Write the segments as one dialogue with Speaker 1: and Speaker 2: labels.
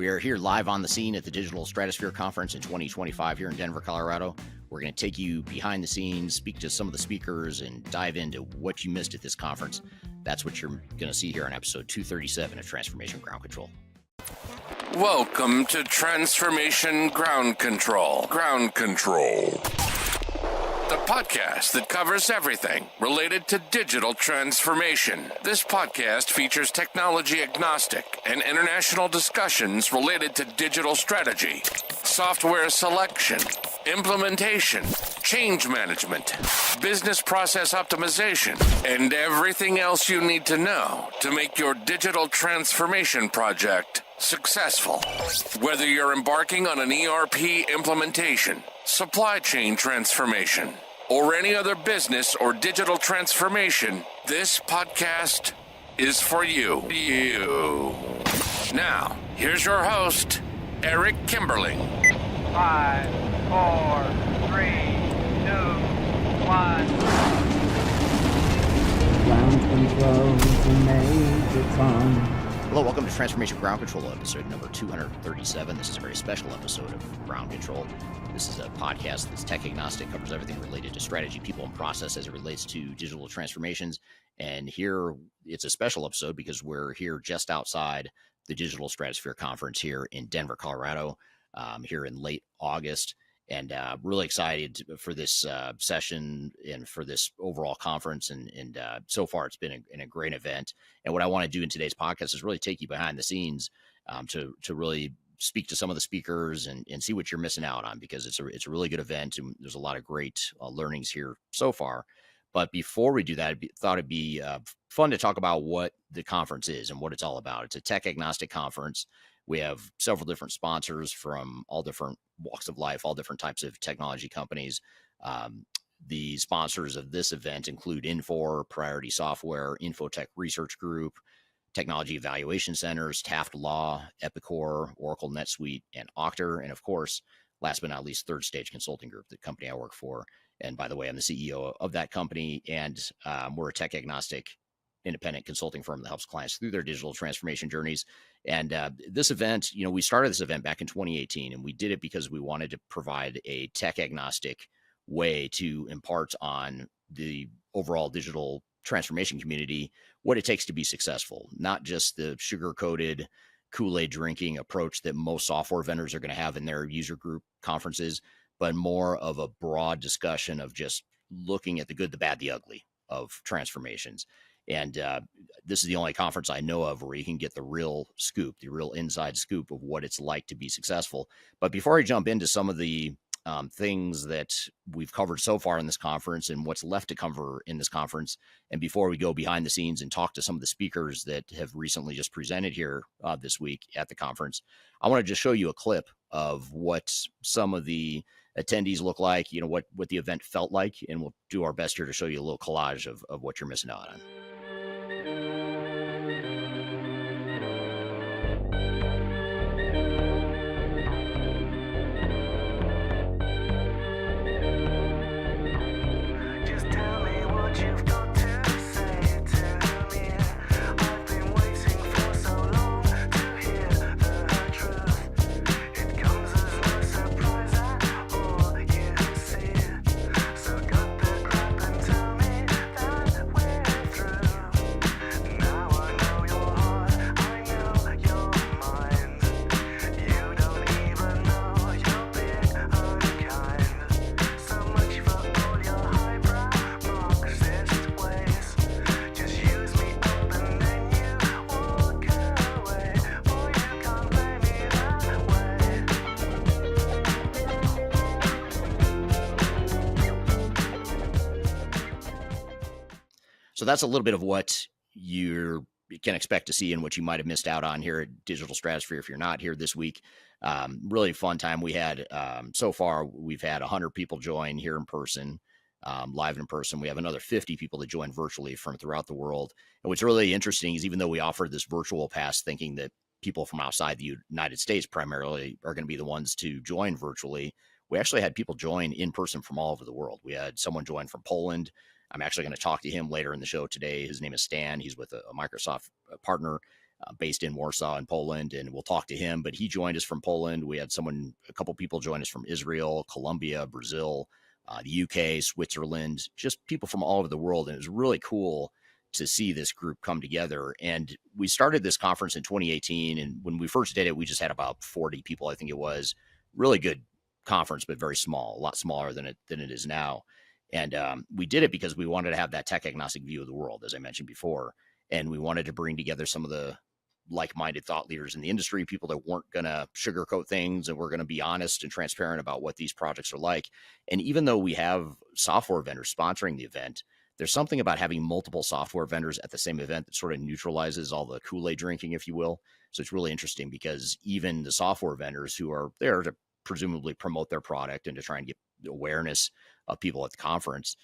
Speaker 1: We are here live on the scene at the Digital Stratosphere Conference in 2025 here in Denver, Colorado. We're going to take you behind the scenes, speak to some of the speakers, and dive into what you missed at this conference. That's what you're going to see here on episode 237 of Transformation Ground Control.
Speaker 2: Welcome to Transformation Ground Control. Ground Control. The podcast that covers everything related to digital transformation. This podcast features technology agnostic and international discussions related to digital strategy, software selection, implementation, change management, business process optimization, and everything else you need to know to make your digital transformation project successful. Whether you're embarking on an ERP implementation, supply chain transformation, or any other business or digital transformation, this podcast is for you. Now, here's your host, Eric Kimberling.
Speaker 3: 5, 4, 3, 2, 1.
Speaker 4: Ground control to Major Tom.
Speaker 1: Hello, welcome to Transformation Ground Control, episode number 237. This is a very special episode of Ground Control. This is a podcast that's tech agnostic, covers everything related to strategy, people, and process as it relates to digital transformations. And here, it's a special episode because we're here just outside the Digital Stratosphere Conference here in Denver, Colorado, here in late August. And really excited for this session and for this overall conference. And so far, it's been a great event. And what I want to do in today's podcast is really take you behind the scenes to really speak to some of the speakers and see what you're missing out on, because it's a really good event and there's a lot of great learnings here so far. But before we do that, I thought it'd be fun to talk about what the conference is and what it's all about. It's a tech agnostic conference. We have several different sponsors from all different walks of life, all different types of technology companies. The sponsors of this event include Infor, Priority Software, Infotech Research Group, Technology Evaluation Centers, Taft Law, Epicor, Oracle NetSuite, and Octar. And of course, last but not least, Third Stage Consulting Group, the company I work for. And by the way, I'm the CEO of that company, and we're a tech agnostic independent consulting firm that helps clients through their digital transformation journeys. And this event, we started this event back in 2018, and we did it because we wanted to provide a tech agnostic way to impart on the overall digital transformation community what it takes to be successful, not just the sugar-coated Kool-Aid drinking approach that most software vendors are going to have in their user group conferences, but more of a broad discussion of just looking at the good, the bad, the ugly of transformations. And this is the only conference I know of where you can get the real scoop, the real inside scoop of what it's like to be successful. But before I jump into some of the things that we've covered so far in this conference and what's left to cover in this conference, and before we go behind the scenes and talk to some of the speakers that have recently just presented here this week at the conference, I want to just show you a clip of what some of the attendees look like, what the event felt like, and we'll do our best here to show you a little collage of what you're missing out on. So that's a little bit of what you can expect to see and what you might have missed out on here at Digital Stratosphere if you're not here this week. Really fun time. We had, so far, we've had 100 people join here in person, live in person. We have another 50 people that join virtually from throughout the world. And what's really interesting is even though we offered this virtual pass thinking that people from outside the United States primarily are going to be the ones to join virtually, we actually had people join in person from all over the world. We had someone join from Poland. I'm actually going to talk to him later in the show today. His name is Stan. He's with a Microsoft partner. based in Warsaw in Poland, and we'll talk to him. But he joined us from Poland. We had a couple people join us from Israel, Colombia, Brazil, the UK, Switzerland, just people from all over the world. And it was really cool to see this group come together. And we started this conference in 2018. And when we first did it, we just had about 40 people, I think it was. Really good conference, but very small, a lot smaller than it is now. And we did it because we wanted to have that tech agnostic view of the world, as I mentioned before. And we wanted to bring together some of the like-minded thought leaders in the industry, people that weren't going to sugarcoat things and were going to be honest and transparent about what these projects are like. And even though we have software vendors sponsoring the event, there's something about having multiple software vendors at the same event that sort of neutralizes all the Kool-Aid drinking, if you will. So it's really interesting because even the software vendors who are there to presumably promote their product and to try and get awareness of people at the conference,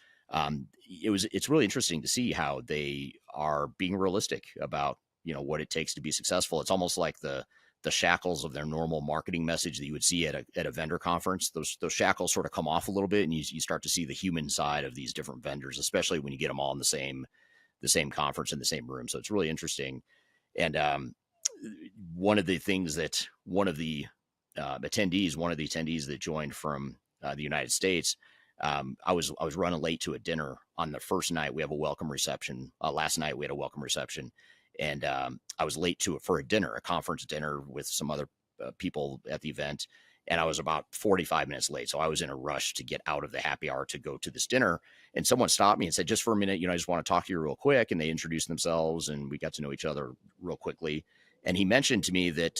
Speaker 1: it's really interesting to see how they are being realistic about what it takes to be successful. It's almost like the shackles of their normal marketing message that you would see at a vendor conference. Those shackles sort of come off a little bit, and you start to see the human side of these different vendors, especially when you get them all in the same conference in the same room. So it's really interesting. And one of the attendees that joined from the United States, I was running late to a dinner on the first night. We have a welcome reception. Last night we had a welcome reception, and I was late to it for a conference dinner with some other people at the event. And I was about 45 minutes late. So I was in a rush to get out of the happy hour to go to this dinner. And someone stopped me and said, just for a minute, I just want to talk to you real quick. And they introduced themselves and we got to know each other real quickly. And he mentioned to me that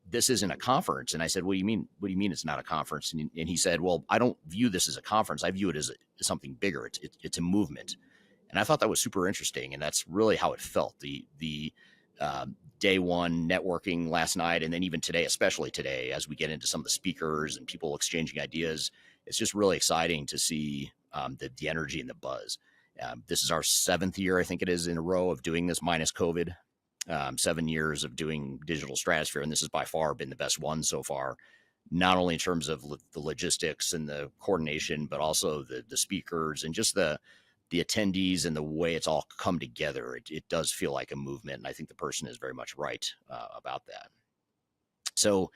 Speaker 1: this isn't a conference. And I said, what do you mean? What do you mean it's not a conference? And he said, well, I don't view this as a conference. I view it as something bigger. It's a movement. And I thought that was super interesting. And that's really how it felt. The day one networking last night, and then even today, especially today, as we get into some of the speakers and people exchanging ideas, it's just really exciting to see the energy and the buzz. This is our 7th year, I think it is, in a row of doing this minus COVID. 7 years of doing Digital Stratosphere, and this has by far been the best one so far, not only in terms of the logistics and the coordination, but also the speakers and just the attendees and the way it's all come together. It does feel like a movement, and I think the person is very much right about that. So,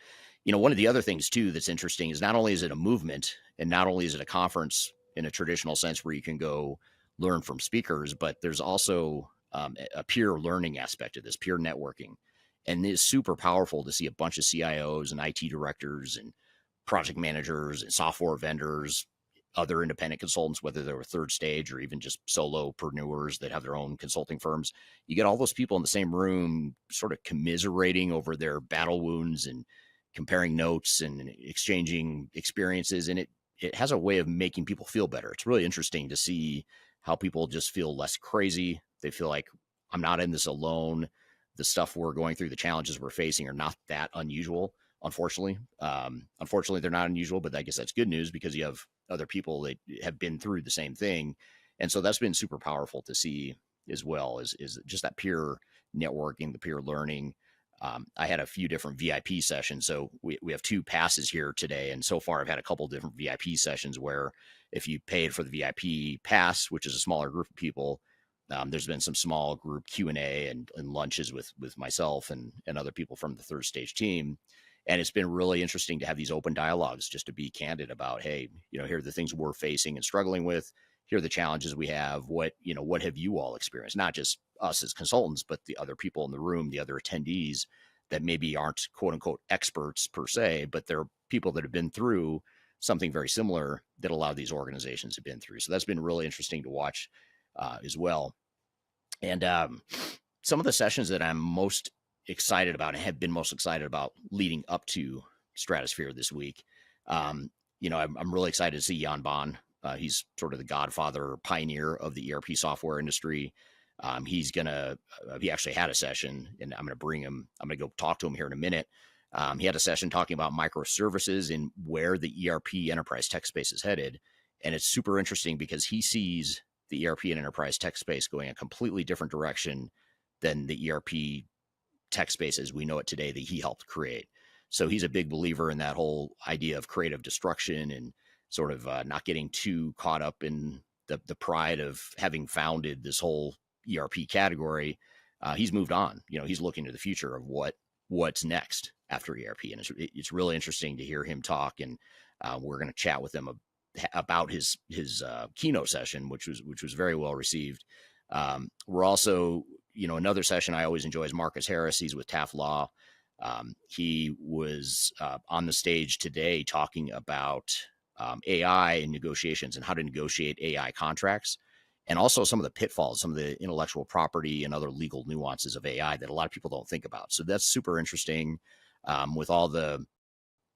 Speaker 1: one of the other things too that's interesting is not only is it a movement, and not only is it a conference in a traditional sense where you can go learn from speakers, but there's also a peer learning aspect of this, peer networking. And it's super powerful to see a bunch of CIOs and IT directors and project managers and software vendors, other independent consultants, whether they were third stage or even just solopreneurs that have their own consulting firms. You get all those people in the same room, sort of commiserating over their battle wounds and comparing notes and exchanging experiences. And it has a way of making people feel better. It's really interesting to see how people just feel less crazy. They feel like, I'm not in this alone. The stuff we're going through, the challenges we're facing are not that unusual, unfortunately. Unfortunately, they're not unusual, but I guess that's good news because you have other people that have been through the same thing. And so that's been super powerful to see as well, is just that peer networking, the peer learning. I had a few different VIP sessions. So we have 2 passes here today. And so far I've had a couple of different VIP sessions where if you paid for the VIP pass, which is a smaller group of people, there's been some small group Q&A and lunches with myself and other people from the third stage team. And it's been really interesting to have these open dialogues, just to be candid about, hey, here are the things we're facing and struggling with. Here are the challenges we have. What have you all experienced? Not just us as consultants, but the other people in the room, the other attendees that maybe aren't quote unquote experts per se, but they're people that have been through something very similar that a lot of these organizations have been through. So that's been really interesting to watch as well. And some of the sessions that I'm most excited about and have been most excited about leading up to Stratosphere this week, I'm really excited to see Jan Baan. He's sort of the godfather, pioneer of the ERP software industry. He actually had a session, and I'm going to go talk to him here in a minute. He had a session talking about microservices and where the ERP enterprise tech space is headed. And it's super interesting because he sees the ERP and enterprise tech space going a completely different direction than the ERP tech space as we know it today that he helped create. So he's a big believer in that whole idea of creative destruction and sort of not getting too caught up in the pride of having founded this whole ERP category. he's moved on. He's looking to the future of what's next after ERP, and it's really interesting to hear him talk. And we're going to chat with him about his keynote session, which was very well received. We're also, another session I always enjoy is Marcus Harris. He's with Taft Law. He was on the stage today talking about AI and negotiations and how to negotiate AI contracts, and also some of the pitfalls, some of the intellectual property and other legal nuances of AI that a lot of people don't think about. So that's super interesting. With all the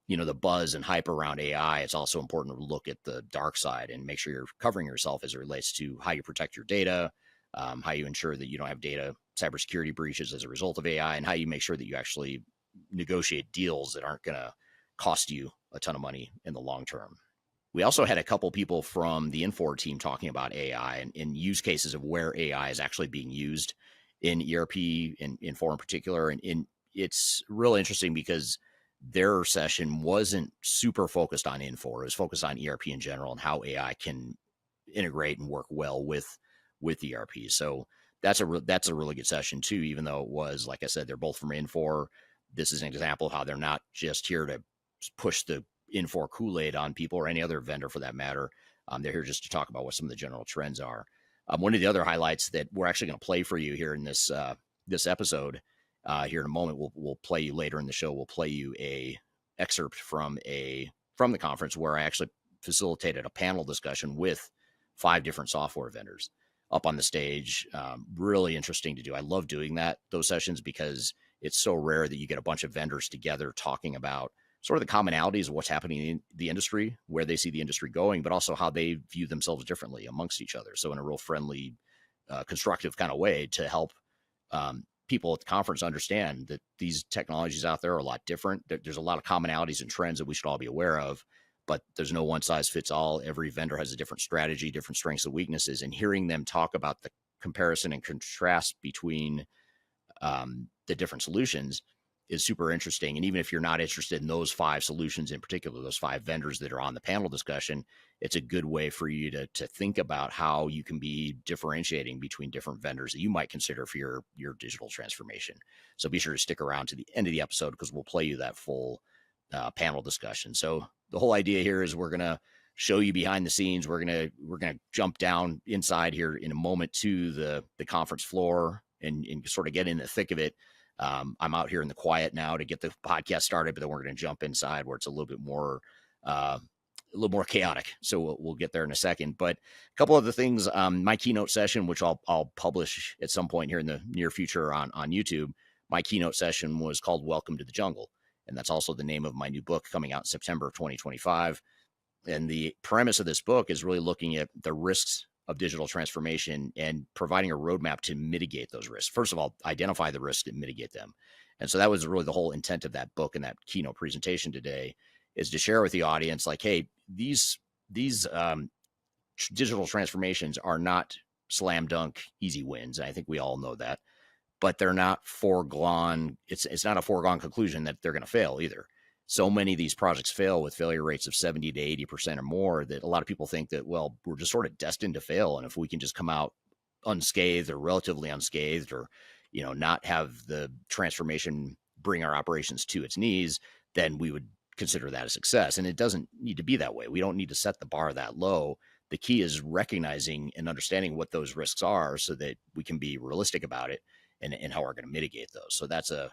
Speaker 1: the buzz and hype around AI, it's also important to look at the dark side and make sure you're covering yourself as it relates to how you protect your data, how you ensure that you don't have data cybersecurity breaches as a result of AI, and how you make sure that you actually negotiate deals that aren't going to cost you a ton of money in the long term. We also had a couple people from the Infor team talking about AI and use cases of where AI is actually being used in ERP and Infor in particular. And it's really interesting because their session wasn't super focused on Infor. It was focused on ERP in general and how AI can integrate and work well with ERP. So that's a really good session too, even though it was, like I said, they're both from Infor. This is an example of how they're not just here to push the Infor Kool-Aid on people or any other vendor for that matter. They're here just to talk about what some of the general trends are. One of the other highlights that we're actually going to play for you here in this episode, here in a moment, we'll play you later in the show. We'll play you a excerpt from the conference where I actually facilitated a panel discussion with 5 different software vendors up on the stage. Really interesting to do. I love doing those sessions because it's so rare that you get a bunch of vendors together talking about sort of the commonalities of what's happening in the industry, where they see the industry going, but also how they view themselves differently amongst each other. So in a real friendly, constructive kind of way to help people at the conference understand that these technologies out there are a lot different. There's a lot of commonalities and trends that we should all be aware of, but there's no one size fits all. Every vendor has a different strategy, different strengths and weaknesses, and hearing them talk about the comparison and contrast between the different solutions is super interesting. And even if you're not interested in those 5 solutions in particular, those 5 vendors that are on the panel discussion, it's a good way for you to think about how you can be differentiating between different vendors that you might consider for your digital transformation. So be sure to stick around to the end of the episode because we'll play you that full panel discussion. So the whole idea here is we're going to show you behind the scenes. We're going to jump down inside here in a moment to the conference floor and sort of get in the thick of it. I'm out here in the quiet now to get the podcast started, but then we're going to jump inside where it's a little bit more chaotic. So we'll get there in a second. But a couple of the things, my keynote session, which I'll publish at some point here in the near future on YouTube, my keynote session was called Welcome to the Jungle. And that's also the name of my new book coming out in September of 2025. And the premise of this book is really looking at the risks of digital transformation and providing a roadmap to mitigate those risks. First of all, identify the risks and mitigate them. And so that was really the whole intent of that book and that keynote presentation today, is to share with the audience, like, hey, these digital transformations are not slam dunk easy wins. And I think we all know that, but they're not foregone. It's not a foregone conclusion that they're going to fail either. So many of these projects fail with failure rates of 70 to 80% or more that a lot of people think that, well, we're just sort of destined to fail. And if we can just come out unscathed or relatively unscathed, or, not have the transformation bring our operations to its knees, then we would consider that a success. And it doesn't need to be that way. We don't need to set the bar that low. The key is recognizing and understanding what those risks are so that we can be realistic about it and how we're going to mitigate those. So that's an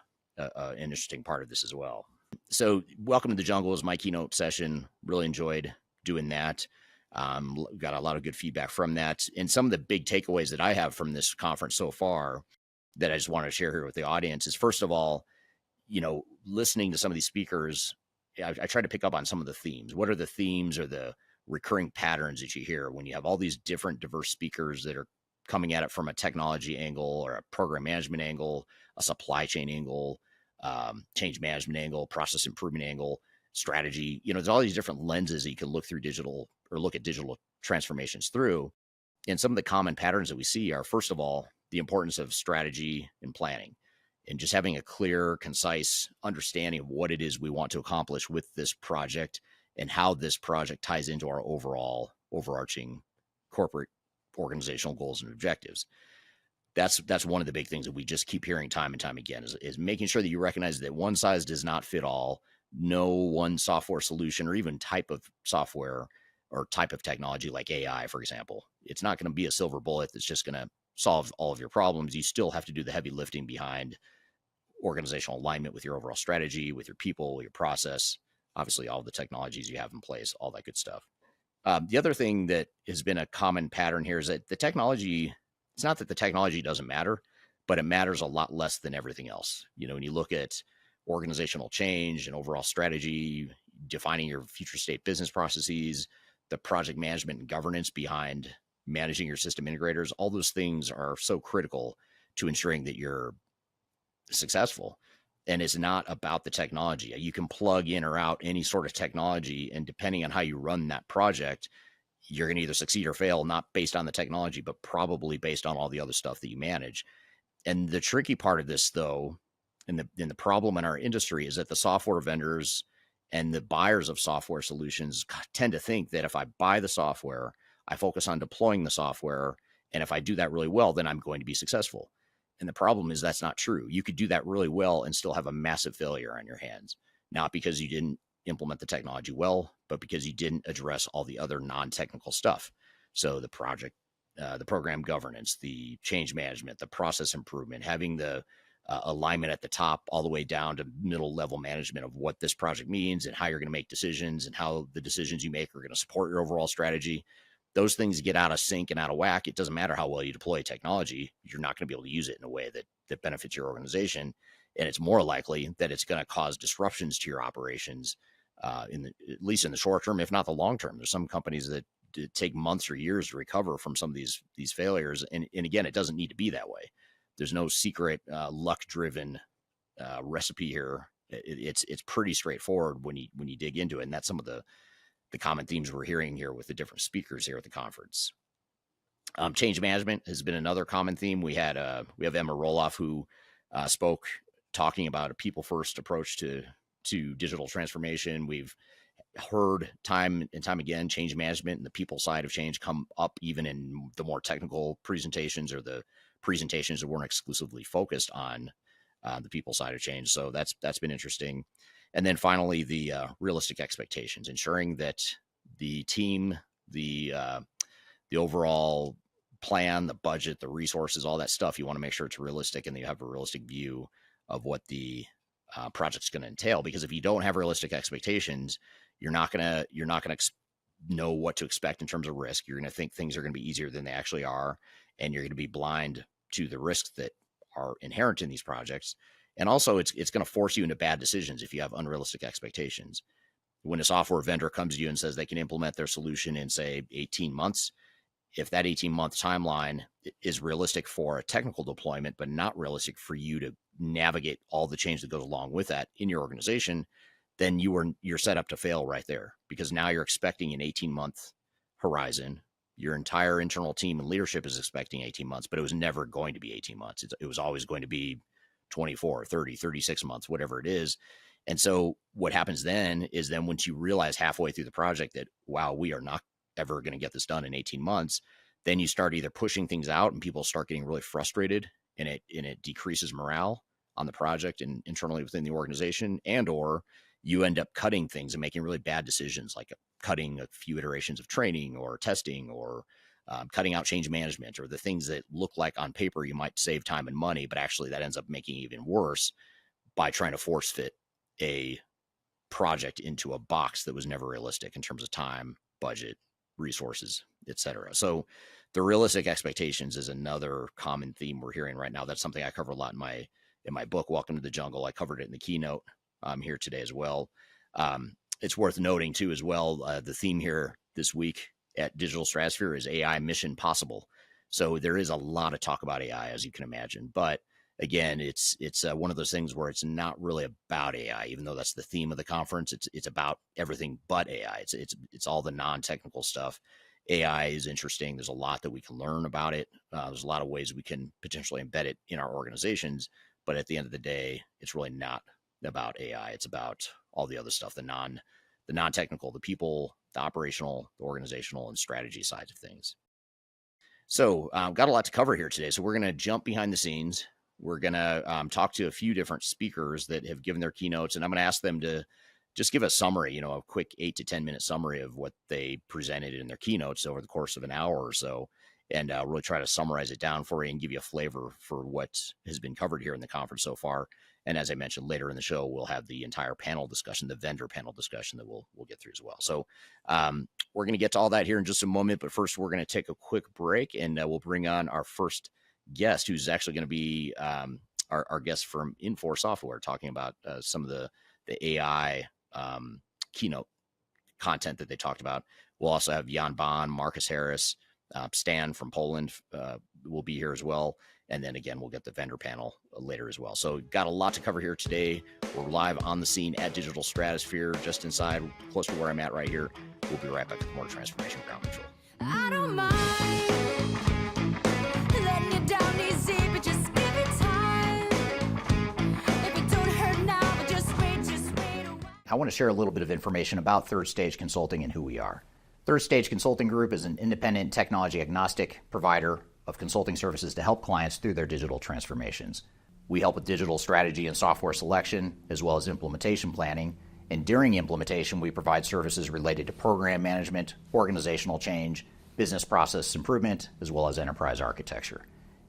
Speaker 1: interesting part of this as well. So Welcome to the Jungle is my keynote session. Really enjoyed doing that. Got a lot of good feedback from that. And some of the big takeaways that I have from this conference so far that I just want to share here with the audience is, first of all, listening to some of these speakers, I try to pick up on some of the themes. What are the themes or the recurring patterns that you hear when you have all these different diverse speakers that are coming at it from a technology angle or a program management angle, a supply chain angle, change management angle, process improvement angle, strategy. There's all these different lenses that you can look through digital or look at digital transformations through. And some of the common patterns that we see are, first of all, the importance of strategy and planning, and just having a clear, concise understanding of what it is we want to accomplish with this project and how this project ties into our overall overarching corporate organizational goals and objectives. that's one of the big things that we just keep hearing time and time again is making sure that you recognize that one size does not fit all. No one software solution or even type of software or type of technology like AI, for example, it's not going to be a silver bullet that's just going to solve all of your problems. You still have to do the heavy lifting behind organizational alignment with your overall strategy, with your people, your process, obviously all the technologies you have in place, all that good stuff. The other thing that has been a common pattern here is that the technology, it's not that the technology doesn't matter, but it matters a lot less than everything else. You know, when you look at organizational change and overall strategy, defining your future state business processes, the project management and governance behind managing your system integrators, all those things are so critical to ensuring that you're successful. And it's not about the technology. You can plug in or out any sort of technology, and depending on how you run that project, you're going to either succeed or fail, not based on the technology, but probably based on all the other stuff that you manage. And the tricky part of this, though, and the problem in our industry is that the software vendors and the buyers of software solutions tend to think that if I buy the software, I focus on deploying the software, and if I do that really well, then I'm going to be successful. And the problem is that's not true. You could do that really well and still have a massive failure on your hands, not because you didn't implement the technology well, but because you didn't address all the other non-technical stuff. So the project, the program governance, the change management, the process improvement, having the alignment at the top all the way down to middle level management of what this project means and how you're going to make decisions and how the decisions you make are going to support your overall strategy. Those things get out of sync and out of whack. It doesn't matter how well you deploy technology. You're not going to be able to use it in a way that benefits your organization. And it's more likely that it's going to cause disruptions to your operations at least in the short term, if not the long term. There's some companies that take months or years to recover from some of these failures. And again, it doesn't need to be that way. There's no secret luck-driven recipe here. It's pretty straightforward when you dig into it. And that's some of the common themes we're hearing here with the different speakers here at the conference. Change management has been another common theme. We have Emma Roloff who spoke talking about a people first approach to digital transformation. We've heard time and time again, change management and the people side of change come up even in the more technical presentations or the presentations that weren't exclusively focused on the people side of change. So that's been interesting. And then finally, the realistic expectations, ensuring that the team, the overall plan, the budget, the resources, all that stuff, you want to make sure it's realistic and that you have a realistic view of what the project's going to entail. Because if you don't have realistic expectations, you're not gonna know what to expect in terms of risk. You're going to think things are going to be easier than they actually are, and you're going to be blind to the risks that are inherent in these projects. And also, it's going to force you into bad decisions if you have unrealistic expectations. When a software vendor comes to you and says they can implement their solution in, say, 18 months, if that 18-month timeline is realistic for a technical deployment, but not realistic for you to navigate all the change that goes along with that in your organization, then you're set up to fail right there, because now you're expecting an 18-month horizon. Your entire internal team and leadership is expecting 18 months, but it was never going to be 18 months. It was always going to be 24, 30, 36 months, whatever it is. And so what happens then is once you realize halfway through the project that, wow, we are not ever going to get this done in 18 months, then you start either pushing things out and people start getting really frustrated, and it decreases morale on the project and internally within the organization, and or you end up cutting things and making really bad decisions, like cutting a few iterations of training or testing, or cutting out change management, or the things that look like on paper you might save time and money, but actually that ends up making it even worse by trying to force fit a project into a box that was never realistic in terms of time, budget, resources, etc. So the realistic expectations is another common theme we're hearing right now. That's something I cover a lot in my book, Welcome to the Jungle. I covered it in the keynote here today as well. It's worth noting too, as well, the theme here this week at Digital Stratosphere is AI Mission Possible. So there is a lot of talk about AI, as you can imagine, but again, it's one of those things where it's not really about AI, even though that's the theme of the conference. It's about everything but AI. It's all the non-technical stuff. AI is interesting. There's a lot that we can learn about it. There's a lot of ways we can potentially embed it in our organizations, but at the end of the day, it's really not about AI. It's about all the other stuff, the non-technical, the people, the operational, the organizational, and strategy sides of things. So, got a lot to cover here today. So, we're going to jump behind the scenes. We're going to talk to a few different speakers that have given their keynotes, and I'm going to ask them to just give a summary, a quick 8 to 10 minute summary of what they presented in their keynotes over the course of an hour or so, and really try to summarize it down for you and give you a flavor for what has been covered here in the conference so far. And as I mentioned, later in the show, we'll have the entire panel discussion, the vendor panel discussion that we'll get through as well. So we're going to get to all that here in just a moment. But first, we're going to take a quick break, and we'll bring on our first guest, who's actually going to be our guest from Infor Software, talking about some of the AI keynote content that they talked about. We'll also have Jan Baan, Marcus Harris, Stan from Poland will be here as well. And then again, we'll get the vendor panel later as well. So got a lot to cover here today. We're live on the scene at Digital Stratosphere, just inside, close to where I'm at right here. We'll be right back with more Transformation Ground Control.
Speaker 5: I don't mind letting you down easy, but just give it time. If it don't hurt now, but just wait a while.
Speaker 1: I want to share a little bit of information about Third Stage Consulting and who we are. Third Stage Consulting Group is an independent, technology agnostic provider of consulting services to help clients through their digital transformations. We help with digital strategy and software selection, as well as implementation planning. And during implementation, we provide services related to program management, organizational change, business process improvement, as well as enterprise architecture.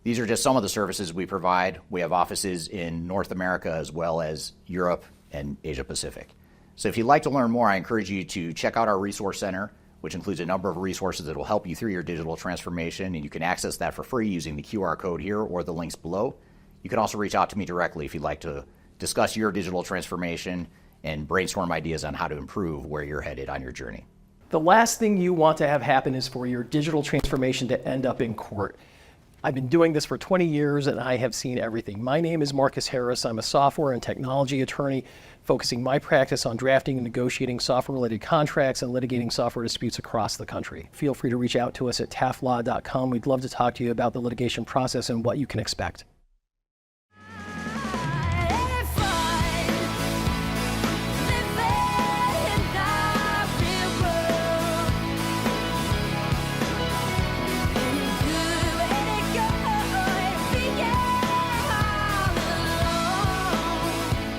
Speaker 1: These are just some of the services we provide. We have offices in North America as well as Europe and Asia Pacific. So if you'd like to learn more, I encourage you to check out our resource center, which includes a number of resources that will help you through your digital transformation, and you can access that for free using the QR code here or the links below. You can also reach out to me directly if you'd like to discuss your digital transformation and brainstorm ideas on how to improve where you're headed on your journey.
Speaker 6: The last thing you want to have happen is for your digital transformation to end up in court. I've been doing this for 20 years and I have seen everything. My name is Marcus Harris. I'm a software and technology attorney focusing my practice on drafting and negotiating software-related contracts and litigating software disputes across the country. Feel free to reach out to us at taftlaw.com. We'd love to talk to you about the litigation process and what you can expect.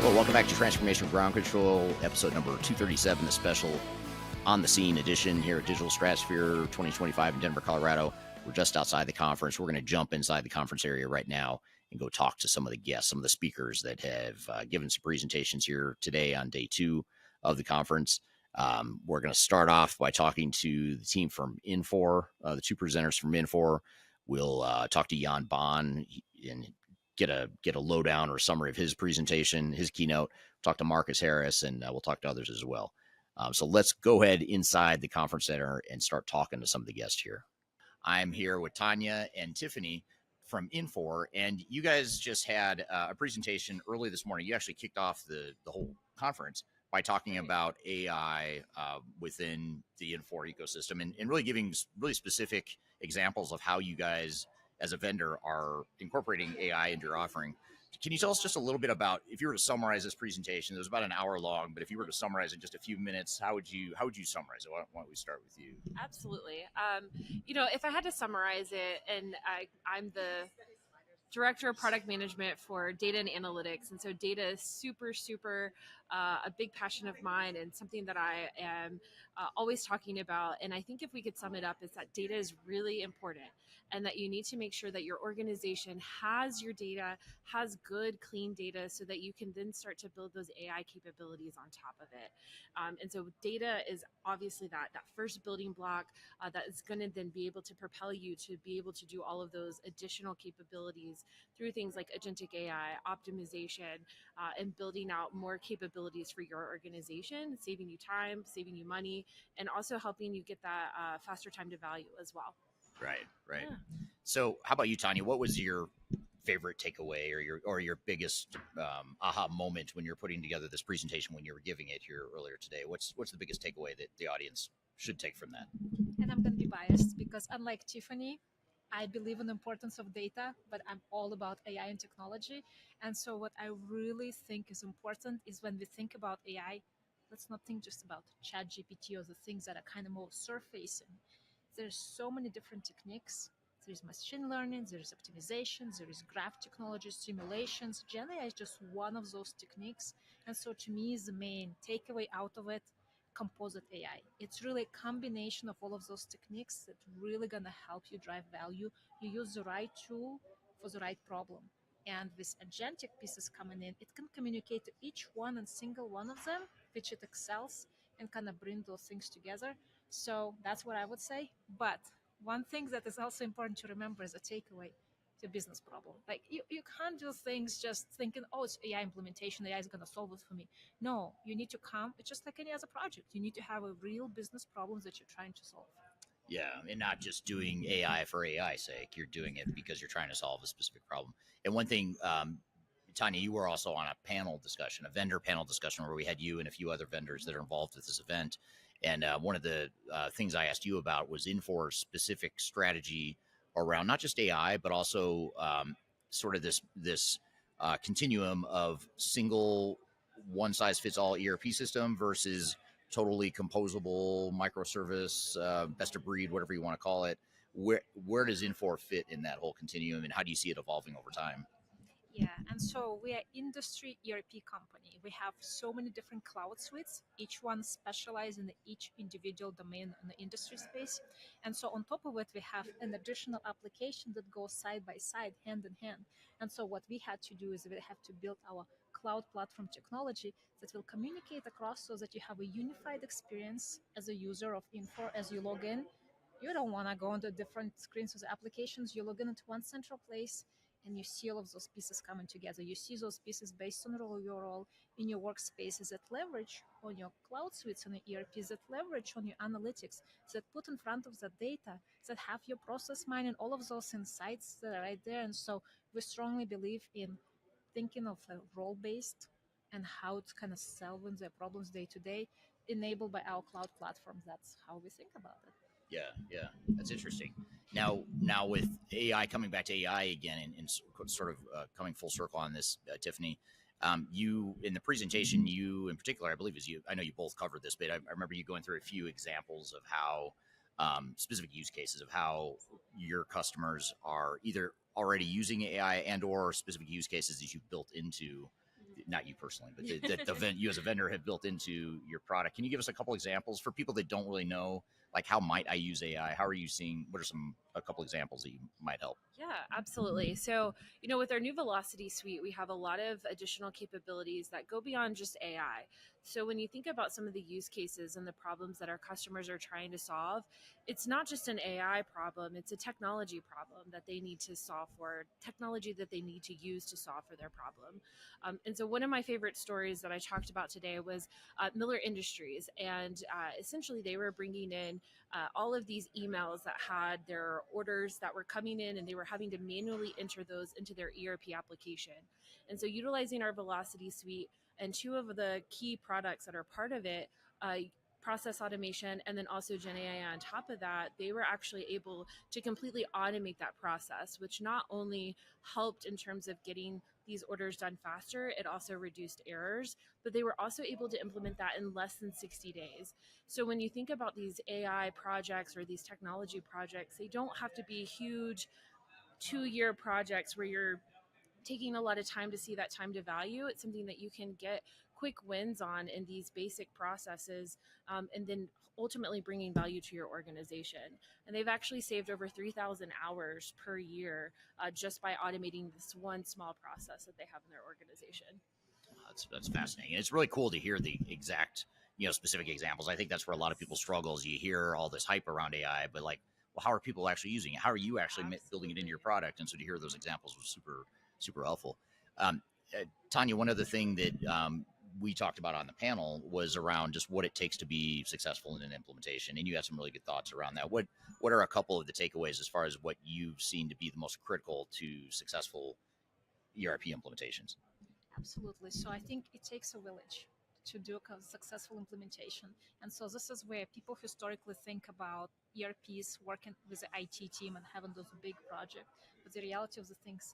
Speaker 1: Welcome back to Transformation Ground Control, episode number 237, the special on the scene edition here at Digital Stratosphere 2025 in Denver, Colorado. We're just outside the conference. We're going to jump inside the conference area right now and go talk to some of the guests, some of the speakers that have given some presentations here today on day 2 of the conference. We're going to start off by talking to the team from Infor, the 2 presenters from Infor. We'll talk to Jan Baan and get a lowdown or summary of his presentation, his keynote. Talk to Marcus Harris, and we'll talk to others as well. So let's go ahead inside the conference center and start talking to some of the guests here. I'm here with Tanya and Tiffany from Infor, and you guys just had a presentation early this morning. You actually kicked off the whole conference by talking about AI within the Infor ecosystem and really giving really specific examples of how you guys as a vendor are incorporating AI into your offering. Can you tell us just a little bit about, if you were to summarize this presentation, it was about an hour long, but if you were to summarize it in just a few minutes, how would you summarize it? Why don't we start with you?
Speaker 7: Absolutely. If I had to summarize it, and I'm the director of product management for data and analytics. And so data is super a big passion of mine and something that I am always talking about. And I think if we could sum it up, is that data is really important and that you need to make sure that your organization has your data, has good, clean data so that you can then start to build those AI capabilities on top of it. And so data is obviously that first building block that is going to then be able to propel you to be able to do all of those additional capabilities through things like agentic AI, optimization, and building out more capabilities for your organization, saving you time, saving you money, and also helping you get that faster time to value as well.
Speaker 1: Right.
Speaker 7: Yeah.
Speaker 1: So how about you, Tanya? What was your favorite takeaway or your biggest aha moment when you're putting together this presentation, when you were giving it here earlier today? What's the biggest takeaway that the audience should take from that?
Speaker 8: And I'm going to be biased because unlike Tiffany, I believe in the importance of data, but I'm all about AI and technology. And so what I really think is important is when we think about AI, let's not think just about ChatGPT or the things that are kind of more surfacing. There's so many different techniques. There is machine learning, there is optimization, there is graph technology, simulations. Gen AI is just one of those techniques. And so to me, is the main takeaway out of it composite AI. It's really a combination of all of those techniques that really gonna help you drive value. You use the right tool for the right problem. And with agentic pieces coming in, it can communicate to each one and single one of them, which it excels and kind of bring those things together. So that's what I would say. But one thing that is also important to remember as a takeaway, the business problem. Like you can't do things just thinking, oh, it's AI implementation, AI is going to solve it for me. No, you need to come, it's just like any other project. You need to have a real business problem that you're trying to solve.
Speaker 1: Yeah, and not just doing AI for AI's sake. You're doing it because you're trying to solve a specific problem. And one thing, Tanya, you were also on a panel discussion, a vendor panel discussion, where we had you and a few other vendors that are involved with this event. And one of the things I asked you about was Infor's specific strategy around not just AI, but also sort of this continuum of single one size fits all ERP system versus totally composable microservice, best of breed, whatever you want to call it. Where does Infor fit in that whole continuum, and how do you see it evolving over time?
Speaker 8: Yeah, and so we are industry ERP company. We have so many different cloud suites, each one specialized in each individual domain in the industry space. And so on top of it, we have an additional application that goes side by side, hand in hand. And so what we had to do is we have to build our cloud platform technology that will communicate across so that you have a unified experience as a user of Infor as you log in. You don't want to go into different screens of the applications. You log in into one central place and you see all of those pieces coming together. You see those pieces based on your role in your workspaces that leverage on your cloud suites and your ERPs, that leverage on your analytics, that put in front of the data, that have your process mining, all of those insights that are right there. And so we strongly believe in thinking of a role-based and how it's kind of solving their problems day to day, enabled by our cloud platform. That's how we think about it.
Speaker 1: Yeah, that's interesting. Now with AI, coming back to AI again, and sort of coming full circle on this, Tiffany, you in the presentation, you in particular, I believe is you. I know you both covered this, but I remember you going through a few examples of how specific use cases of how your customers are either already using AI and/or specific use cases that you've built into. Not you personally, but you as a vendor have built into your product. Can you give us a couple examples for people that don't really know, like how might I use AI? How are you seeing? What are a couple examples that you might help?
Speaker 7: Yeah, absolutely. So, with our new Velocity suite, we have a lot of additional capabilities that go beyond just AI. So, when you think about some of the use cases and the problems that our customers are trying to solve, it's not just an AI problem, it's a technology problem that they need to solve for, technology that they need to use to solve for their problem. And so, one of my favorite stories that I talked about today was Miller Industries. And essentially, they were bringing in all of these emails that had their orders that were coming in, and they were having to manually enter those into their ERP application. And so utilizing our Velocity suite and two of the key products that are part of it, process automation and then also Gen AI on top of that, they were actually able to completely automate that process, which not only helped in terms of getting these orders done faster, it also reduced errors, but they were also able to implement that in less than 60 days. So when you think about these AI projects or these technology projects, they don't have to be huge 2-year projects where you're taking a lot of time to see that time to value. It's something that you can get quick wins on in these basic processes, and then ultimately bringing value to your organization. And they've actually saved over 3,000 hours per year just by automating this one small process that they have in their organization.
Speaker 1: That's fascinating. It's really cool to hear the exact, specific examples. I think that's where a lot of people struggle. Is you hear all this hype around AI, but like, well, how are people actually using it? How are you actually building it into your product? And so to hear those examples was super helpful. Tanya, one other thing that we talked about on the panel was around just what it takes to be successful in an implementation, and you had some really good thoughts around that. What are a couple of the takeaways as far as what you've seen to be the most critical to successful ERP implementations?
Speaker 8: Absolutely. So I think it takes a village to do a successful implementation. And so this is where people historically think about ERPs working with the IT team and having those big projects. But the reality of the things,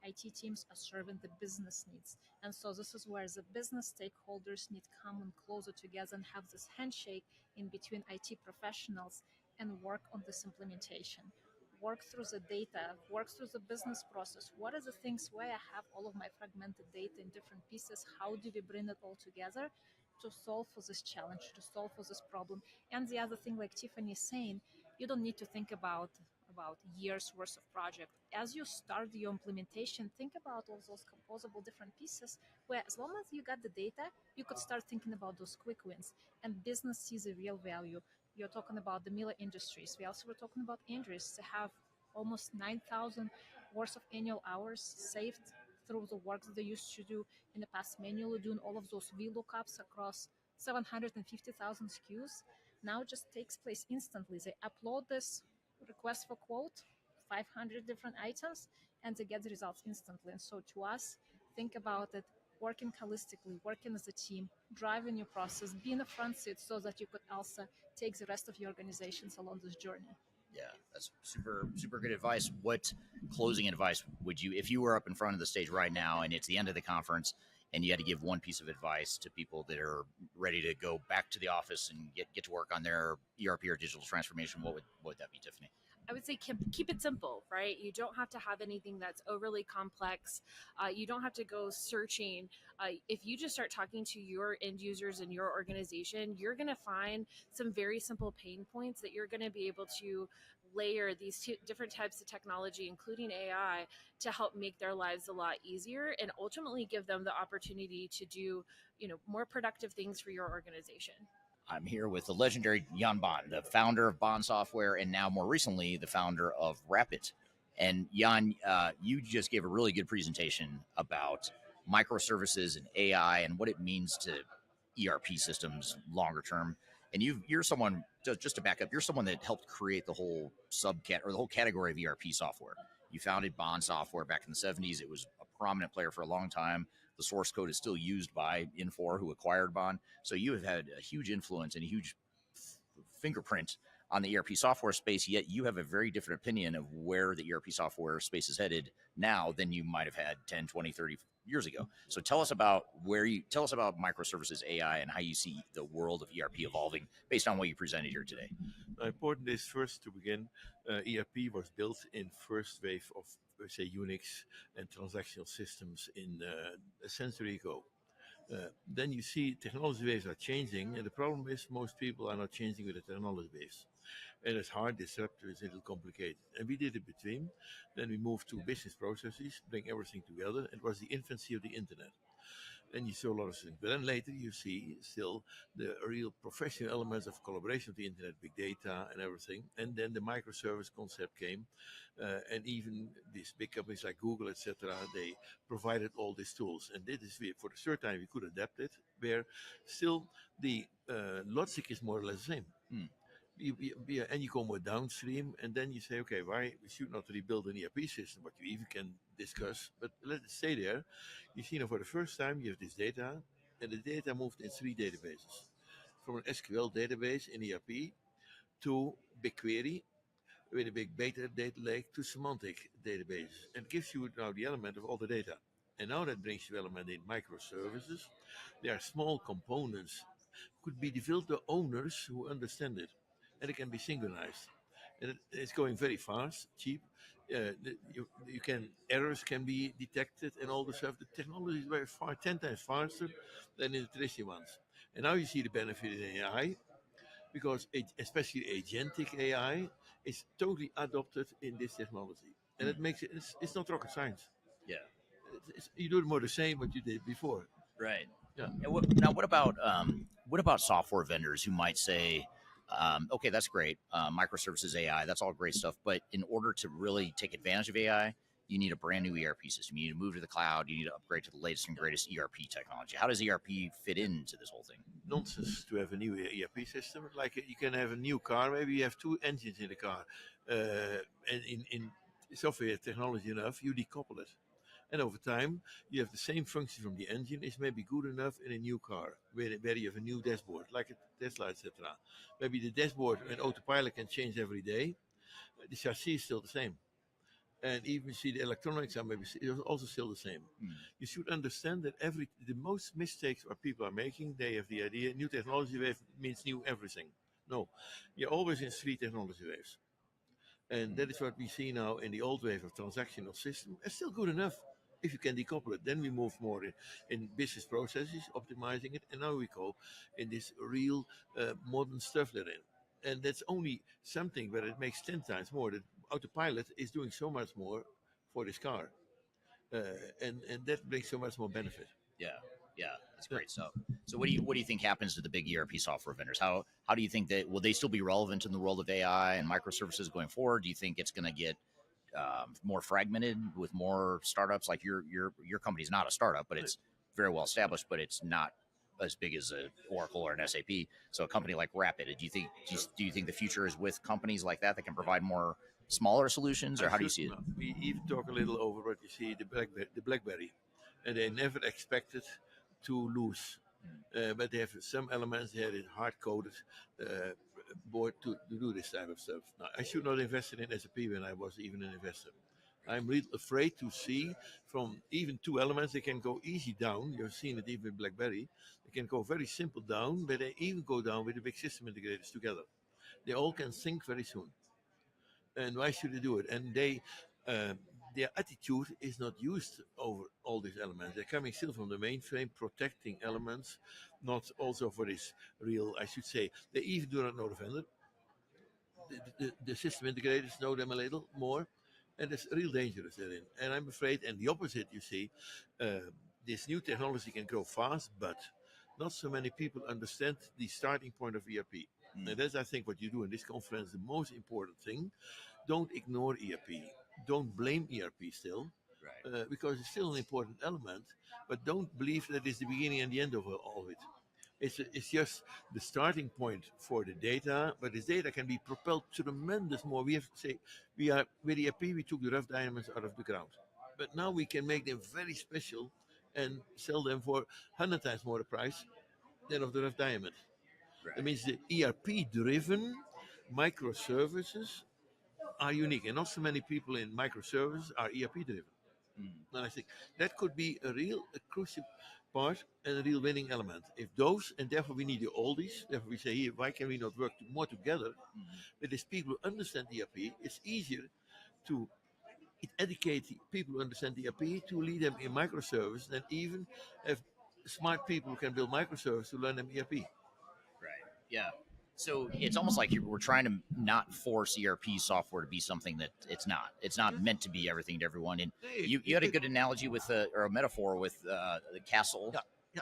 Speaker 8: IT teams are serving the business needs. And so this is where the business stakeholders need to come and closer together and have this handshake in between IT professionals and work on this implementation. work through the data, work through the business process. What are the things where I have all of my fragmented data in different pieces? How do we bring it all together to solve for this challenge, to solve for this problem? And the other thing, like Tiffany is saying, you don't need to think about years worth of project. As you start your implementation, think about all those composable different pieces where as long as you got the data, you could start thinking about those quick wins and business sees a real value. You're talking about the Miller Industries. We also were talking about Andrews. They have almost 9,000 worth of annual hours saved through the work that they used to do in the past manually, doing all of those VLOOKUPs across 750,000 SKUs. Now it just takes place instantly. They upload this request for quote, 500 different items, and they get the results instantly. And so to us, think about it, working holistically, working as a team, driving your process, be in the front seat so that you could also take the rest of your organizations along this journey.
Speaker 1: Yeah, that's super good advice. What closing advice would you, if you were up in front of the stage right now and it's the end of the conference and you had to give one piece of advice to people that are ready to go back to the office and get to work on their ERP or digital transformation, what would that be, Tiffany?
Speaker 7: I would say keep it simple, right? You don't have to have anything that's overly complex. You don't have to go searching. If you just start talking to your end users in your organization, you're going to find some very simple pain points that you're going to be able to layer these two different types of technology, including AI, to help make their lives a lot easier and ultimately give them the opportunity to do, more productive things for your organization.
Speaker 1: I'm here with the legendary Jan Baan, the founder of Baan Software, and now more recently, the founder of Rappit. And Jan, you just gave a really good presentation about microservices and AI and what it means to ERP systems longer term. And you're someone, just to back up, you're someone that helped create the whole the whole category of ERP software. You founded Baan Software back in the 70s. It was a prominent player for a long time. The source code is still used by Infor, who acquired Baan. So you have had a huge influence and a huge fingerprint on the ERP software space, yet you have a very different opinion of where the ERP software space is headed now than you might have had 10, 20, 30 years ago. So tell us about microservices, AI, and how you see the world of ERP evolving based on what you presented here today.
Speaker 9: Important is first to begin, ERP was built in first wave of, say, Unix and transactional systems in a century ago. Then you see technology waves are changing, and the problem is most people are not changing with the technology waves. And it's hard, disruptive, it's a little complicated. And we did it between. Then we moved to business processes, bring everything together. It was the infancy of the internet. And you saw a lot of things. But then later you see still the real professional elements of collaboration of the internet, big data and everything. And then the microservice concept came. And even these big companies like Google, etc., they provided all these tools. And this is, for the third time, we could adapt it, where still the logic is more or less the same. And you go more downstream, and then you say, okay, why we should not rebuild an ERP system, what you even can discuss, but let it stay there. You see now for the first time you have this data, and the data moved in 3 databases. From an SQL database in ERP to BigQuery with a big data lake to semantic database, and gives you now the element of all the data. And now that brings you element in microservices. They are small components, could be developed by owners who understand it, and it can be synchronized. And it's going very fast, cheap. Errors can be detected and all the stuff. The technology is very far, 10 times faster than in the traditional ones. And now you see the benefit in AI, because especially agentic AI is totally adopted in this technology. And it makes it's not rocket science.
Speaker 1: Yeah.
Speaker 9: You do it more the same what you did before.
Speaker 1: Right.
Speaker 9: Yeah.
Speaker 1: And what about software vendors who might say, okay, that's great, microservices, AI, that's all great stuff, but in order to really take advantage of AI, you need a brand new ERP system. You need to move to the cloud. You need to upgrade to the latest and greatest ERP technology. How does ERP fit into this whole thing?
Speaker 9: Nonsense to have a new ERP system. Like you can have a new car. Maybe you have 2 engines in the car, and in software technology enough, you decouple it. And over time, you have the same function from the engine is maybe good enough in a new car, where you have a new dashboard, like a Tesla, etc. Maybe the dashboard and autopilot can change every day. The chassis is still the same. And even see the electronics are maybe also still the same. You should understand that the most mistakes what people are making, they have the idea new technology wave means new everything. No, you're always in 3 technology waves. And that is what we see now in the old wave of transactional system. It's still good enough if you can decouple it. Then we move more in business processes, optimizing it, and now we go in this real modern stuff therein. And that's only something where it makes 10 times more. The autopilot is doing so much more for this car. And that brings so much more benefit.
Speaker 1: Yeah, yeah, that's great stuff. So what do you think happens to the big ERP software vendors? How do you think that will they still be relevant in the world of AI and microservices going forward? Do you think it's going to get more fragmented with more startups? Like your company is not a startup, but it's very well established, but it's not as big as a Oracle or an SAP. So a company like Rappit, do you think the future is with companies like that can provide more smaller solutions, or how do you see it?
Speaker 9: We even talk a little over what you see the BlackBerry, and they never expected to lose. But they have some elements they had it hard coded board to do this type of stuff. Now, I should not invest in SAP when I was even an investor. I'm really afraid to see from even two elements, they can go easy down. You've seen it even with BlackBerry. They can go very simple down, but they even go down with the big system integrators together. They all can sync very soon. And why should they do it? And their attitude is not used over all these elements. They're coming still from the mainframe, protecting elements, not also for this real, I should say. They even do not know the vendor. The system integrators know them a little more, and it's real dangerous therein. And I'm afraid, and the opposite, you see, this new technology can grow fast, but not so many people understand the starting point of ERP. And that's, I think, what you do in this conference, the most important thing. Don't ignore ERP. Don't blame ERP still,
Speaker 1: Right.
Speaker 9: because it's still an important element, but don't believe that it's the beginning and the end of all of it. It's just the starting point for the data, but this data can be propelled tremendous more. We have to say, with ERP, we took the rough diamonds out of the ground. But now we can make them very special and sell them for 100 times more the price than of the rough diamond.
Speaker 1: Right.
Speaker 9: That means the ERP-driven microservices are unique, and not so many people in microservices are ERP-driven. And I think that could be a crucial part and a real winning element. If those, and therefore we need the oldies, therefore we say here, why can we not work more together? But as people who understand ERP, it's easier to educate people who understand ERP to lead them in microservice than even have smart people who can build microservice to learn them ERP.
Speaker 1: Right. Yeah. So it's almost like we're trying to not force ERP software to be something that it's not. It's not meant to be everything to everyone. And you had a good analogy with or a metaphor with the castle,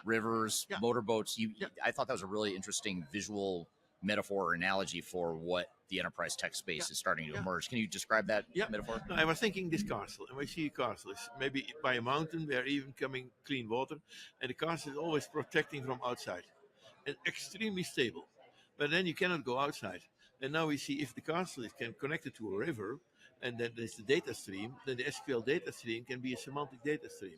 Speaker 1: rivers, motorboats. I thought that was a really interesting visual metaphor or analogy for what the enterprise tech space is starting to emerge. Can you describe that metaphor?
Speaker 9: No, I was thinking this castle, and we see a castle is maybe by a mountain where even coming clean water, and the castle is always protecting from outside, and extremely stable. But then you cannot go outside. And now we see if the castle is connected to a river, and then there's the data stream, then the SQL data stream can be a semantic data stream.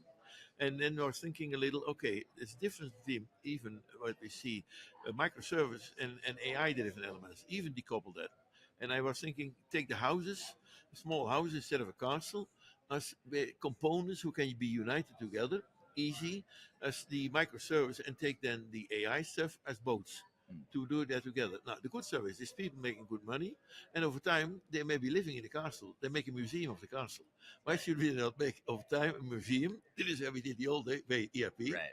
Speaker 9: And then I was thinking a little, okay, there's a difference between even what we see, microservice and AI-driven elements, even decouple that. And I was thinking, take the houses, small houses instead of a castle, as components who can be united together, easy, as the microservice, and take then the AI stuff as boats to do that together. Now, the good stuff is these people making good money, and over time, they may be living in the castle. They make a museum of the castle. Why should we not make, over time, a museum? This is how we did the old way ERP.
Speaker 1: Right.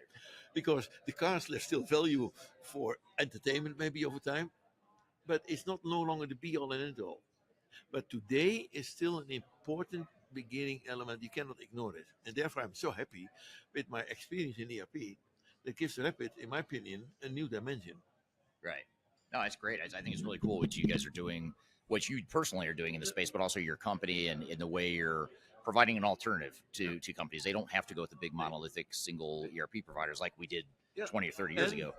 Speaker 9: Because the castle has still value for entertainment, maybe over time, but it's not no longer the be-all and end-all. But today is still an important beginning element. You cannot ignore it. And therefore, I'm so happy with my experience in ERP that gives Rappit, in my opinion, a new dimension.
Speaker 1: Right. No, it's great. I think it's really cool what you guys are doing, what you personally are doing in the space, but also your company and in the way you're providing an alternative to companies. They don't have to go with the big monolithic single ERP providers like we did 20 or 30 years ago.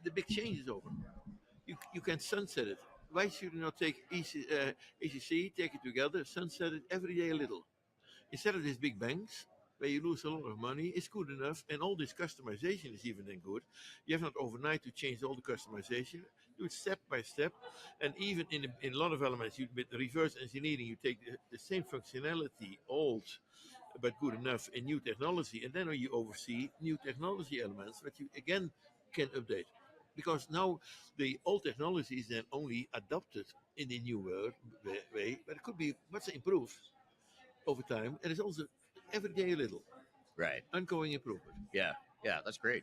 Speaker 9: The big change is over. You can sunset it. Why should you not take ECC, take it together, sunset it every day a little? Instead of these big bangs, where you lose a lot of money, it's good enough. And all this customization is even then good. You have not overnight to change all the customization. Do it step by step. And even in a lot of elements, with reverse engineering, you take the same functionality, old, but good enough, in new technology. And then you oversee new technology elements that you, again, can update. because now the old technology is then only adopted in the new way, but it could be much improved over time, and it's also every day a little
Speaker 1: Right.
Speaker 9: ongoing improvement.
Speaker 1: Yeah. Yeah. That's great.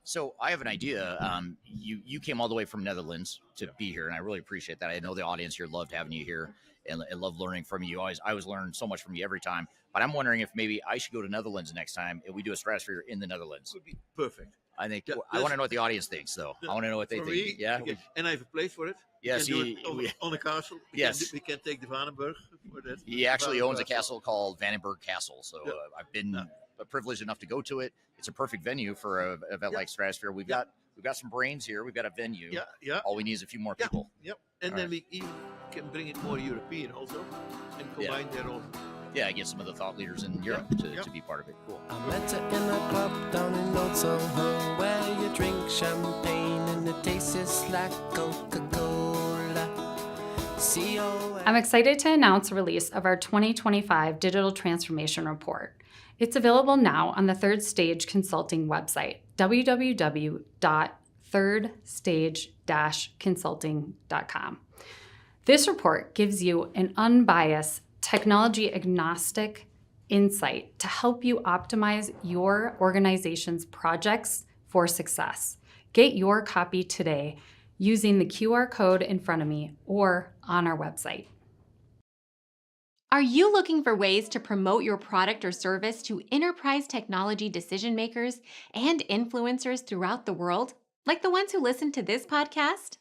Speaker 1: So I have an idea. You came all the way from Netherlands to be here, and I really appreciate that. I know the audience here loved having you here and love learning from you. I always learn so much from you every time. But I'm wondering if maybe I should go to Netherlands next time and we do a Stratosphere in the Netherlands.
Speaker 9: Would be perfect.
Speaker 1: I think
Speaker 9: Yeah,
Speaker 1: I want to know what the audience thinks, though. I want to know what they
Speaker 9: For
Speaker 1: think.
Speaker 9: me,
Speaker 1: Yeah.
Speaker 9: okay. And I have a place for it.
Speaker 1: Yes,
Speaker 9: we can
Speaker 1: he-
Speaker 9: do it on the castle.
Speaker 1: Yes.
Speaker 9: We can take the Vandenberg for that.
Speaker 1: He actually owns a
Speaker 9: Vandenberg
Speaker 1: castle called Vandenberg Castle. So
Speaker 9: Yeah.
Speaker 1: I've been privileged enough to go to it. It's a perfect venue for an event like Stratosphere. We've got some brains here. We've got a venue.
Speaker 9: Yeah, yeah.
Speaker 1: All we need is a few more
Speaker 9: Yeah,
Speaker 1: people.
Speaker 9: yep. And
Speaker 1: All
Speaker 9: then
Speaker 1: right.
Speaker 9: we even can bring it more European also, and combine that all.
Speaker 1: Yeah, get some of the thought leaders in Europe to be part of it. Cool.
Speaker 10: I met her in a club down in Old Soho where you drink champagne and it tastes like Coca-Cola.
Speaker 11: I'm excited to announce the release of our 2025 Digital Transformation Report. It's available now on the Third Stage Consulting website, www.thirdstage-consulting.com. This report gives you an unbiased, technology-agnostic insight to help you optimize your organization's projects for success. Get your copy today using the QR code in front of me or on our website.
Speaker 12: Are you looking for ways to promote your product or service to enterprise technology decision makers and influencers throughout the world, like the ones who listen to this podcast?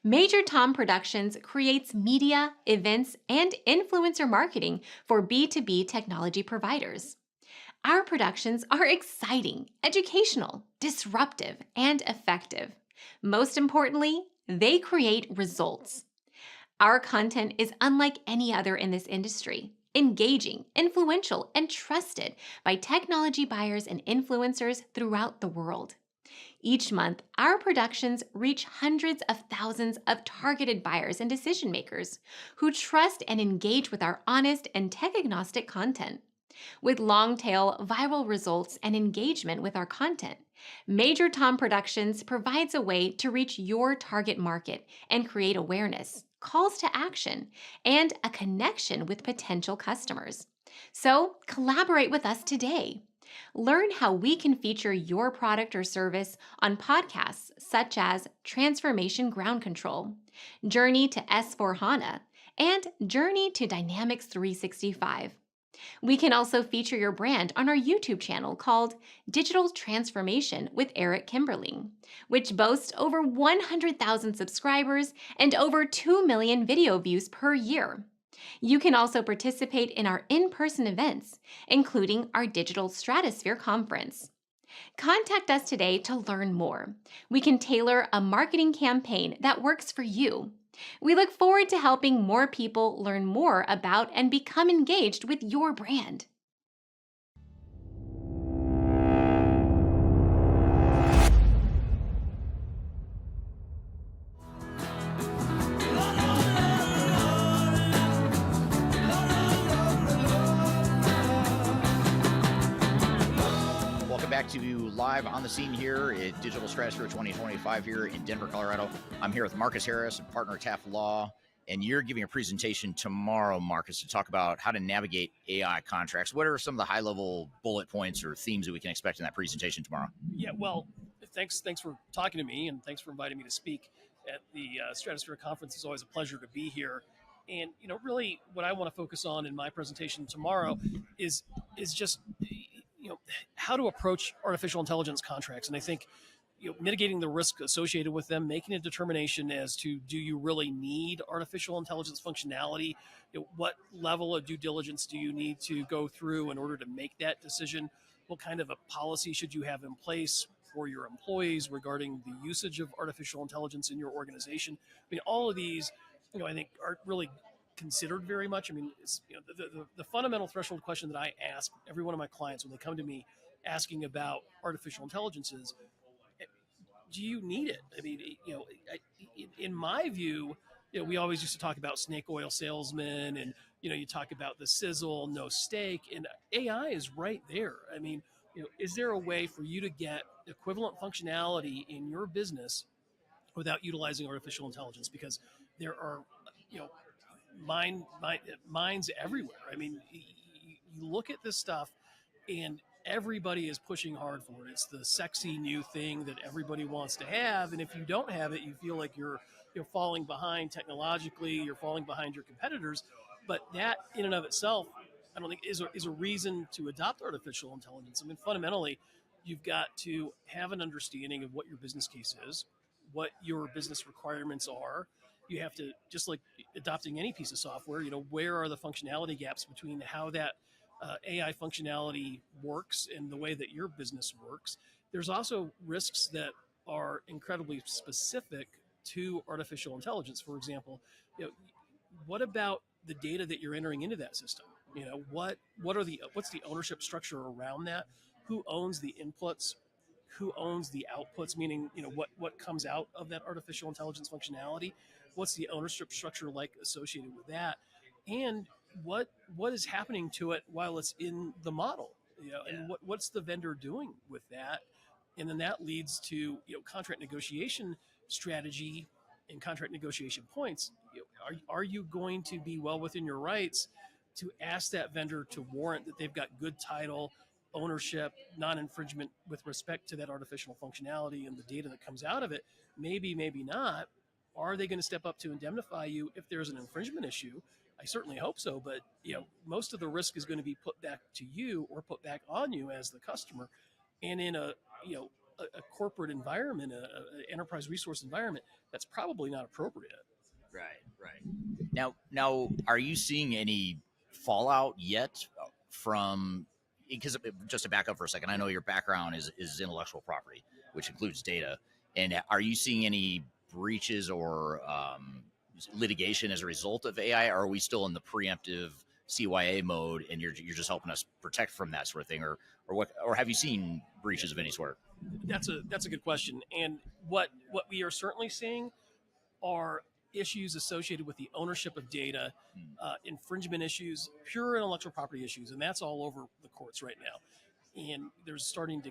Speaker 12: Major Tom Productions creates media, events, and influencer marketing for B2B technology providers. Our productions are exciting, educational, disruptive, and effective. Most importantly, they create results. Our content is unlike any other in this industry, engaging, influential, and trusted by technology buyers and influencers throughout the world. Each month, our productions reach hundreds of thousands of targeted buyers and decision makers who trust and engage with our honest and tech-agnostic content. With long-tail viral results and engagement with our content, Major Tom Productions provides a way to reach your target market and create awareness, calls to action, and a connection with potential customers. So, collaborate with us today. Learn how we can feature your product or service on podcasts such as Transformation Ground Control, Journey to S/4HANA, and Journey to Dynamics 365. We can also feature your brand on our YouTube channel called Digital Transformation with Eric Kimberling, which boasts over 100,000 subscribers and over 2 million video views per year. You can also participate in our in-person events, including our Digital Stratosphere Conference. Contact us today to learn more. We can tailor a marketing campaign that works for you. We look forward to helping more people learn more about and become engaged with your brand.
Speaker 1: Welcome back to Live on the Scene here at Digital Stratosphere 2025 here in Denver, Colorado. I'm here with Marcus Harris, partner at Taft Law, and you're giving a presentation tomorrow, Marcus, to talk about how to navigate AI contracts. What are some of the high-level bullet points or themes that we can expect in that presentation tomorrow?
Speaker 6: Yeah, well, thanks for talking to me, and thanks for inviting me to speak at the Stratosphere Conference. It's always a pleasure to be here. And, really what I want to focus on in my presentation tomorrow is just, how to approach artificial intelligence contracts. And I think, mitigating the risk associated with them, making a determination as to, do you really need artificial intelligence functionality? What level of due diligence do you need to go through in order to make that decision? What kind of a policy should you have in place for your employees regarding the usage of artificial intelligence in your organization? I mean, all of these, I think aren't really considered very much. I mean, it's, the fundamental threshold question that I ask every one of my clients when they come to me asking about artificial intelligence is, do you need it? I mean, in my view, we always used to talk about snake oil salesmen, and you talk about the sizzle, no steak, and AI is right there. I mean, is there a way for you to get equivalent functionality in your business without utilizing artificial intelligence, because there are, you know, minds everywhere. I mean, you look at this stuff, and everybody is pushing hard for it. It's the sexy new thing that everybody wants to have, and if you don't have it, you feel like you're falling behind technologically. You're falling behind your competitors. But that, in and of itself, I don't think is a reason to adopt artificial intelligence. I mean, fundamentally, you've got to have an understanding of what your business case is, what your business requirements are. You have to, just like adopting any piece of software, where are the functionality gaps between how that AI functionality works and the way that your business works. There's also risks that are incredibly specific to artificial intelligence. For example, what about the data that you're entering into that system? What's the ownership structure around that? Who owns the inputs? Who owns the outputs? Meaning, what comes out of that artificial intelligence functionality? What's the ownership structure like associated with that? And what is happening to it while it's in the model? And what's the vendor doing with that? And then that leads to contract negotiation strategy and contract negotiation points. Are you going to be well within your rights to ask that vendor to warrant that they've got good title, ownership, non-infringement with respect to that artificial functionality and the data that comes out of it? Maybe, maybe not. Are they going to step up to indemnify you if there's an infringement issue? I certainly hope so, but most of the risk is going to be put back to you or put back on you as the customer. And in a corporate environment, an enterprise resource environment, that's probably not appropriate.
Speaker 1: Right. Now, are you seeing any fallout yet from? Because just to back up for a second, I know your background is intellectual property, which includes data. And are you seeing any breaches or litigation as a result of AI? Or are we still in the preemptive CYA mode, and you're just helping us protect from that sort of thing, or what? Or have you seen breaches of any sort?
Speaker 6: That's a good question. And what we are certainly seeing are issues associated with the ownership of data, infringement issues, pure intellectual property issues, and that's all over the courts right now. And we're starting to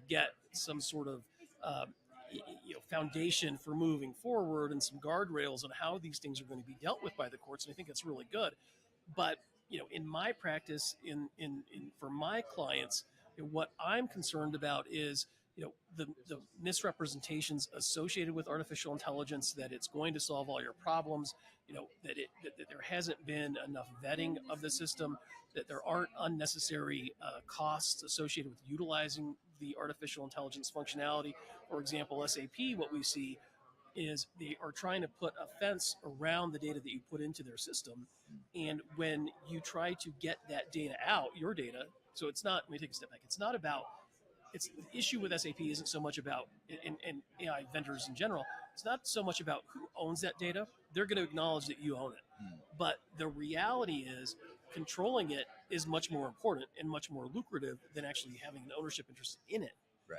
Speaker 6: get some sort of foundation for moving forward and some guardrails on how these things are going to be dealt with by the courts, and I think that's really good. But in my practice, in for my clients, what I'm concerned about is the misrepresentations associated with artificial intelligence, that it's going to solve all your problems, that there hasn't been enough vetting of the system, that there aren't unnecessary costs associated with utilizing the artificial intelligence functionality. For example, SAP, what we see is they are trying to put a fence around the data that you put into their system. And when you try to get that data out, your data, so it's not, let me take a step back, it's the issue with SAP isn't so much about, and AI vendors in general, it's not so much about who owns that data. They're going to acknowledge that you own it. But the reality is controlling it is much more important and much more lucrative than actually having an ownership interest in it.
Speaker 1: Right.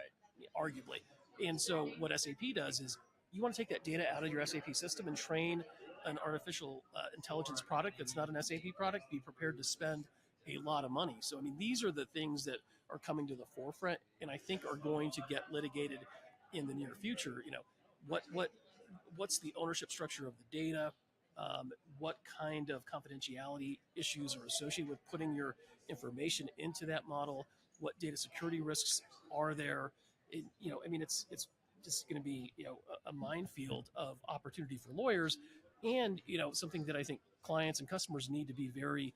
Speaker 6: Arguably. And so what SAP does is you want to take that data out of your SAP system and train an artificial intelligence product that's not an SAP product. Be prepared to spend a lot of money. So, I mean, these are the things that are coming to the forefront and I think are going to get litigated in the near future. What's the ownership structure of the data? What kind of confidentiality issues are associated with putting your information into that model? What data security risks are there? It's just going to be, a minefield of opportunity for lawyers, and something that I think clients and customers need to be very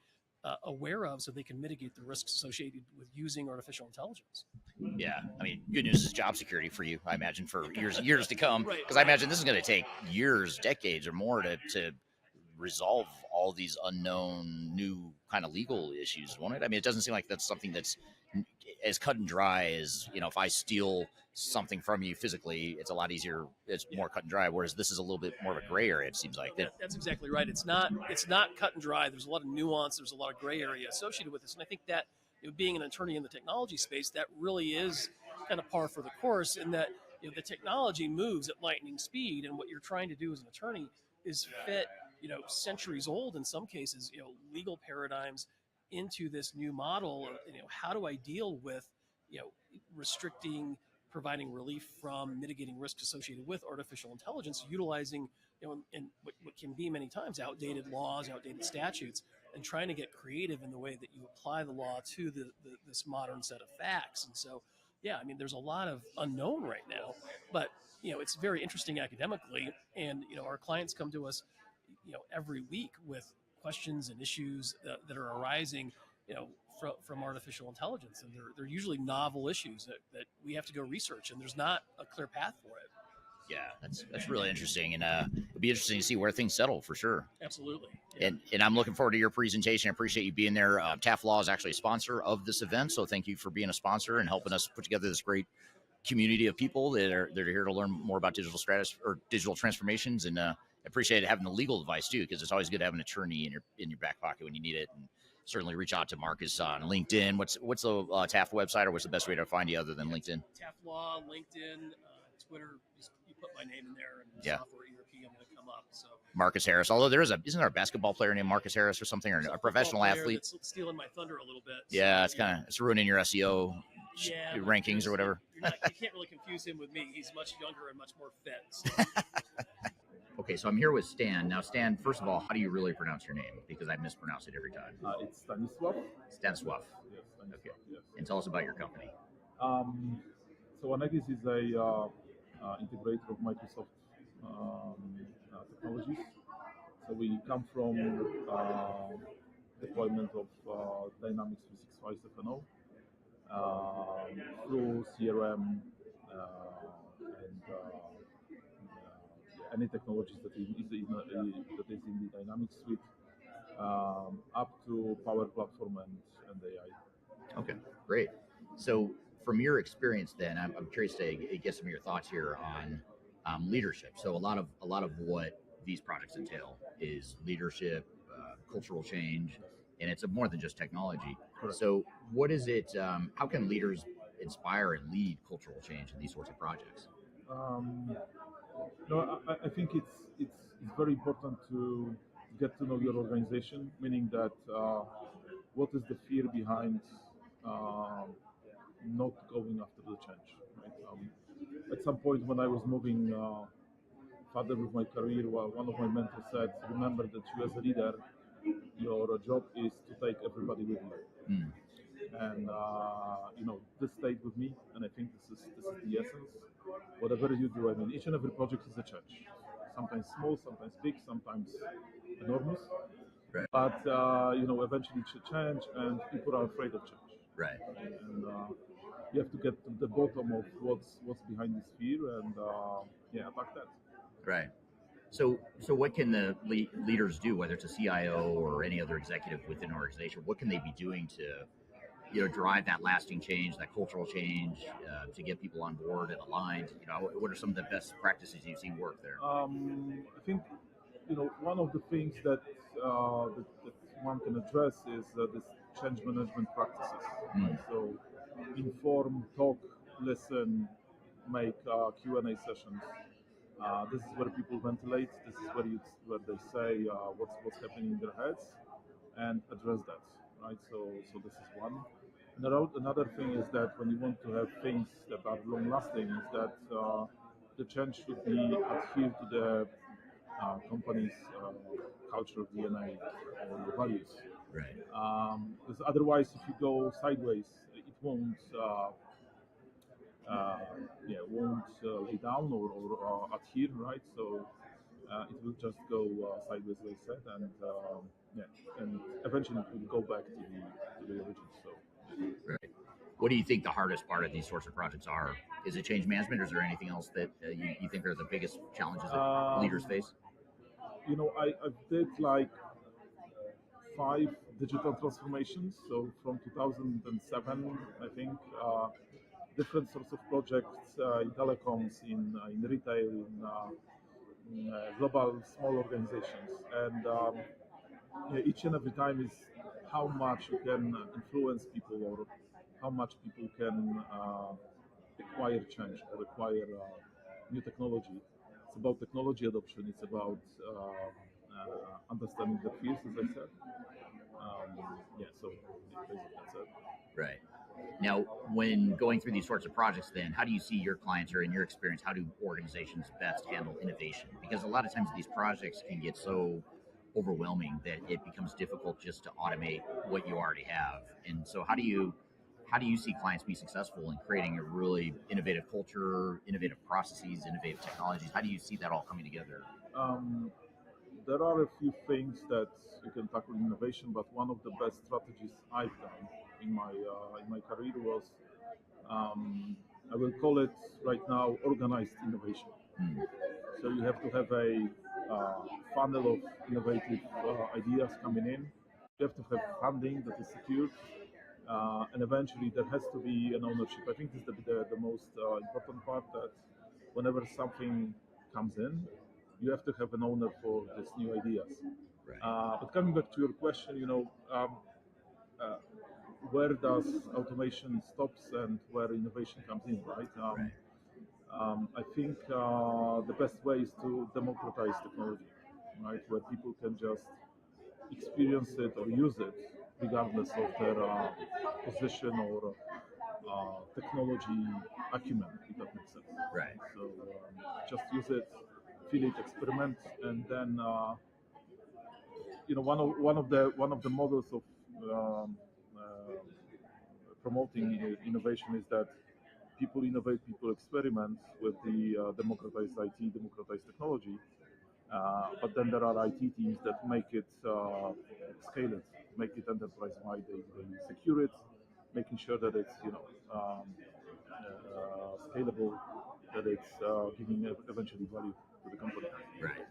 Speaker 6: aware of, so they can mitigate the risks associated with using artificial intelligence.
Speaker 1: Yeah, I mean, good news is job security for you, I imagine, for years to come.
Speaker 6: Right.
Speaker 1: Because I imagine this is going to take years, decades, or more to resolve all these unknown new kind of legal issues, won't it? I mean, it doesn't seem like that's something that's as cut and dry as, if I steal something from you physically, it's a lot easier. It's more cut and dry. Whereas this is a little bit more of a gray area, it seems like.
Speaker 6: That's exactly right. It's not cut and dry. There's a lot of nuance. There's a lot of gray area associated with this. And I think that, being an attorney in the technology space, that really is kind of par for the course, in that, the technology moves at lightning speed. And what you're trying to do as an attorney is fit, centuries old, in some cases, legal paradigms into this new model. How do I deal with, restricting providing relief from mitigating risks associated with artificial intelligence, utilizing in what can be many times outdated laws, outdated statutes, and trying to get creative in the way that you apply the law to this modern set of facts. And so, yeah, I mean, there's a lot of unknown right now, but it's very interesting academically, and our clients come to us, every week with questions and issues that are arising, from artificial intelligence, and they're usually novel issues that we have to go research, and there's not a clear path for it.
Speaker 1: Yeah, that's really interesting, and it'll be interesting to see where things settle for sure.
Speaker 6: Absolutely. Yeah.
Speaker 1: And I'm looking forward to your presentation. I appreciate you being there. Taft Law is actually a sponsor of this event, so thank you for being a sponsor and helping us put together this great community of people that are here to learn more about digital transformations, and appreciate having the legal advice too, because it's always good to have an attorney in your back pocket when you need it. And certainly reach out to Marcus on LinkedIn. What's the Taft website, or what's the best way to find you other than LinkedIn?
Speaker 6: Taft Law, LinkedIn, Twitter. Just you put my name in there, and software ERP, I'm going to come up. So
Speaker 1: Marcus Harris. Although isn't there a basketball player named Marcus Harris or something, or a professional athlete?
Speaker 6: That's stealing my thunder a little bit.
Speaker 1: Yeah, it's ruining your SEO rankings or whatever.
Speaker 6: You can't really confuse him with me. He's much younger and much more fit. So.
Speaker 1: Okay, so I'm here with Stan. Now, Stan, first of all, how do you really pronounce your name? Because I mispronounce it every time.
Speaker 13: It's Stanislaw.
Speaker 1: Stanislaw.
Speaker 13: Yes, Stanislaw.
Speaker 1: Okay.
Speaker 13: Yes.
Speaker 1: And tell us about your company.
Speaker 13: So ANEGIS is a integrator of Microsoft technologies. So we come from deployment of Dynamics 365 F&O through CRM and any technologies that is in the Dynamics suite, up to Power Platform and AI.
Speaker 1: Okay, great. So from your experience, then, I'm curious to get some of your thoughts here on leadership. So a lot of what these projects entail is leadership, cultural change, and it's more than just technology.
Speaker 13: Correct.
Speaker 1: So what is it? How can leaders inspire and lead cultural change in these sorts of projects?
Speaker 13: No, I think it's very important to get to know your organization, meaning that what is the fear behind not going after the change, right? At some point when I was moving further with my career, one of my mentors said, remember that you as a leader, your job is to take everybody with you.
Speaker 1: Mm.
Speaker 13: And this stayed with me, and I think this is the essence. Whatever you do, I mean, each and every project is a change. Sometimes small, sometimes big, sometimes enormous.
Speaker 1: Right.
Speaker 13: But eventually it should change, and people are afraid of change.
Speaker 1: Right.
Speaker 13: And you have to get to the bottom of what's behind this fear, and attack that.
Speaker 1: Right. So what can the leaders do, whether it's a CIO or any other executive within an organization? What can they be doing to drive that lasting change, that cultural change, to get people on board and aligned? What are some of the best practices you've seen work there?
Speaker 13: I think one of the things that one can address is this change management practices.
Speaker 1: Mm.
Speaker 13: So inform, talk, listen, make Q&A sessions. This is where people ventilate. This is where they say what's happening in their heads and address that. Right. So this is one. Another thing is that when you want to have things that are long lasting, is that the change should be adhered to the company's culture, DNA, or the values.
Speaker 1: Right.
Speaker 13: Because otherwise, if you go sideways, it won't lay down or adhere, right? So it will just go sideways, as I said, and eventually it will go back to the origin. So.
Speaker 1: Right. What do you think the hardest part of these sorts of projects are? Is it change management, or is there anything else that you think are the biggest challenges that leaders face?
Speaker 13: I did like 5 digital transformations. So from 2007, I think, different sorts of projects in telecoms, in retail, in global small organizations, and each and every time is how much you can influence people, or how much people can acquire change or acquire new technology. It's about technology adoption. It's about understanding the fears, as I said. So basically that's it.
Speaker 1: Right. Now, when going through these sorts of projects, then how do you see your clients, or in your experience, how do organizations best handle innovation? Because a lot of times these projects can get so overwhelming that it becomes difficult just to automate what you already have. And so how do you see clients be successful in creating a really innovative culture, innovative processes, innovative technologies? How do you see that all coming together?
Speaker 13: There are a few things that you can tackle in innovation, but one of the best strategies I've done in my career was, I will call it right now, organized innovation. So you have to have a funnel of innovative ideas coming in. You have to have funding that is secured, and eventually there has to be an ownership. I think this is the most important part, that whenever something comes in, you have to have an owner for these new ideas. But coming back to your question, where does automation stops and where innovation comes in, right? I think the best way is to democratize technology, right? Where people can just experience it or use it regardless of their position or technology acumen, if that makes sense.
Speaker 1: Right.
Speaker 13: So just use it, feel it, experiment, and then one of the models of promoting innovation is that people innovate, people experiment with the democratized IT, democratized technology. But then there are IT teams that make it scale it, make it enterprise-wide. They secure it, making sure that it's scalable, that it's giving eventually value to the company.
Speaker 1: Right.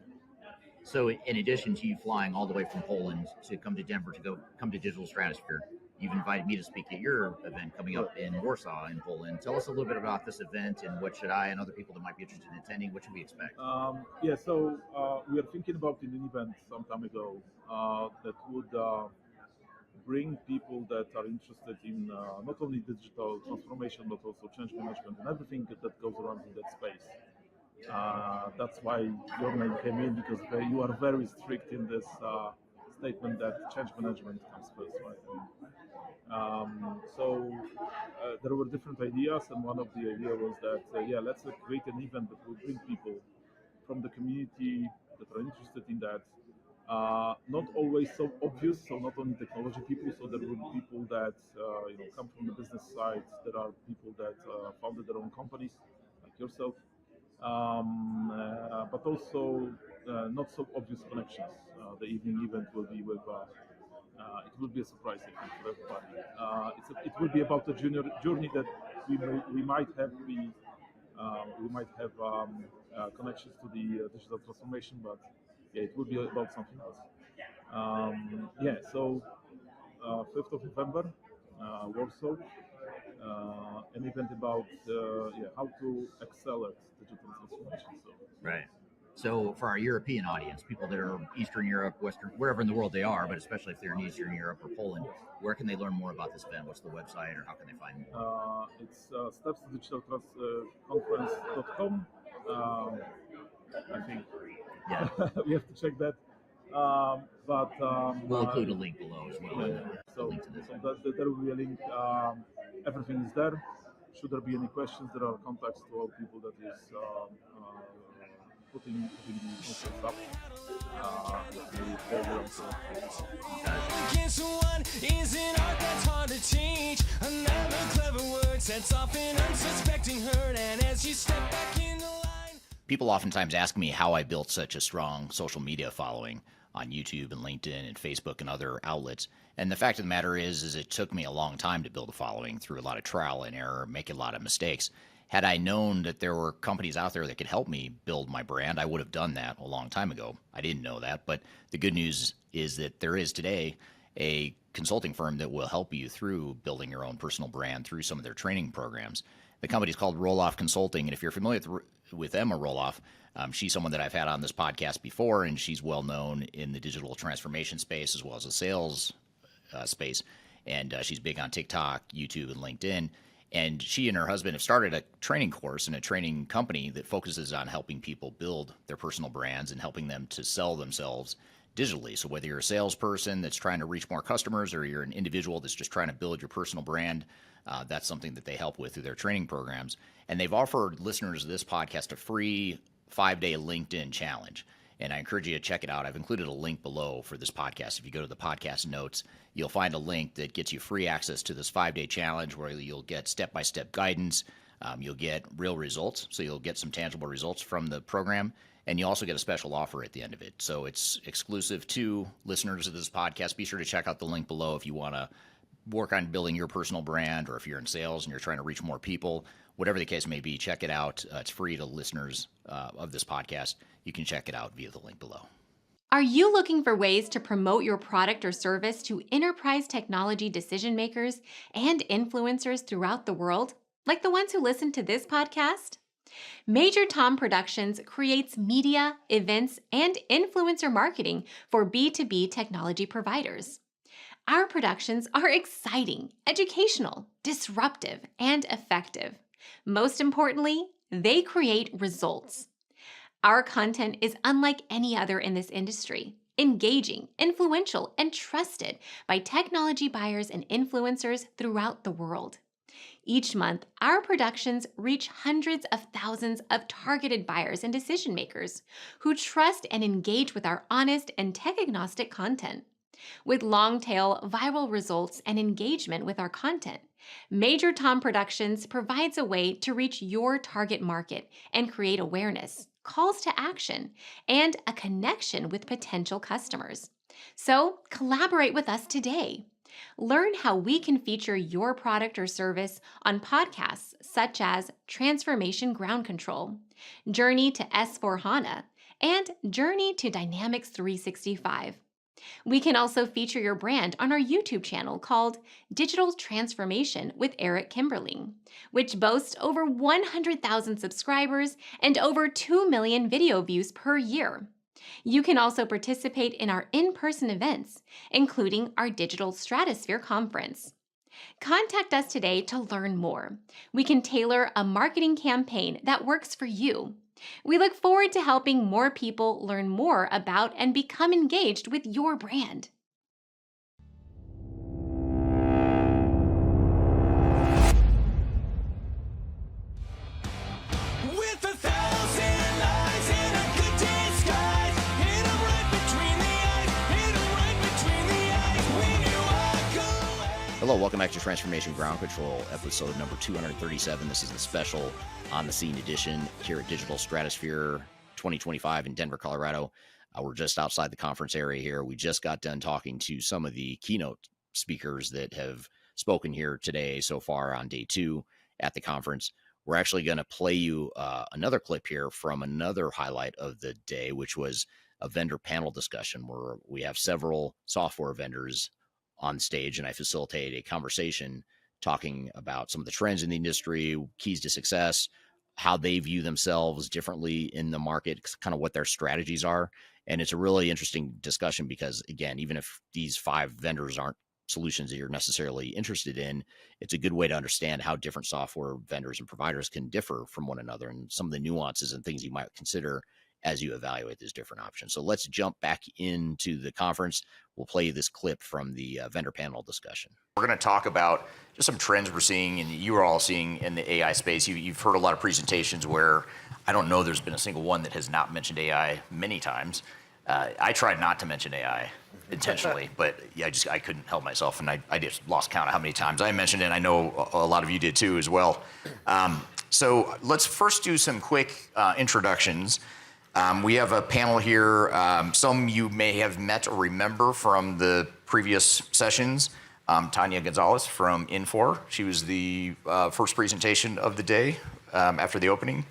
Speaker 1: So, in addition to you flying all the way from Poland to come to Denver to come to Digital Stratosphere, you've invited me to speak at your event coming up in Warsaw in Poland. Tell us a little bit about this event, and what should I and other people that might be interested in attending, what should we expect?
Speaker 13: So we are thinking about an event some time ago that would bring people that are interested in not only digital transformation, but also change management and everything that goes around in that space. That's why your name came in, because you are very strict in this statement that change management comes first, right? There were different ideas, and one of the ideas was that let's create an event that will bring people from the community that are interested in that. Not always so obvious, so not only technology people, so there will be people that come from the business side. There are people that founded their own companies, like yourself, but also not so obvious connections. The evening event will be with. It will be a surprise, I think, for everybody. It will be about the journey that we might have. We might have connections to the digital transformation, but it will be about something else. So 5th of November, Warsaw, an event about how to excel at digital transformation.
Speaker 1: Right. So for our European audience, people that are Eastern Europe, Western, wherever in the world they are, but especially if they're in Eastern Europe or Poland, where can they learn more about this event? What's the website, or how can they find more?
Speaker 13: It's stepsdigitalconference.com. I think we have to check that.
Speaker 1: We'll include a link below as well. Link to this.
Speaker 13: There will be a link. Everything is there. Should there be any questions, there are contacts to all people that is putting the conference up.
Speaker 10: Against one is an art that's hard to teach. Another clever word sets off an unsuspecting herd, and as you step back in the line.
Speaker 1: People oftentimes ask me how I built such a strong social media following on YouTube and LinkedIn and Facebook and other outlets. And the fact of the matter is it took me a long time to build a following through a lot of trial and error, making a lot of mistakes. Had I known that there were companies out there that could help me build my brand, I would have done that a long time ago. I didn't know that, but the good news is that there is today a consulting firm that will help you through building your own personal brand through some of their training programs. The company is called Roloff Consulting, and if you're familiar with Emma Roloff, she's someone that I've had on this podcast before, and she's well known in the digital transformation space as well as the sales space, and she's big on TikTok, YouTube, and LinkedIn. And she and her husband have started a training course and a training company that focuses on helping people build their personal brands and helping them to sell themselves digitally. So whether you're a salesperson that's trying to reach more customers or you're an individual that's just trying to build your personal brand, that's something that they help with through their training programs. And they've offered listeners of this podcast a free 5-day LinkedIn challenge. And I encourage you to check it out. I've included a link below for this podcast. If you go to the podcast notes, you'll find a link that gets you free access to this 5-day challenge where you'll get step-by-step guidance. You'll get real results. So you'll get some tangible results from the program. And you also get a special offer at the end of it. So it's exclusive to listeners of this podcast. Be sure to check out the link below if you want to work on building your personal brand, or if you're in sales and you're trying to reach more people. Whatever the case may be, check it out. It's free to listeners of this podcast. You can check it out via the link below.
Speaker 12: Are you looking for ways to promote your product or service to enterprise technology decision makers and influencers throughout the world, like the ones who listen to this podcast? Major Tom Productions creates media, events, and influencer marketing for B2B technology providers. Our productions are exciting, educational, disruptive, and effective. Most importantly, they create results. Our content is unlike any other in this industry, engaging, influential, and trusted by technology buyers and influencers throughout the world. Each month, our productions reach hundreds of thousands of targeted buyers and decision makers who trust and engage with our honest and tech-agnostic content. With long-tail viral results and engagement with our content, Major Tom Productions provides a way to reach your target market and create awareness, calls to action, and a connection with potential customers. So collaborate with us today. Learn how we can feature your product or service on podcasts such as Transformation Ground Control, Journey to S4HANA, and Journey to Dynamics 365. We can also feature your brand on our YouTube channel called Digital Transformation with Eric Kimberling, which boasts over 100,000 subscribers and over 2 million video views per year. You can also participate in our in-person events, including our Digital Stratosphere conference. Contact us today to learn more. We can tailor a marketing campaign that works for you. We look forward to helping more people learn more about and become engaged with your brand.
Speaker 10: With 1,000 lies and a good disguise, hit 'em right between the eyes, hit 'em right between the eyes. We knew I'd go away.
Speaker 1: Hello, welcome back to Transformation Ground Control, episode number 237. This is the special on the scene edition here at Digital Stratosphere 2025 in Denver, Colorado. We're just outside the conference area here. We just got done talking to some of the keynote speakers that have spoken here today so far on day 2 at the conference. We're actually going to play you another clip here from another highlight of the day, which was a vendor panel discussion where we have several software vendors on stage, and I facilitate a conversation talking about some of the trends in the industry, keys to success, how they view themselves differently in the market, kind of what their strategies are. And it's a really interesting discussion because, again, even if these 5 vendors aren't solutions that you're necessarily interested in, it's a good way to understand how different software vendors and providers can differ from one another and some of the nuances and things you might consider as you evaluate these different options. So let's jump back into the conference. We'll play you this clip from the vendor panel discussion. We're going to talk about just some trends we're seeing and you are all seeing in the AI space. You've heard a lot of presentations where I don't know there's been a single one that has not mentioned AI many times. I tried not to mention AI intentionally, but yeah, I couldn't help myself, and I just lost count of how many times I mentioned it. I know a lot of you did too as well. So let's first do some quick introductions. We have a panel here. Some you may have met or remember from the previous sessions. Tanya Gonzalez from Infor. She was the first presentation of the day after the opening.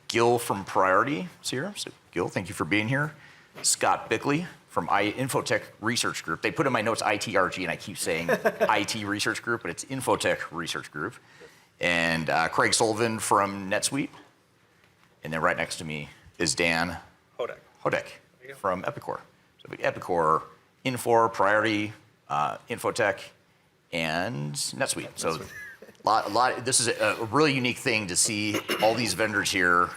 Speaker 1: Gil from Priority is here. So Gil, thank you for being here. Scott Bickley from Infotech Research Group. They put in my notes ITRG, and I keep saying IT Research Group, but it's Infotech Research Group. And Craig Sullivan from NetSuite. And then right next to me is Dan Hodek from Epicor. So Epicor, Infor, Priority, Infotech, and NetSuite. So lot. This is a really unique thing to see all these vendors here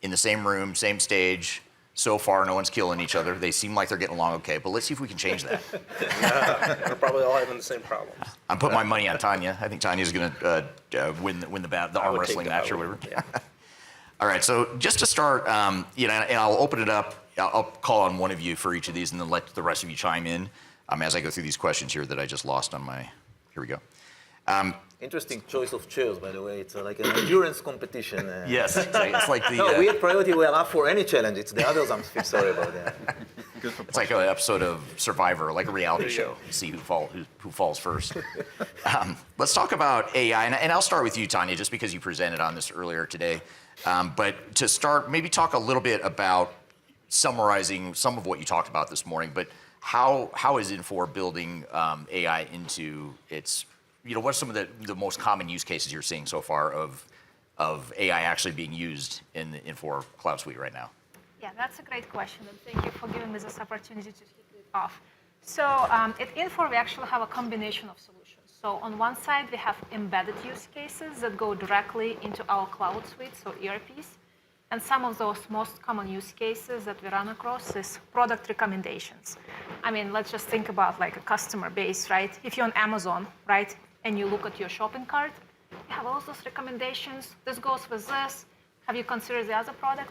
Speaker 1: in the same room, same stage, So far, no one's killing each other. They seem like they're getting along okay, but let's see if we can change that.
Speaker 14: We're probably all having the same problems.
Speaker 1: I'm putting my money on Tanya. I think Tanya's going to win the arm wrestling match or whatever.
Speaker 14: Yeah.
Speaker 1: All right, so just to start, and I'll open it up. I'll call on one of you for each of these, and then let the rest of you chime in as I go through these questions here that I just lost on my. Here we go.
Speaker 15: Interesting choice of chairs, by the way. It's like an endurance competition.
Speaker 1: Yes, it's like the.
Speaker 15: No, we at Priority were up for any challenge. It's the others I'm feel sorry about.
Speaker 1: It's like an episode of Survivor, like a reality show. See who falls first. Let's talk about AI, and I'll start with you, Tanya, just because you presented on this earlier today. But to start, maybe talk a little bit about summarizing some of what you talked about this morning. But how is Infor building AI into its what are some of the most common use cases you're seeing so far of AI actually being used in the Infor Cloud Suite right now?
Speaker 8: Yeah, that's a great question, and thank you for giving me this opportunity to kick it off. So at Infor, we actually have a combination of solutions. So on one side, we have embedded use cases that go directly into our cloud suite, so ERPs. And some of those most common use cases that we run across is product recommendations. I mean, let's just think about like a customer base, right? If you're on Amazon, right, and you look at your shopping cart, you have all those recommendations. This goes with this. Have you considered the other product?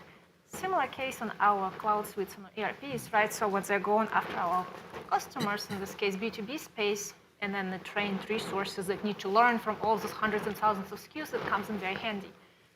Speaker 8: Similar case on our cloud suites and ERPs, right? So when they're going after our customers, in this case B2B space, and then the trained resources that need to learn from all those hundreds and thousands of SKUs, that comes in very handy.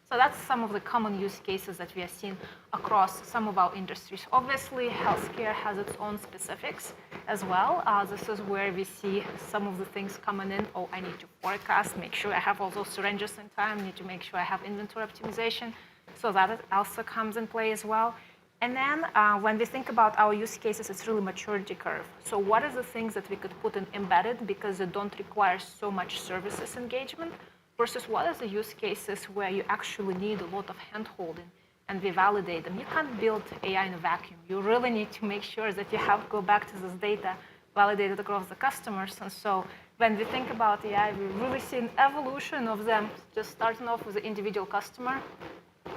Speaker 8: So that's some of the common use cases that we are seeing across some of our industries. Obviously, healthcare has its own specifics as well. This is where we see some of the things coming in. Oh, I need to forecast, make sure I have all those syringes in time, need to make sure I have inventory optimization. So that also comes in play as well. And then when we think about our use cases, it's really maturity curve. So what are the things that we could put in embedded because they don't require so much services engagement versus what are the use cases where you actually need a lot of hand-holding and we validate them. You can't build AI in a vacuum. You really need to make sure that you have go back to this data validated across the customers. And so when we think about AI, we really see an evolution of them, just starting off with the individual customer,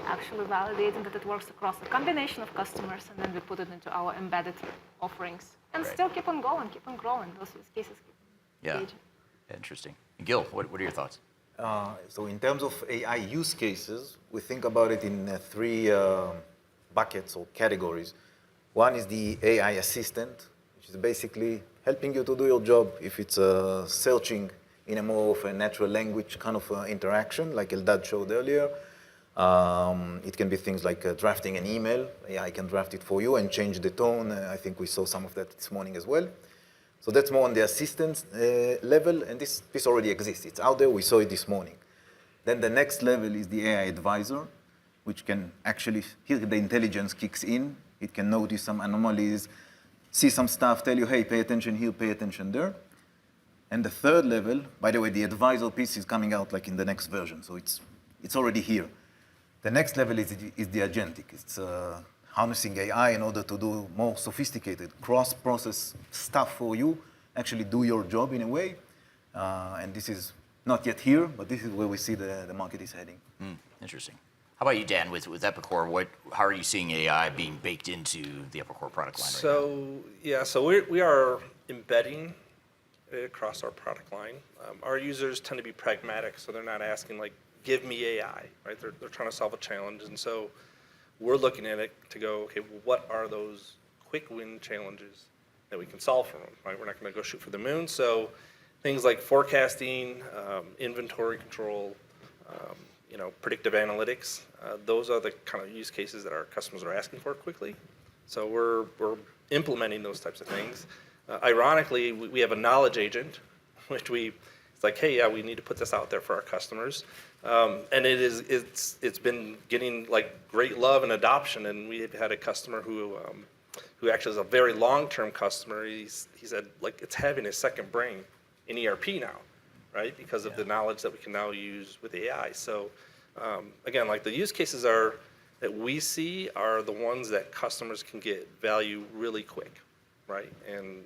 Speaker 8: actually validating that it works across a combination of customers, and then we put it into our embedded offerings. And still keep on going, keep on growing. Those use cases keep engaging.
Speaker 1: Interesting. Gil, what are your thoughts?
Speaker 15: So in terms of AI use cases, we think about it in three buckets or categories. One is the AI assistant, which is basically helping you to do your job. If it's searching in a more of a natural language kind of interaction, like Eldad showed earlier. It can be things like drafting an email. AI can draft it for you and change the tone. I think we saw some of that this morning as well. So that's more on the assistance level, and this already exists. It's out there. We saw it this morning. Then the next level is the AI advisor, which can actually, here the intelligence kicks in. It can notice some anomalies, see some stuff, tell you, hey, pay attention here, pay attention there. And the third level, by the way, the advisor piece is coming out like in the next version, so it's already here. The next level is the agentic. It's harnessing AI in order to do more sophisticated cross-process stuff for you, actually do your job in a way. And this is not yet here, but this is where we see the market is heading.
Speaker 1: Interesting. How about you, Dan, with Epicor? How are you seeing AI being baked into the Epicor product line right now?
Speaker 14: So we are embedding it across our product line. Our users tend to be pragmatic, so they're not asking like, give me AI, right? They're trying to solve a challenge. And so we're looking at it to go, okay, well, what are those quick win challenges that we can solve for them, right? We're not going to go shoot for the moon. So things like forecasting, inventory control, predictive analytics, those are the kind of use cases that our customers are asking for quickly. So we're implementing those types of things. Ironically, we have a knowledge agent, which it's like, hey, yeah, we need to put this out there for our customers. And it's been getting like great love and adoption. And we had a customer who actually is a very long-term customer. He said like it's having a second brain in ERP now, right? Because of the knowledge that we can now use with AI. So again, like the use cases that we see are the ones that customers can get value really quick, right? And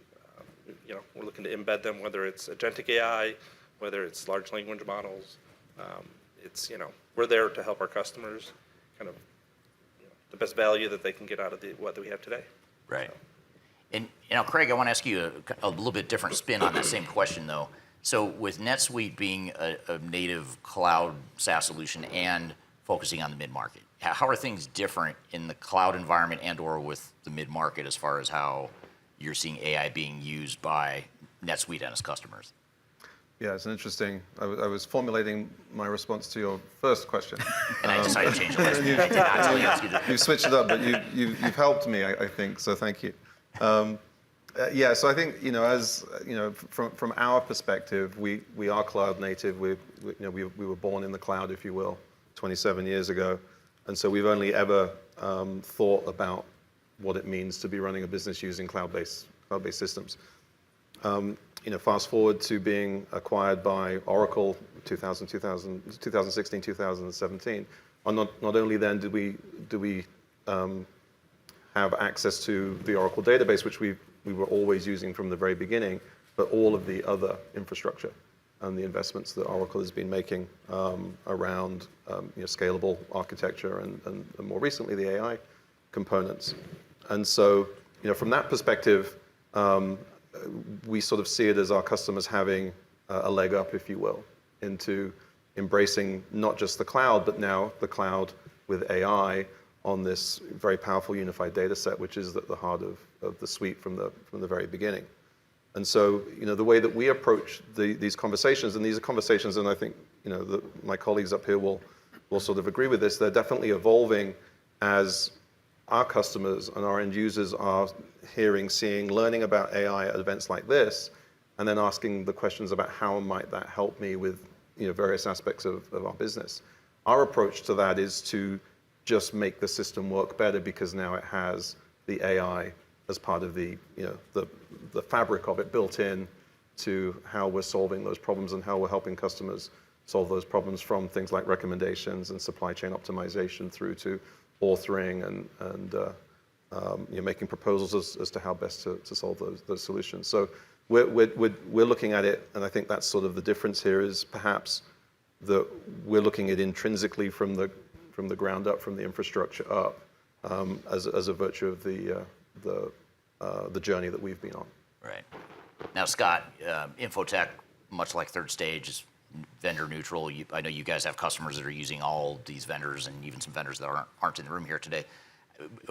Speaker 14: we're looking to embed them, whether it's agentic AI, whether it's large language models. We're there to help our customers kind of the best value that they can get out of what we have today.
Speaker 1: Right. And Craig, I want to ask you a little bit different spin on that same question, though. So with NetSuite being a native cloud SaaS solution and focusing on the mid-market, how are things different in the cloud environment and or with the mid-market as far as how you're seeing AI being used by NetSuite and its customers?
Speaker 16: Yeah, it's an interesting. I was formulating my response to your first question.
Speaker 1: And I decided to change the last minute. I did not tell you I was going to.
Speaker 16: You switched it up, but you've helped me, I think, so thank you. Yeah, so I think, as from our perspective, we are cloud native. We were born in the cloud, if you will, 27 years ago. And so we've only ever thought about what it means to be running a business using cloud-based systems. Fast forward to being acquired by Oracle 2016, 2017. And not only then do we have access to the Oracle database, which we were always using from the very beginning, but all of the other infrastructure and the investments that Oracle has been making around scalable architecture and more recently the AI components. And so, from that perspective, we sort of see it as our customers having a leg up, if you will, into embracing not just the cloud, but now the cloud with AI on this very powerful unified data set, which is at the heart of the suite from the very beginning. And so, the way that we approach these conversations, and these are conversations, and I think, my colleagues up here will sort of agree with this, they're definitely evolving as our customers and our end users are hearing, seeing, learning about AI at events like this, and then asking the questions about how might that help me with various aspects of our business. Our approach to that is to just make the system work better because now it has the AI as part of the fabric of it built in to how we're solving those problems and how we're helping customers solve those problems, from things like recommendations and supply chain optimization through to authoring and making proposals as to how best to solve those solutions. So we're looking at it, and I think that's sort of the difference here is perhaps that we're looking at intrinsically from the ground up, from the infrastructure up, as a virtue of the journey that we've been on.
Speaker 1: Right. Now, Scott, Infotech, much like Third Stage, is vendor neutral. I know you guys have customers that are using all these vendors and even some vendors that aren't in the room here today.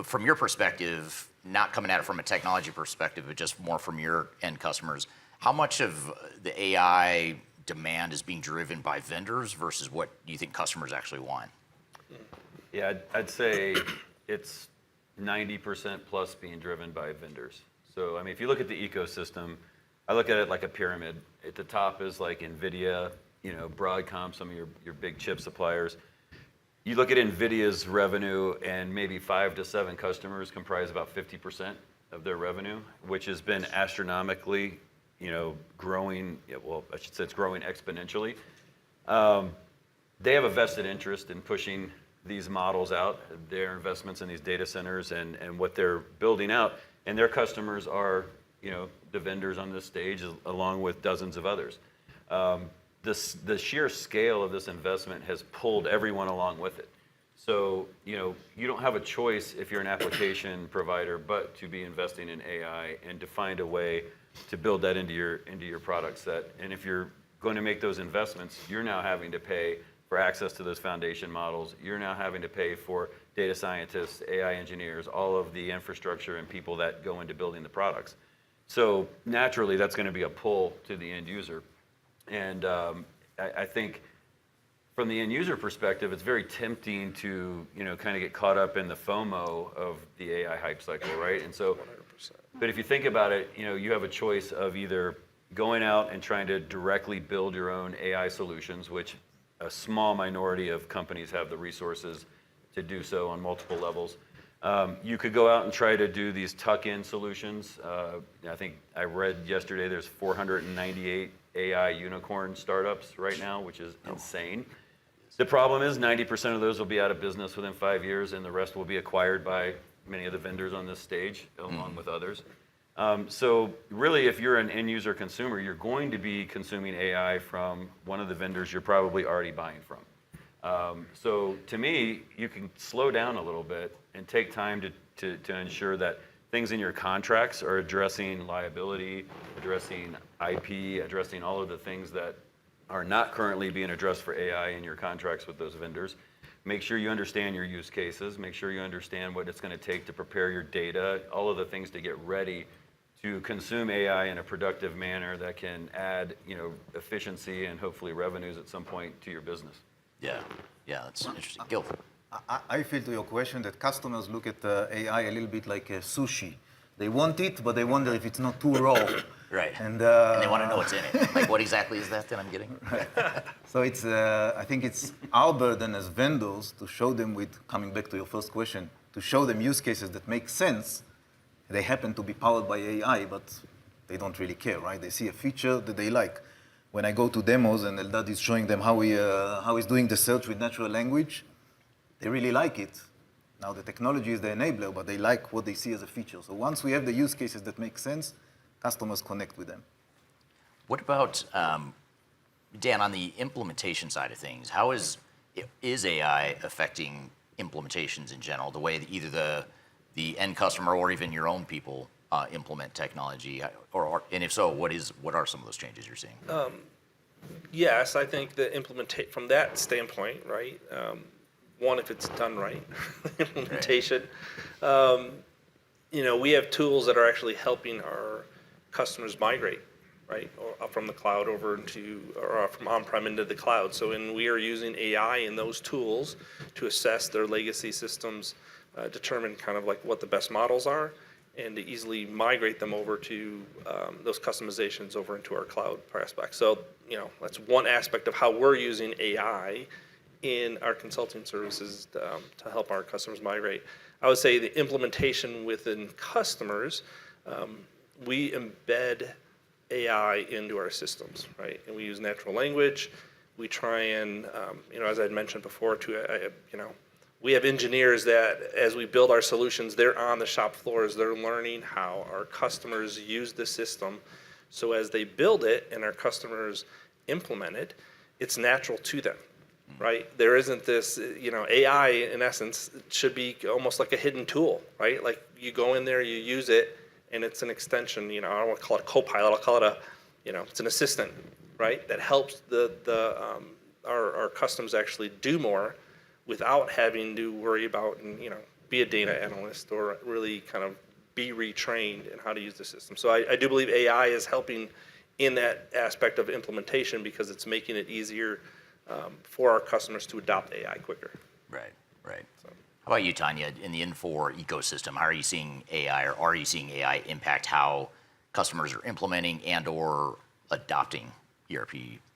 Speaker 1: From your perspective, not coming at it from a technology perspective, but just more from your end customers, how much of the AI demand is being driven by vendors versus what you think customers actually want?
Speaker 17: Yeah, I'd say it's 90% plus being driven by vendors. So, I mean, if you look at the ecosystem, I look at it like a pyramid. At the top is like NVIDIA, Broadcom, some of your big chip suppliers. You look at NVIDIA's revenue, and maybe 5 to 7 customers comprise about 50% of their revenue, which has been astronomically, growing. Well, I should say it's growing exponentially. They have a vested interest in pushing these models out, their investments in these data centers and what they're building out, and their customers are, the vendors on this stage, along with dozens of others. The sheer scale of this investment has pulled everyone along with it. So, you don't have a choice if you're an application provider, but to be investing in AI and to find a way to build that into your product set. And if you're going to make those investments, you're now having to pay for access to those foundation models. You're now having to pay for data scientists, AI engineers, all of the infrastructure and people that go into building the products. So naturally, that's going to be a pull to the end user. And I think from the end user perspective, it's very tempting to kind of get caught up in the FOMO of the AI hype cycle, right? And so, 100%. But if you think about it, you have a choice of either going out and trying to directly build your own AI solutions, which a small minority of companies have the resources to do so on multiple levels. You could go out and try to do these tuck-in solutions. I think I read yesterday there's 498 AI unicorn startups right now, which is insane. The problem is 90% of those will be out of business within 5 years, and the rest will be acquired by many of the vendors on this stage, along with others. So really, if you're an end user consumer, you're going to be consuming AI from one of the vendors you're probably already buying from. So to me, you can slow down a little bit and take time to ensure that things in your contracts are addressing liability, addressing IP, addressing all of the things that are not currently being addressed for AI in your contracts with those vendors. Make sure you understand your use cases. Make sure you understand what it's going to take to prepare your data, all of the things to get ready to consume AI in a productive manner that can add, efficiency and hopefully revenues at some point to your business.
Speaker 1: Yeah, that's interesting. Gil.
Speaker 15: I feel to your question that customers look at AI a little bit like a sushi. They want it, but they wonder if it's not too raw.
Speaker 1: Right.
Speaker 15: And
Speaker 1: they want to know what's in it. Like, what exactly is that I'm getting?
Speaker 15: Right. So it's, I think it's our burden as vendors to show them coming back to your first question, to show them use cases that make sense. They happen to be powered by AI, but they don't really care, right? They see a feature that they like. When I go to demos and Eldad is showing them how he's doing the search with natural language, they really like it. Now the technology is the enabler, but they like what they see as a feature. So once we have the use cases that make sense, customers connect with them.
Speaker 1: What about, Dan, on the implementation side of things, how is AI affecting implementations in general, the way that either the end customer or even your own people implement technology? And if so, what are some of those changes you're seeing?
Speaker 14: Yes, I think the from that standpoint, right? One, if it's done right, implementation. We have tools that are actually helping our customers migrate, right, or from the cloud over or from on-prem into the cloud. So we are using AI in those tools to assess their legacy systems, determine kind of like what the best models are, and to easily migrate them over to those customizations over into our cloud aspect. So, that's one aspect of how we're using AI in our consulting services to help our customers migrate. I would say the implementation within customers, we embed AI into our systems, right? And we use natural language. We try and, as I had mentioned before, we have engineers that as we build our solutions, they're on the shop floors. They're learning how our customers use the system. So as they build it and our customers implement it, it's natural to them. Right? There isn't this, AI in essence should be almost like a hidden tool, right? Like you go in there, you use it, and it's an extension. I don't want to call it a co-pilot. I'll call it it's an assistant, right? That helps our customers actually do more without having to worry about and be a data analyst or really kind of be retrained in how to use the system. So I do believe AI is helping in that aspect of implementation because it's making it easier for our customers to adopt AI quicker.
Speaker 1: Right. So. How about you, Tanya? In the Infor ecosystem, how are you seeing AI, or are you seeing AI impact how customers are implementing and or adopting ERP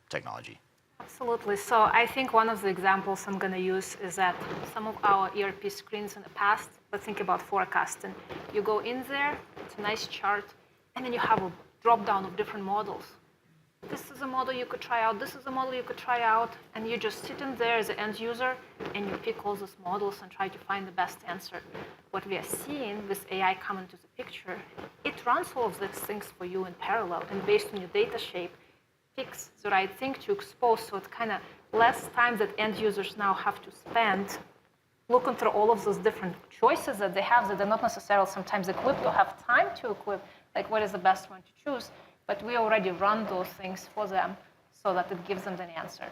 Speaker 1: technology?
Speaker 8: Absolutely. So I think one of the examples I'm going to use is that some of our ERP screens in the past, let's think about forecasting. You go in there, it's a nice chart, and then you have a drop-down of different models. This is a model you could try out, this is a model you could try out, and you just sit in there as an end user, and you pick all those models and try to find the best answer. What we are seeing with AI coming to the picture, it runs all of these things for you in parallel, and based on your data shape, picks the right thing to expose, so it's kind of less time that end users now have to spend looking through all of those different choices that they have that they're not necessarily sometimes equipped or have time to equip, like what is the best one to choose. But we already run those things for them so that it gives them the answer.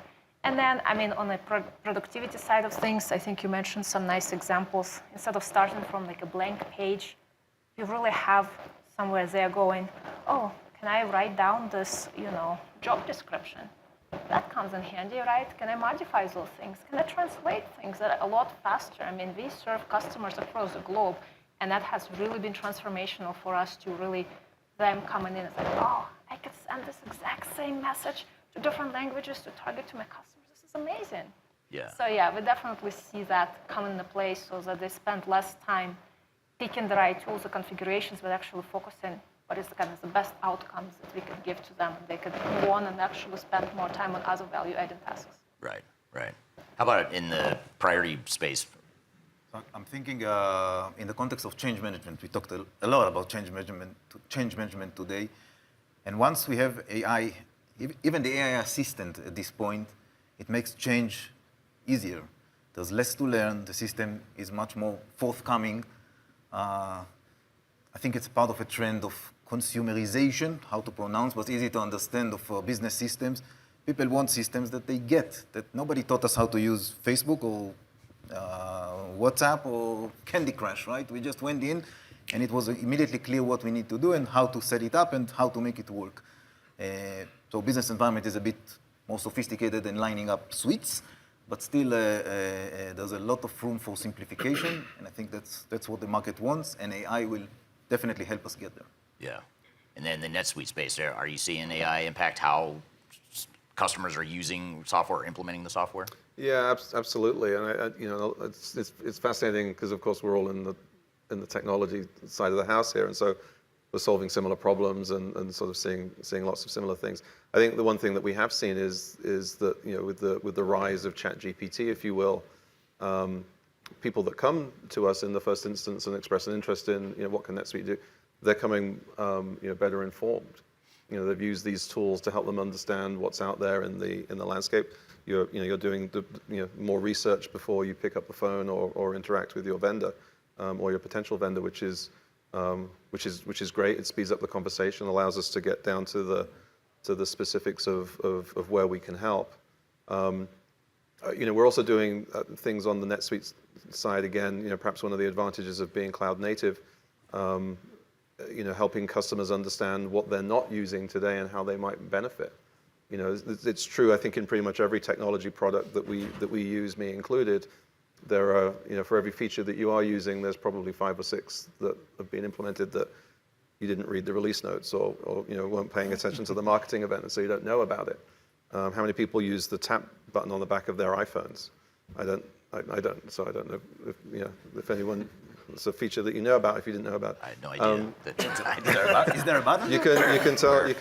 Speaker 8: And then, on the productivity side of things, I think you mentioned some nice examples. Instead of starting from like a blank page, you really have somewhere there going, oh, can I write down this, job description? That comes in handy, right? Can I modify those things? Can I translate things that are a lot faster? We serve customers across the globe, and that has really been transformational for us to really them coming in and saying, oh, I could send this exact same message to different languages to target to my customers. This is amazing.
Speaker 1: Yeah.
Speaker 8: So yeah, we definitely see that come into place so that they spend less time picking the right tools or configurations, but actually focusing what is kind of the best outcomes that we could give to them. And they could move on and actually spend more time on other value-added tasks.
Speaker 1: Right. How about in the priority space?
Speaker 15: I'm thinking in the context of change management. We talked a lot about change management today. And once we have AI, even the AI assistant at this point, it makes change easier. There's less to learn. The system is much more forthcoming. I think it's part of a trend of consumerization, how to pronounce, but easy to understand of business systems. People want systems that they get, that nobody taught us how to use Facebook or WhatsApp or Candy Crush, right? We just went in and it was immediately clear what we need to do and how to set it up and how to make it work. So business environment is a bit more sophisticated than lining up suites, but still there's a lot of room for simplification, and I think that's what the market wants, and AI will definitely help us get there.
Speaker 1: Yeah. And then the NetSuite space there, are you seeing AI impact how customers are using software, implementing the software?
Speaker 16: Yeah, absolutely. And it's fascinating because of course we're all in the technology side of the house here, and so we're solving similar problems and sort of seeing lots of similar things. I think the one thing that we have seen is that with the rise of ChatGPT, if you will, people that come to us in the first instance and express an interest in what can NetSuite do, they're coming better informed. They've used these tools to help them understand what's out there in the landscape. You're doing more research before you pick up the phone or interact with your vendor or your potential vendor, which is great. It speeds up the conversation, allows us to get down to the specifics of where we can help. We're also doing things on the NetSuite side again. Perhaps one of the advantages of being cloud native. Helping customers understand what they're not using today and how they might benefit. It's true. I think in pretty much every technology product that we use, me included, there are, for every feature that you are using, there's probably 5 or 6 that have been implemented that you didn't read the release notes or weren't paying attention to the marketing event, and so you don't know about it. How many people use the tap button on the back of their iPhones? I don't. So I don't know if anyone. It's a feature that you know about if you didn't know about.
Speaker 1: I had no idea.
Speaker 15: Is there a button?
Speaker 16: You can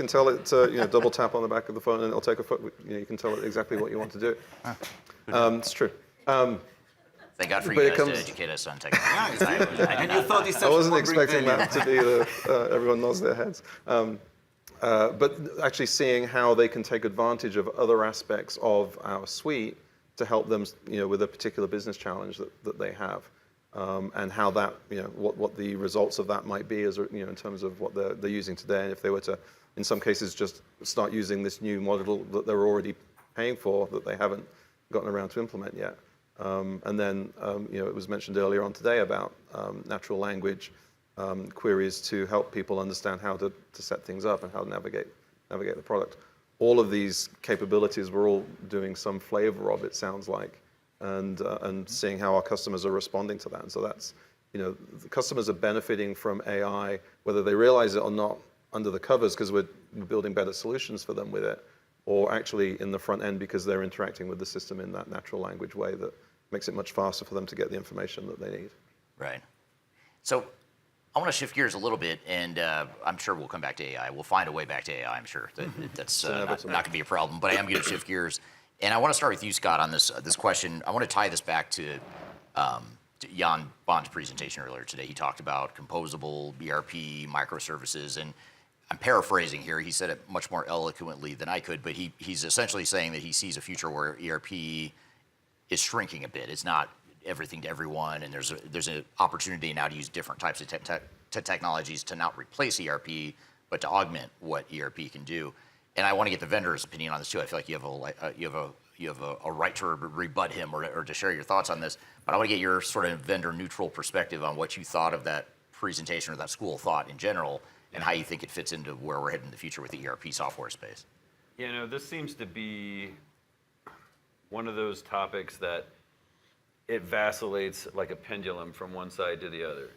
Speaker 16: tell it double tap on the back of the phone and it'll take a photo. You can tell it exactly what you want to do. It's true.
Speaker 1: Thank God for you guys to educate us on technology.
Speaker 15: And you thought
Speaker 16: I wasn't expecting that to be everyone nods their heads. But actually seeing how they can take advantage of other aspects of our suite to help them, with a particular business challenge that they have. And how that, what the results of that might be as in terms of what they're using today, and if they were to, in some cases, just start using this new model that they're already paying for that they haven't gotten around to implement yet. And then, it was mentioned earlier on today about natural language queries to help people understand how to set things up and how to navigate the product. All of these capabilities, we're all doing some flavor of, it sounds like. And seeing how our customers are responding to that. And so that's, the customers are benefiting from AI, whether they realize it or not, under the covers because we're building better solutions for them with it, or actually in the front end because they're interacting with the system in that natural language way that makes it much faster for them to get the information that they need.
Speaker 1: Right. So I want to shift gears a little bit, and I'm sure we'll come back to AI. We'll find a way back to AI, I'm sure. That's not going to be a problem, but I am going to shift gears. And I want to start with you, Scott, on this question. I want to tie this back to Jan Baan's presentation earlier today. He talked about composable ERP, microservices, and I'm paraphrasing here. He said it much more eloquently than I could, but he's essentially saying that he sees a future where ERP is shrinking a bit. It's not everything to everyone, and there's an opportunity now to use different types of technologies to not replace ERP, but to augment what ERP can do. And I want to get the vendor's opinion on this too. I feel like you have a right to rebut him or to share your thoughts on this. But I want to get your sort of vendor neutral perspective on what you thought of that presentation or that school of thought in general, and how you think it fits into where we're heading in the future with the ERP software space.
Speaker 17: This seems to be one of those topics that it vacillates like a pendulum from one side to the other.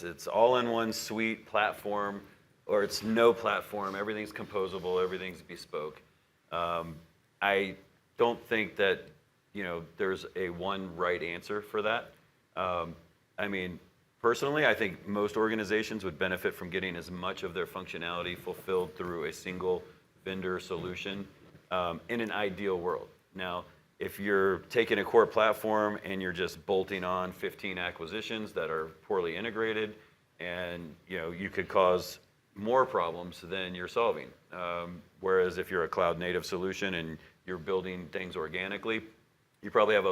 Speaker 17: It's all in one suite platform. Or it's no platform, everything's composable, everything's bespoke. I don't think that, there's a one right answer for that. Personally, I think most organizations would benefit from getting as much of their functionality fulfilled through a single vendor solution in an ideal world. Now, if you're taking a core platform and you're just bolting on 15 acquisitions that are poorly integrated, and you could cause more problems than you're solving. Whereas if you're a cloud native solution and you're building things organically, you probably have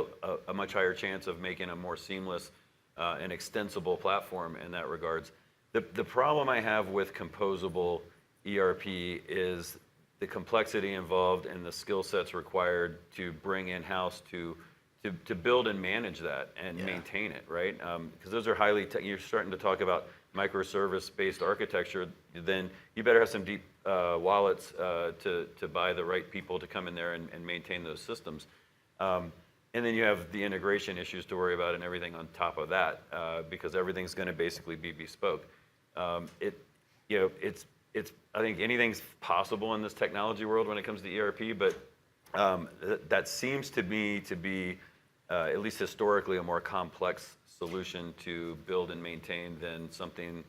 Speaker 17: a much higher chance of making a more seamless and extensible platform in that regards. The problem I have with composable ERP is the complexity involved and the skill sets required to bring in-house to build and manage that and maintain it, right? Because those are highly, you're starting to talk about microservice-based architecture, then you better have some deep wallets to buy the right people to come in there and maintain those systems. And then you have the integration issues to worry about and everything on top of that, because everything's going to basically be bespoke. I think anything's possible in this technology world when it comes to ERP, but that seems to me to be, at least historically, a more complex solution to build and maintain than something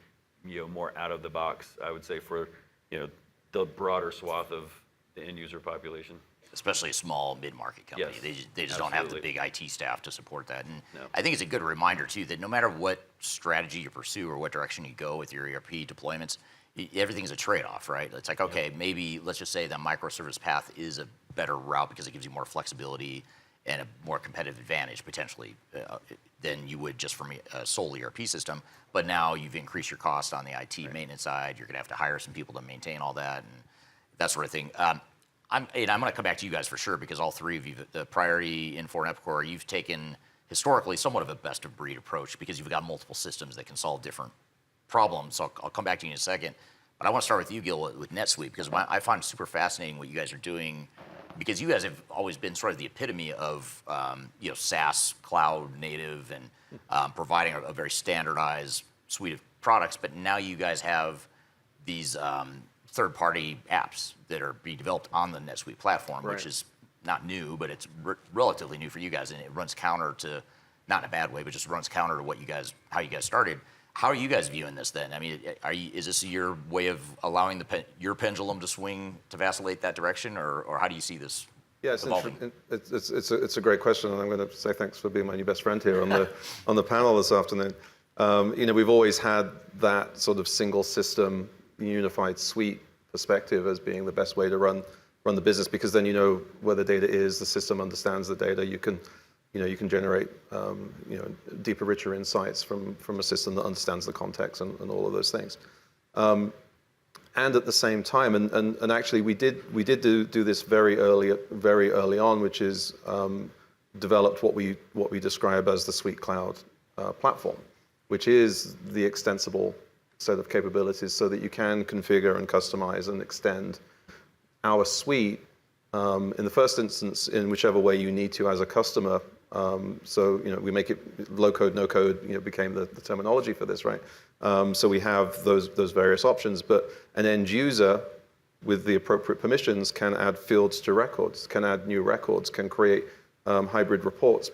Speaker 17: more out of the box, I would say, for the broader swath of the end user population.
Speaker 1: Especially a small mid-market company.
Speaker 17: Yes,
Speaker 1: they just don't have the big IT staff to support that. And
Speaker 17: No.
Speaker 1: I think it's a good reminder, too, that no matter what strategy you pursue or what direction you go with your ERP deployments, everything's a trade-off, right? It's like, okay, maybe let's just say the microservice path is a better route because it gives you more flexibility and a more competitive advantage, potentially, than you would just from a sole ERP system. But now you've increased your cost on the IT maintenance side. You're going to have to hire some people to maintain all that and that sort of thing. I'm going to come back to you guys for sure, because all three of you, the Priority, Infor, and Epicor, you've taken historically somewhat of a best of breed approach because you've got multiple systems that can solve different problems. So I'll come back to you in a second. But I want to start with you, Gil, with NetSuite, because I find it super fascinating what you guys are doing, because you guys have always been sort of the epitome of SaaS, cloud native, and providing a very standardized suite of products. But now you guys have these third-party apps that are being developed on the NetSuite platform, which is not new, but it's relatively new for you guys, and it runs counter to, not in a bad way, but just runs counter to how you guys started. How are you guys viewing this then? I mean, is this your way of allowing your pendulum to swing, to vacillate that direction, or how do you see this evolving?
Speaker 16: It's a great question, and I'm going to say thanks for being my new best friend here on the panel this afternoon. We've always had that sort of single system, unified suite perspective as being the best way to run the business, because then you know where the data is, the system understands the data, you can generate deeper, richer insights from a system that understands the context and all of those things. And at the same time, and actually we did do this very early on, which is developed what we describe as the Suite Cloud platform, which is the extensible set of capabilities so that you can configure and customize and extend our suite in the first instance in whichever way you need to as a customer. So we make it low code, no code, became the terminology for this, right? So we have those various options, but an end user with the appropriate permissions can add fields to records, can add new records, can create hybrid reports,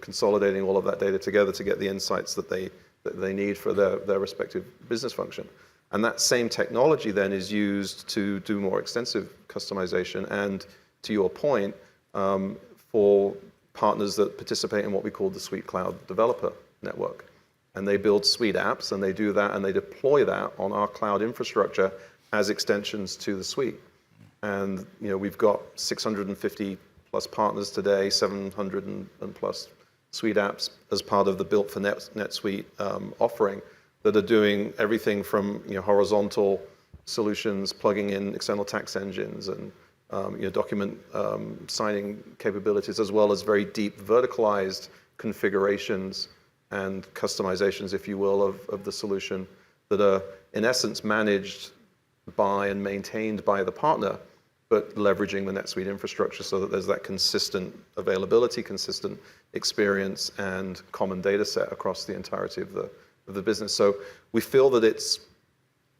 Speaker 16: consolidating all of that data together to get the insights that they need for their respective business function. And that same technology then is used to do more extensive customization and, to your point, for partners that participate in what we call the Suite Cloud Developer Network. And they build Suite apps, and they do that, and they deploy that on our cloud infrastructure as extensions to the suite. And we've got 650 plus partners today, 700 and plus Suite apps as part of the Built for NetSuite offering that are doing everything from horizontal solutions, plugging in external tax engines and document signing capabilities, as well as very deep verticalized configurations and customizations, if you will, of the solution that are in essence managed by and maintained by the partner, but leveraging the NetSuite infrastructure so that there's that consistent availability, consistent experience, and common data set across the entirety of the business. So we feel that it's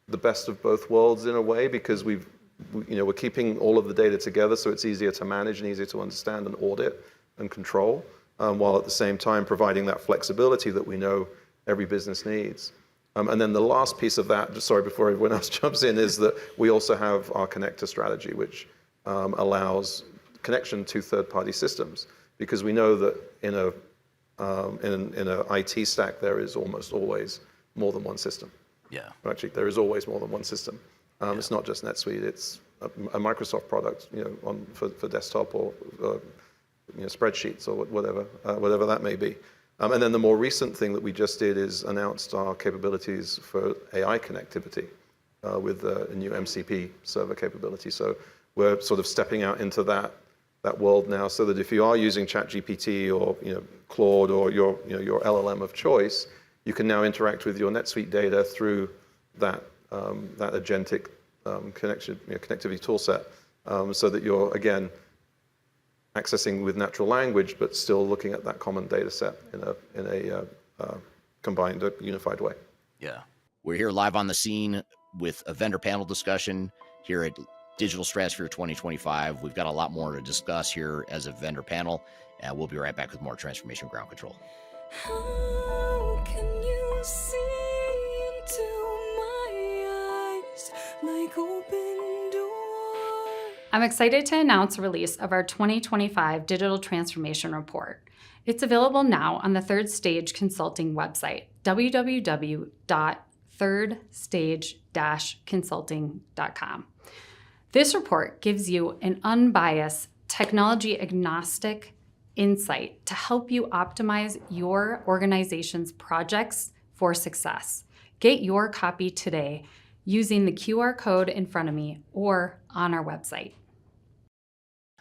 Speaker 16: the best of both worlds in a way, because we're keeping all of the data together so it's easier to manage and easier to understand and audit and control, while at the same time providing that flexibility that we know every business needs. And then the last piece of that, sorry, before everyone else jumps in, is that we also have our connector strategy, which allows connection to third-party systems, because we know that in a IT stack there is almost always more than one system.
Speaker 1: Yeah.
Speaker 16: Actually, there is always more than one system. It's not just NetSuite; it's a Microsoft product, for desktop or spreadsheets or whatever that may be. And then the more recent thing that we just did is announced our capabilities for AI connectivity with a new MCP server capability. So we're sort of stepping out into that world now, so that if you are using ChatGPT or Claude or your LLM of choice, you can now interact with your NetSuite data through that agentic connectivity toolset, so that you're again accessing with natural language, but still looking at that common data set in a combined, unified way.
Speaker 1: Yeah. We're here live on the scene with a vendor panel discussion here at Digital Stratosphere 2025. We've got a lot more to discuss here as a vendor panel, and we'll be right back with more Transformation Ground Control.
Speaker 5: How can you see into my eyes like open doors?
Speaker 11: I'm excited to announce the release of our 2025 Digital Transformation Report. It's available now on the Third Stage Consulting website, www.thirdstage-consulting.com. This report gives you an unbiased, technology-agnostic insight to help you optimize your organization's projects for success. Get your copy today using the QR code in front of me or on our website.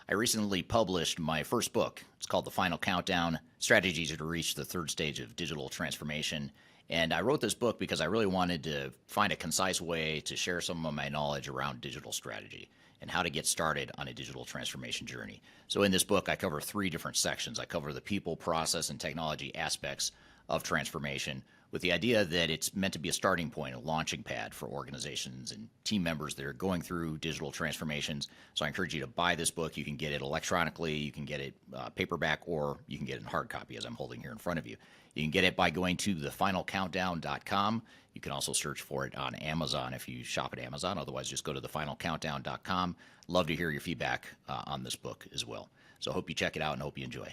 Speaker 1: I recently published my first book. It's called The Final Countdown, Strategies to Reach the Third Stage of Digital Transformation. And I wrote this book because I really wanted to find a concise way to share some of my knowledge around digital strategy and how to get started on a digital transformation journey. So in this book, I cover 3 different sections. I cover the people, process, and technology aspects of transformation, with the idea that it's meant to be a starting point, a launching pad for organizations and team members that are going through digital transformations. So I encourage you to buy this book. You can get it electronically, you can get it paperback, or you can get it in hard copy, as I'm holding here in front of you. You can get it by going to thefinalcountdown.com. You can also search for it on Amazon if you shop at Amazon. Otherwise, just go to thefinalcountdown.com. Love to hear your feedback on this book as well. So I hope you check it out and hope you enjoy.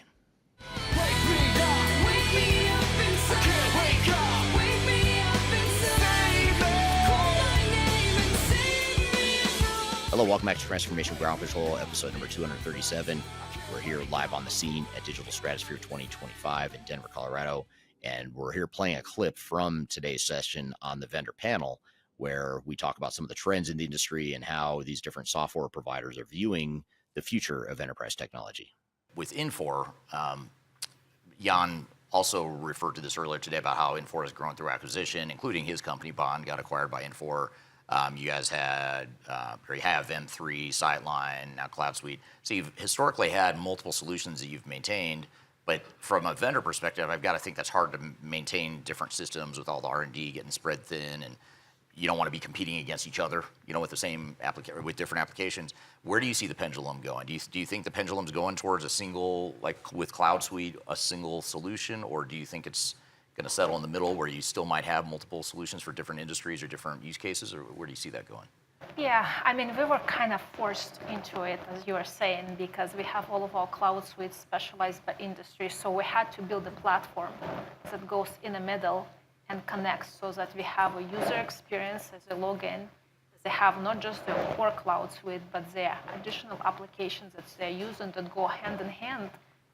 Speaker 1: Hello, welcome back to Transformation Ground Control, episode number 237. We're here live on the scene at Digital Stratosphere 2025 in Denver, Colorado. And we're here playing a clip from today's session on the vendor panel, where we talk about some of the trends in the industry and how these different software providers are viewing the future of enterprise technology. With Infor, Jan also referred to this earlier today about how Infor has grown through acquisition, including his company, Baan, got acquired by Infor. You guys had, or you have M3, Sightline, now Cloud Suite. So you've historically had multiple solutions that you've maintained, but from a vendor perspective, I've got to think that's hard to maintain different systems with all the R&D getting spread thin, and you don't want to be competing against each other, with the same with different applications. Where do you see the pendulum going? Do you think the pendulum's going towards a single, like with Cloud Suite, a single solution, or do you think it's going to settle in the middle where you still might have multiple solutions for different industries or different use cases, or where do you see that going?
Speaker 8: Yeah, we were kind of forced into it, as you were saying, because we have all of our Cloud Suites specialized by industry. So we had to build a platform that goes in the middle and connects so that we have a user experience as a login. They have not just their core Cloud Suite, but their additional applications that they're using that go hand in hand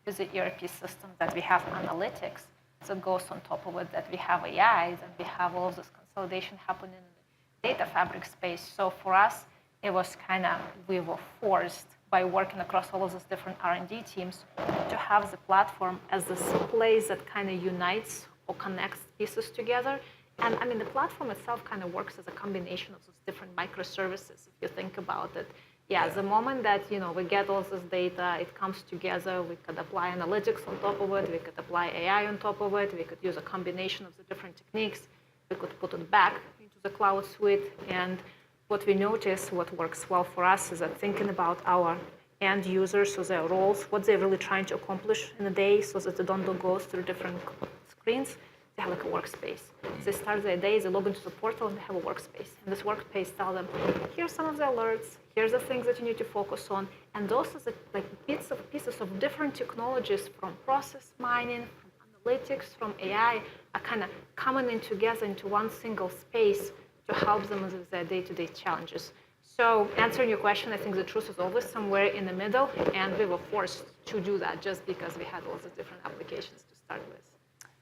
Speaker 8: with the ERP system, that we have analytics that goes on top of it, that we have AI, that we have all of this consolidation happening in the data fabric space. So for us, it was we were forced by working across all of these different R&D teams to have the platform as this place that unites or connects pieces together. And the platform itself works as a combination of those different microservices, if you think about it. Yeah, the moment that we get all this data, it comes together, we could apply analytics on top of it, we could apply AI on top of it, we could use a combination of the different techniques, we could put it back into the Cloud Suite. And what we notice, what works well for us, is that thinking about our end users, so their roles, what they're really trying to accomplish in a day, so that they don't go through different screens. They have a workspace. They start their day, they log into the portal, and they have a workspace. And this workspace tells them, here's some of the alerts, here's the things that you need to focus on. And those are the pieces of different technologies, from process mining, from analytics, from AI, are coming in together into one single space to help them with their day-to-day challenges. So answering your question, I think the truth is always somewhere in the middle, and we were forced to do that just because we had all the different applications to start with.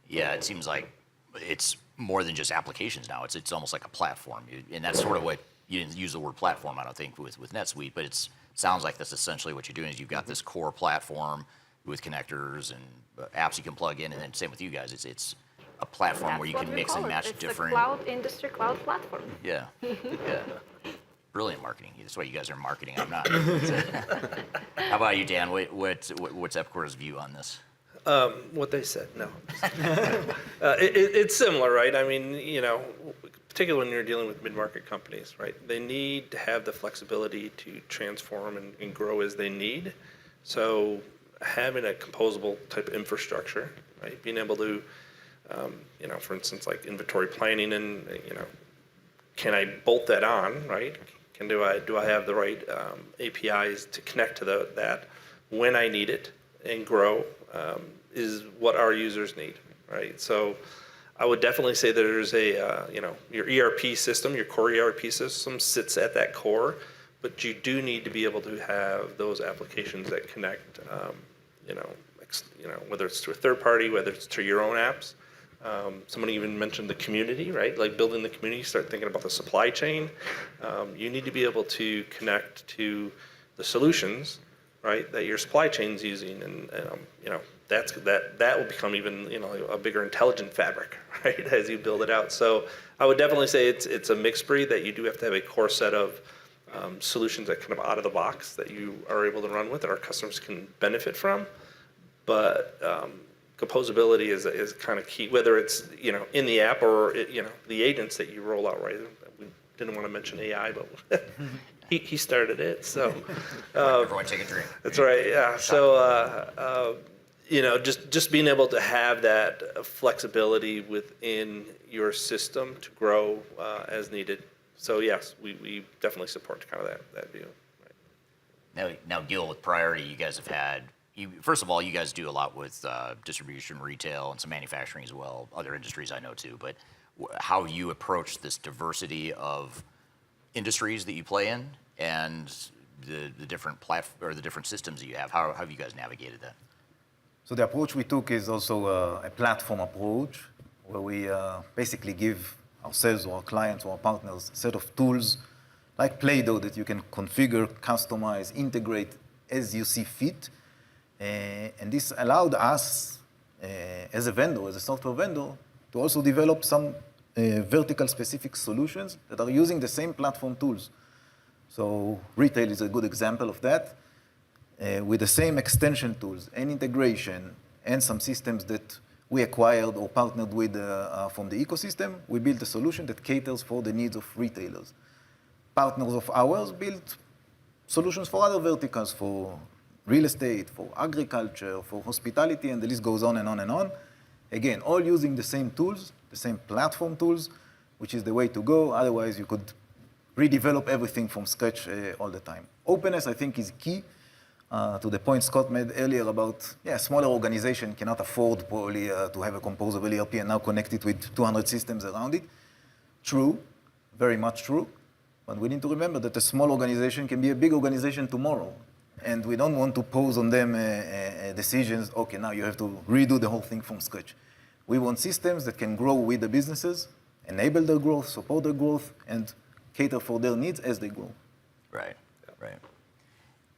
Speaker 1: Yeah, it seems like it's more than just applications now. It's almost like a platform, and that's sort of what you didn't use the word platform, I don't think, with NetSuite, but it sounds like that's essentially what you're doing. Is you've got this core platform with connectors and apps you can plug in, and then same with you guys. It's a platform where you can mix and match different.
Speaker 8: It's a cloud industry cloud platform.
Speaker 1: Yeah, yeah. Brilliant marketing. That's why you guys are in marketing. I'm not. How about you, Dan? What's Epcor's view on this?
Speaker 14: What they said, no. It's similar, right? I mean, particularly when you're dealing with mid-market companies, right? They need to have the flexibility to transform and grow as they need. So having a composable type of infrastructure, right? Being able to, for instance, like inventory planning and, can I bolt that on, right? Do I have the right APIs to connect to that when I need it and grow is what our users need, right? So I would definitely say that there's your ERP system, your core ERP system sits at that core, but you do need to be able to have those applications that connect, whether it's to a third party, whether it's to your own apps. Someone even mentioned the community, right? Like building the community, start thinking about the supply chain. You need to be able to connect to the solutions, right, that your supply chain's using, and that will become even a bigger intelligent fabric, right, as you build it out. So I would definitely say it's a mixed breed that you do have to have a core set of solutions that kind of out of the box that you are able to run with that our customers can benefit from, but composability is kind of key, whether it's in the app or the agents that you roll out, right? We didn't want to mention AI, but he started it, so
Speaker 1: everyone take a drink.
Speaker 14: That's right. Yeah. So just being able to have that flexibility within your system to grow as needed. So yes, we definitely support kind of that view.
Speaker 1: Right. Now, Gil, with Priority, you guys have had. First of all, you guys do a lot with distribution, retail, and some manufacturing as well. Other industries I know too. But how you approach this diversity of industries that you play in, and the different the different systems that you have. How have you guys navigated that?
Speaker 15: So the approach we took is also a platform approach, where we basically give ourselves or our clients or our partners a set of tools like Play-Doh that you can configure, customize, integrate as you see fit. And this allowed us, as a vendor, as a software vendor, to also develop some vertical specific solutions that are using the same platform tools. So retail is a good example of that. With the same extension tools and integration and some systems that we acquired or partnered with from the ecosystem, we built a solution that caters for the needs of retailers. Partners of ours built solutions for other verticals, for real estate, for agriculture, for hospitality, and the list goes on and on and on. Again, all using the same tools, the same platform tools, which is the way to go. Otherwise, you could redevelop everything from scratch all the time. Openness, I think, is key. To the point Scott made earlier about, a smaller organization cannot afford probably to have a composable ERP and now connect it with 200 systems around it. True, very much true. But we need to remember that a small organization can be a big organization tomorrow. And we don't want to pose on them decisions, okay, now you have to redo the whole thing from scratch. We want systems that can grow with the businesses, enable their growth, support their growth, and cater for their needs as they grow.
Speaker 1: Right, right.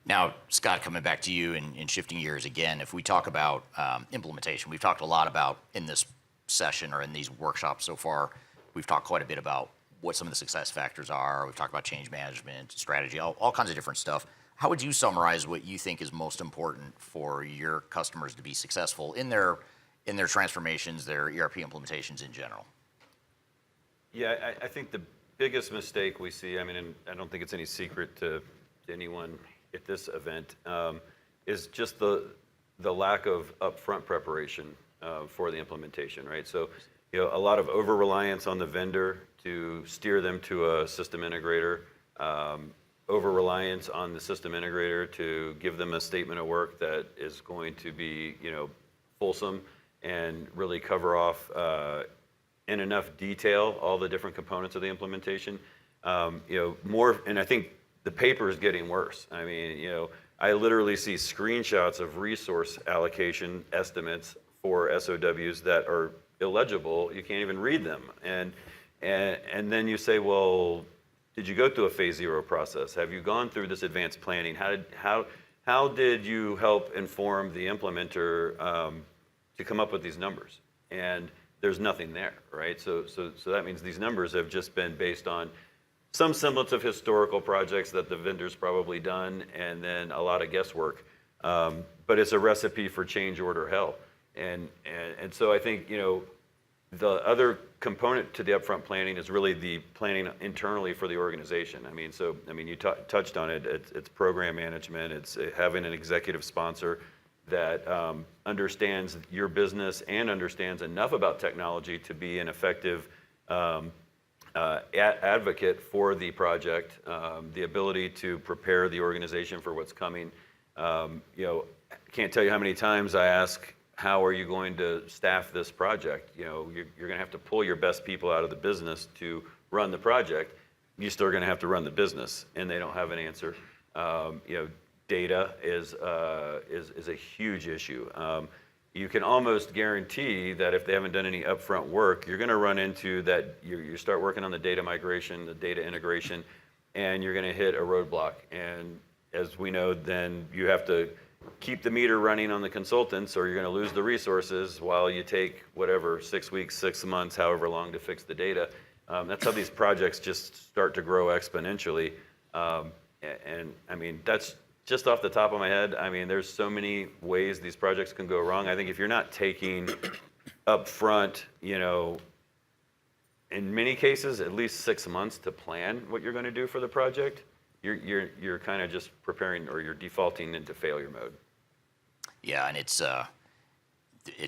Speaker 1: Now, Scott, coming back to you and shifting gears again, if we talk about implementation, we've talked a lot about in this session or in these workshops so far, we've talked quite a bit about what some of the success factors are. We've talked about change management, strategy, all kinds of different stuff. How would you summarize what you think is most important for your customers to be successful in their transformations, their ERP implementations in general?
Speaker 17: Yeah, I think the biggest mistake we see, and I don't think it's any secret to anyone at this event, is just the lack of upfront preparation for the implementation, right? So, a lot of over-reliance on the vendor to steer them to a system integrator, over-reliance on the system integrator to give them a statement of work that is going to be, fulsome and really cover off in enough detail all the different components of the implementation. And I think the paper is getting worse. I mean, you know, I literally see screenshots of resource allocation estimates for SOWs that are illegible. You can't even read them. And then you say, well, did you go through a phase 0 process? Have you gone through this advanced planning? How did you help inform the implementer to come up with these numbers? And there's nothing there, right? So that means these numbers have just been based on some semblance of historical projects that the vendor's probably done, and then a lot of guesswork. But it's a recipe for change order hell. And so I think, you know, the other component to the upfront planning is really the planning internally for the organization. I mean, you touched on it. It's program management. It's having an executive sponsor that understands your business and understands enough about technology to be an effective advocate for the project, the ability to prepare the organization for what's coming. You know, I can't tell you how many times I ask, how are you going to staff this project? You know, you're going to have to pull your best people out of the business to run the project. You're still going to have to run the business, and they don't have an answer. You know, data is a huge issue. You can almost guarantee that if they haven't done any upfront work, you're going to run into that. You start working on the data migration, the data integration, and you're going to hit a roadblock. And as we know, then you have to keep the meter running on the consultants, or you're going to lose the resources while you take whatever 6 weeks, 6 months, however long to fix the data. That's how these projects just start to grow exponentially. And I mean, that's just off the top of my head. I mean, there's so many ways these projects can go wrong. I think if you're not taking upfront, you know, in many cases, at least 6 months to plan what you're going to do for the project, you're kind of just preparing, or you're defaulting into failure mode.
Speaker 1: Yeah, and it's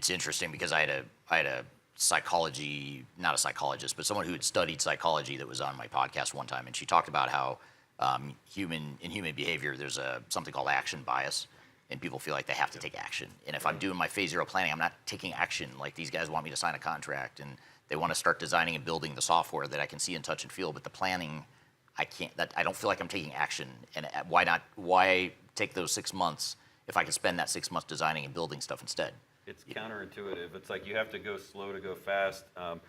Speaker 1: interesting because I had a psychology, not a psychologist, but someone who had studied psychology that was on my podcast one time, and she talked about how in human behavior, there's something called action bias, and people feel like they have to take action. And if I'm doing my phase 0 planning, I'm not taking action. Like, these guys want me to sign a contract, and they want to start designing and building the software that I can see and touch and feel, but the planning, I can't. I don't feel like I'm taking action. And why take those 6 months if I can spend that 6 months designing and building stuff instead?
Speaker 17: It's counterintuitive. It's like you have to go slow to go fast. So,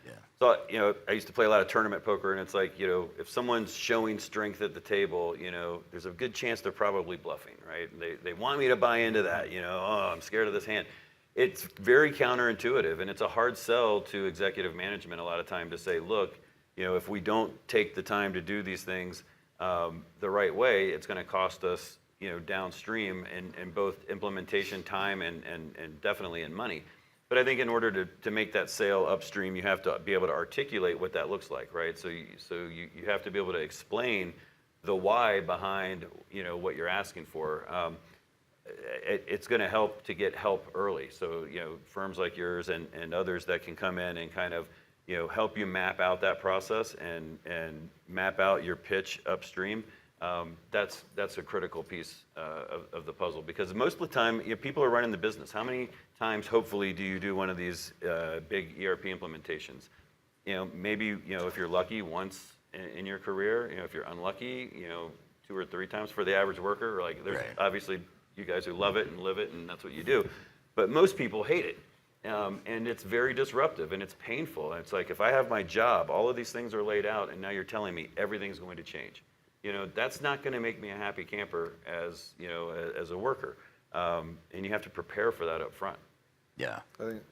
Speaker 17: you know, I used to play a lot of tournament poker, and it's like, you know, if someone's showing strength at the table, you know, there's a good chance they're probably bluffing, right? They want me to buy into that, you know, oh, I'm scared of this hand. It's very counterintuitive, and it's a hard sell to executive management a lot of time to say, look, you know, if we don't take the time to do these things the right way, it's going to cost us, you know, downstream in both implementation time and definitely in money. But I think in order to make that sale upstream, you have to be able to articulate what that looks like, right? So you have to be able to explain the why behind, you know, what you're asking for. It's going to help to get help early. So, you know, firms like yours and others that can come in and kind of, you know, help you map out that process and map out your pitch upstream. That's a critical piece of the puzzle, because most of the time, you know, people are running the business. How many times, hopefully, do you do one of these big ERP implementations? You know, maybe, you know, if you're lucky, once in your career. You know, if you're unlucky, you know, 2 or 3 times for the average worker. Like, there's obviously you guys who love it and live it, and that's what you do. But most people hate it. And it's very disruptive, and it's painful. And it's like, if I have my job, all of these things are laid out, and now you're telling me everything's going to change. You know, that's not going to make me a happy camper as, you know, as a worker. And you have to prepare for that up front.
Speaker 1: Yeah.
Speaker 16: I think,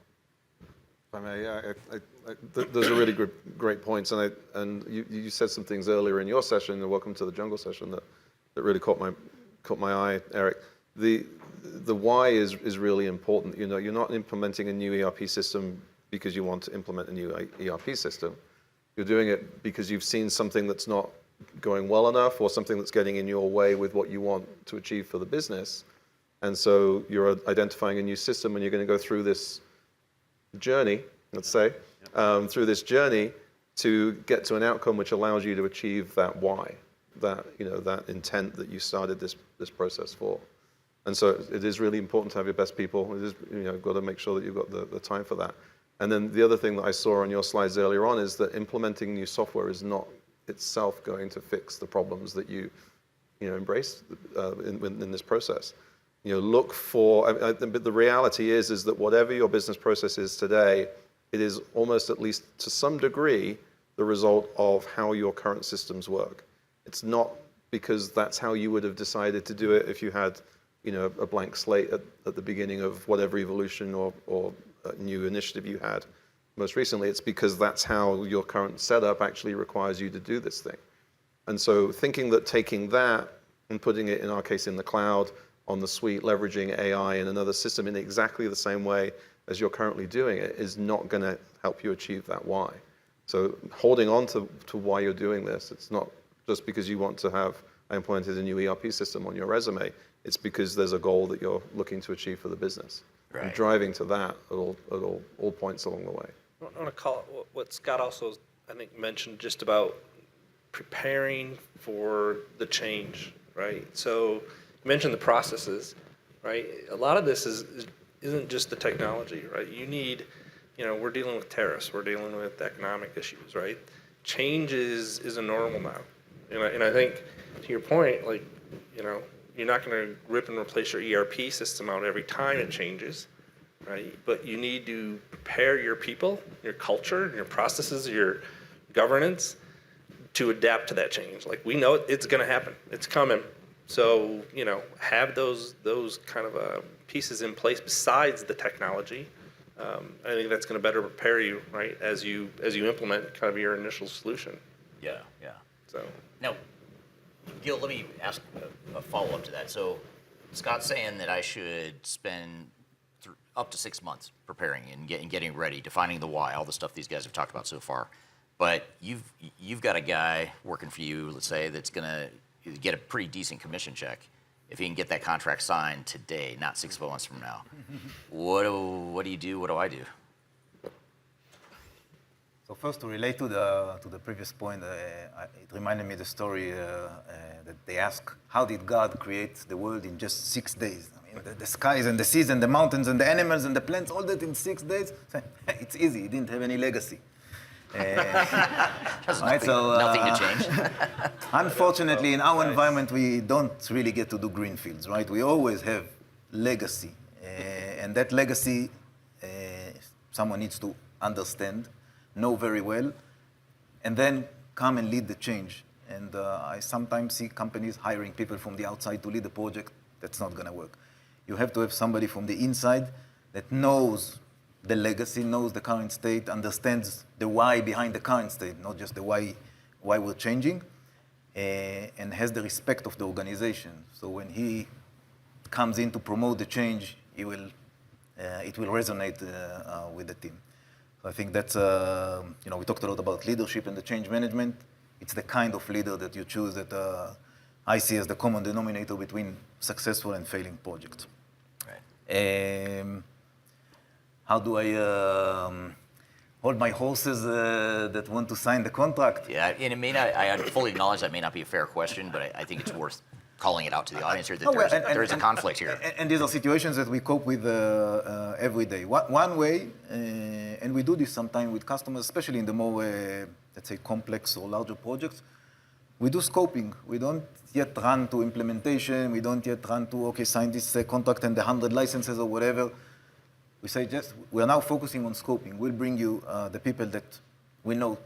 Speaker 16: if I may, those are really great points. And you said some things earlier in your session, the Welcome to the Jungle session, that really caught my eye, Eric. The why is really important. You know, you're not implementing a new ERP system because you want to implement a new ERP system. You're doing it because you've seen something that's not going well enough, or something that's getting in your way with what you want to achieve for the business. And so you're identifying a new system, and you're going to go through this journey, let's say, through this journey to get to an outcome which allows you to achieve that why, that, you know, that intent that you started this process for. And so it is really important to have your best people. It is, you know, got to make sure that you've got the time for that. And then the other thing that I saw on your slides earlier on is that implementing new software is not itself going to fix the problems that you embrace in this process. Look for. But the reality is that whatever your business process is today, it is almost, at least to some degree, the result of how your current systems work. It's not because that's how you would have decided to do it if you had, a blank slate at the beginning of whatever evolution or new initiative you had. Most recently, it's because that's how your current setup actually requires you to do this thing. And so thinking that taking that and putting it, in our case, in the cloud, on the suite, leveraging AI in another system in exactly the same way as you're currently doing it is not going to help you achieve that why. So holding on to why you're doing this, it's not just because you want to have implemented a new ERP system on your resume. It's because there's a goal that you're looking to achieve for the business.
Speaker 1: Right.
Speaker 16: And driving to that at all points along the way.
Speaker 14: I want to call it what Scott also, I think, mentioned just about preparing for the change, right? So you mentioned the processes, right? A lot of this isn't just the technology, right? You need, we're dealing with tariffs, we're dealing with economic issues, right? Change is a normal now. And I think, to your point, you're not going to rip and replace your ERP system out every time it changes, right? But you need to prepare your people, your culture, your processes, your governance to adapt to that change. We know it's going to happen. It's coming. So, have those kind of pieces in place besides the technology. I think that's going to better prepare you, right, as you implement kind of your initial solution.
Speaker 1: Yeah.
Speaker 14: So
Speaker 1: now, Gil, let me ask a follow-up to that. So Scott's saying that I should spend up to 6 months preparing and getting ready, defining the why, all the stuff these guys have talked about so far. But you've got a guy working for you, let's say, that's going to get a pretty decent commission check if he can get that contract signed today, not 6 months from now. What do you do? What do I do?
Speaker 15: So first, to relate to the previous point, it reminded me the story that they ask, how did God create the world in just 6 days? I mean, the skies and the seas and the mountains and the animals and the plants, all that in 6 days? It's easy. He didn't have any legacy.
Speaker 1: Nothing to change.
Speaker 15: Unfortunately, in our environment, we don't really get to do greenfields, right? We always have legacy. And that legacy, someone needs to understand, know very well, and then come and lead the change. And I sometimes see companies hiring people from the outside to lead the project. That's not going to work. You have to have somebody from the inside that knows the legacy, knows the current state, understands the why behind the current state, not just the why we're changing, and has the respect of the organization. So when he comes in to promote the change, it will resonate with the team. So I think that's, we talked a lot about leadership and the change management. It's the kind of leader that you choose that I see as the common denominator between successful and failing projects. Right. How do I hold my horses that want to sign the contract?
Speaker 1: Yeah, and it may not, I fully acknowledge that may not be a fair question, but I think it's worth calling it out to the audience here that there is a conflict here.
Speaker 15: And these are situations that we cope with every day. One way, and we do this sometimes with customers, especially in the more, let's say, complex or larger projects, we do scoping. We don't yet run to implementation. We don't yet run to, okay, sign this contract and the 100 licenses or whatever. We say we are now focusing on scoping. We'll bring you the people that we know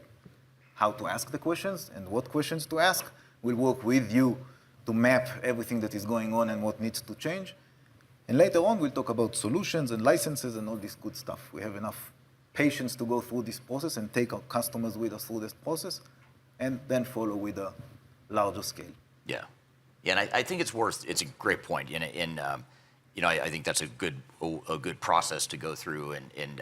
Speaker 15: how to ask the questions and what questions to ask. We'll work with you to map everything that is going on and what needs to change. And later on, we'll talk about solutions and licenses and all this good stuff. We have enough patience to go through this process and take our customers with us through this process, and then follow with a larger scale.
Speaker 1: Yeah, and I think it's a great point. I think that's a good process to go through, and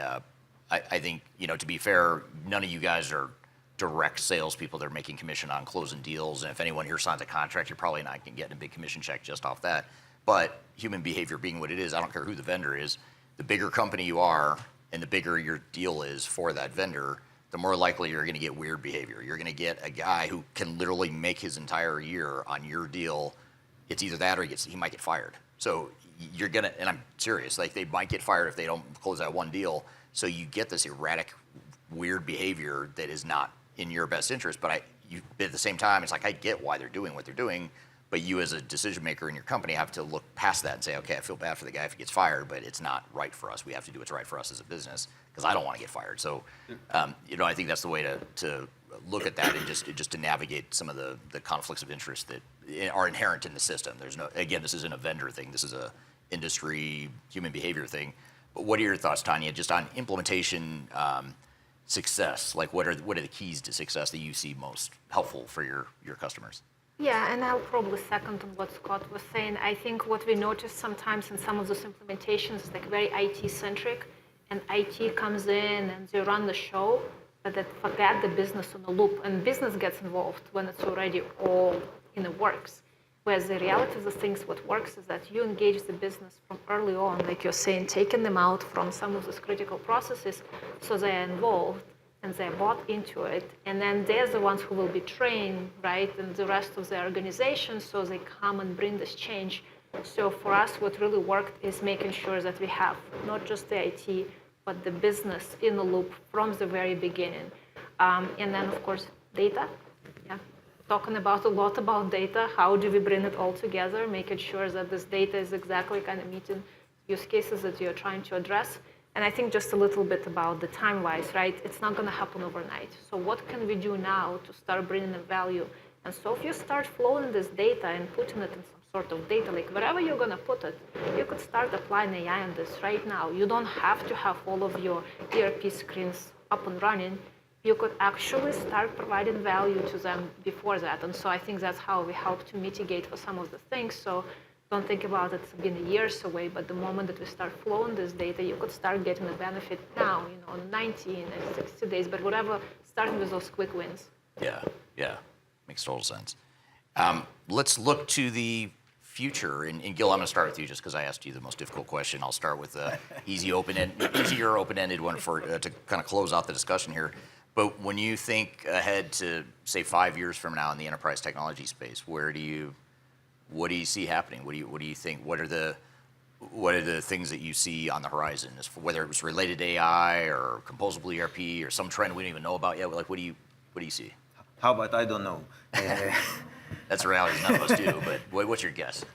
Speaker 1: I think, to be fair, none of you guys are direct salespeople that are making commission on closing deals, and if anyone here signs a contract, you're probably not getting a big commission check just off that. But human behavior being what it is, I don't care who the vendor is, the bigger company you are and the bigger your deal is for that vendor, the more likely you're going to get weird behavior. You're going to get a guy who can literally make his entire year on your deal. It's either that or he might get fired. So you're going to, and I'm serious, they might get fired if they don't close that one deal. So you get this erratic, weird behavior that is not in your best interest. But at the same time, it's I get why they're doing what they're doing, but you as a decision maker in your company have to look past that and say, okay, I feel bad for the guy if he gets fired, but it's not right for us. We have to do what's right for us as a business because I don't want to get fired. So, I think that's the way to look at that and just to navigate some of the conflicts of interest that are inherent in the system. There's no, again, this isn't a vendor thing. This is a industry human behavior thing. But what are your thoughts, Tanya, just on implementation success? Like what are the keys to success that you see most helpful for your customers?
Speaker 8: Yeah, and I'll probably second on what Scott was saying. I think what we notice sometimes in some of those implementations is like very IT-centric, and IT comes in and they run the show, but they forget the business on the loop, and business gets involved when it's already all in the works. Whereas the reality of the things, what works is that you engage the business from early on, like you're saying, taking them out from some of those critical processes so they're involved and they're bought into it. And then they're the ones who will be trained, right, and the rest of the organization, so they come and bring this change. So for us, what really worked is making sure that we have not just the IT, but the business in the loop from the very beginning. And then, of course, data. Yeah. Talking a lot about data. How do we bring it all together, making sure that this data is exactly kind of meeting use cases that you're trying to address. And I think just a little bit about the time-wise, right? It's not going to happen overnight. So what can we do now to start bringing in value? And so if you start flowing this data and putting it in some sort of data lake, wherever you're going to put it, you could start applying AI on this right now. You don't have to have all of your ERP screens up and running. You could actually start providing value to them before that. And so I think that's how we help to mitigate for some of the things. So don't think about it being years away, but the moment that we start flowing this data, you could start getting the benefit now, in 90 and 60 days, but whatever, starting with those quick wins.
Speaker 1: Yeah, makes total sense. Let's look to the future, and Gil, I'm going to start with you just because I asked you the most difficult question. I'll start with the easier open-ended one to kind of close out the discussion here. But when you think ahead to, say, 5 years from now in the enterprise technology space, what do you see happening? What do you think? What are the things that you see on the horizon, whether it was related to AI or composable ERP or some trend we don't even know about yet? Like, what do you see?
Speaker 15: How about I don't know?
Speaker 1: That's the reality. None of us do. But what's your guess?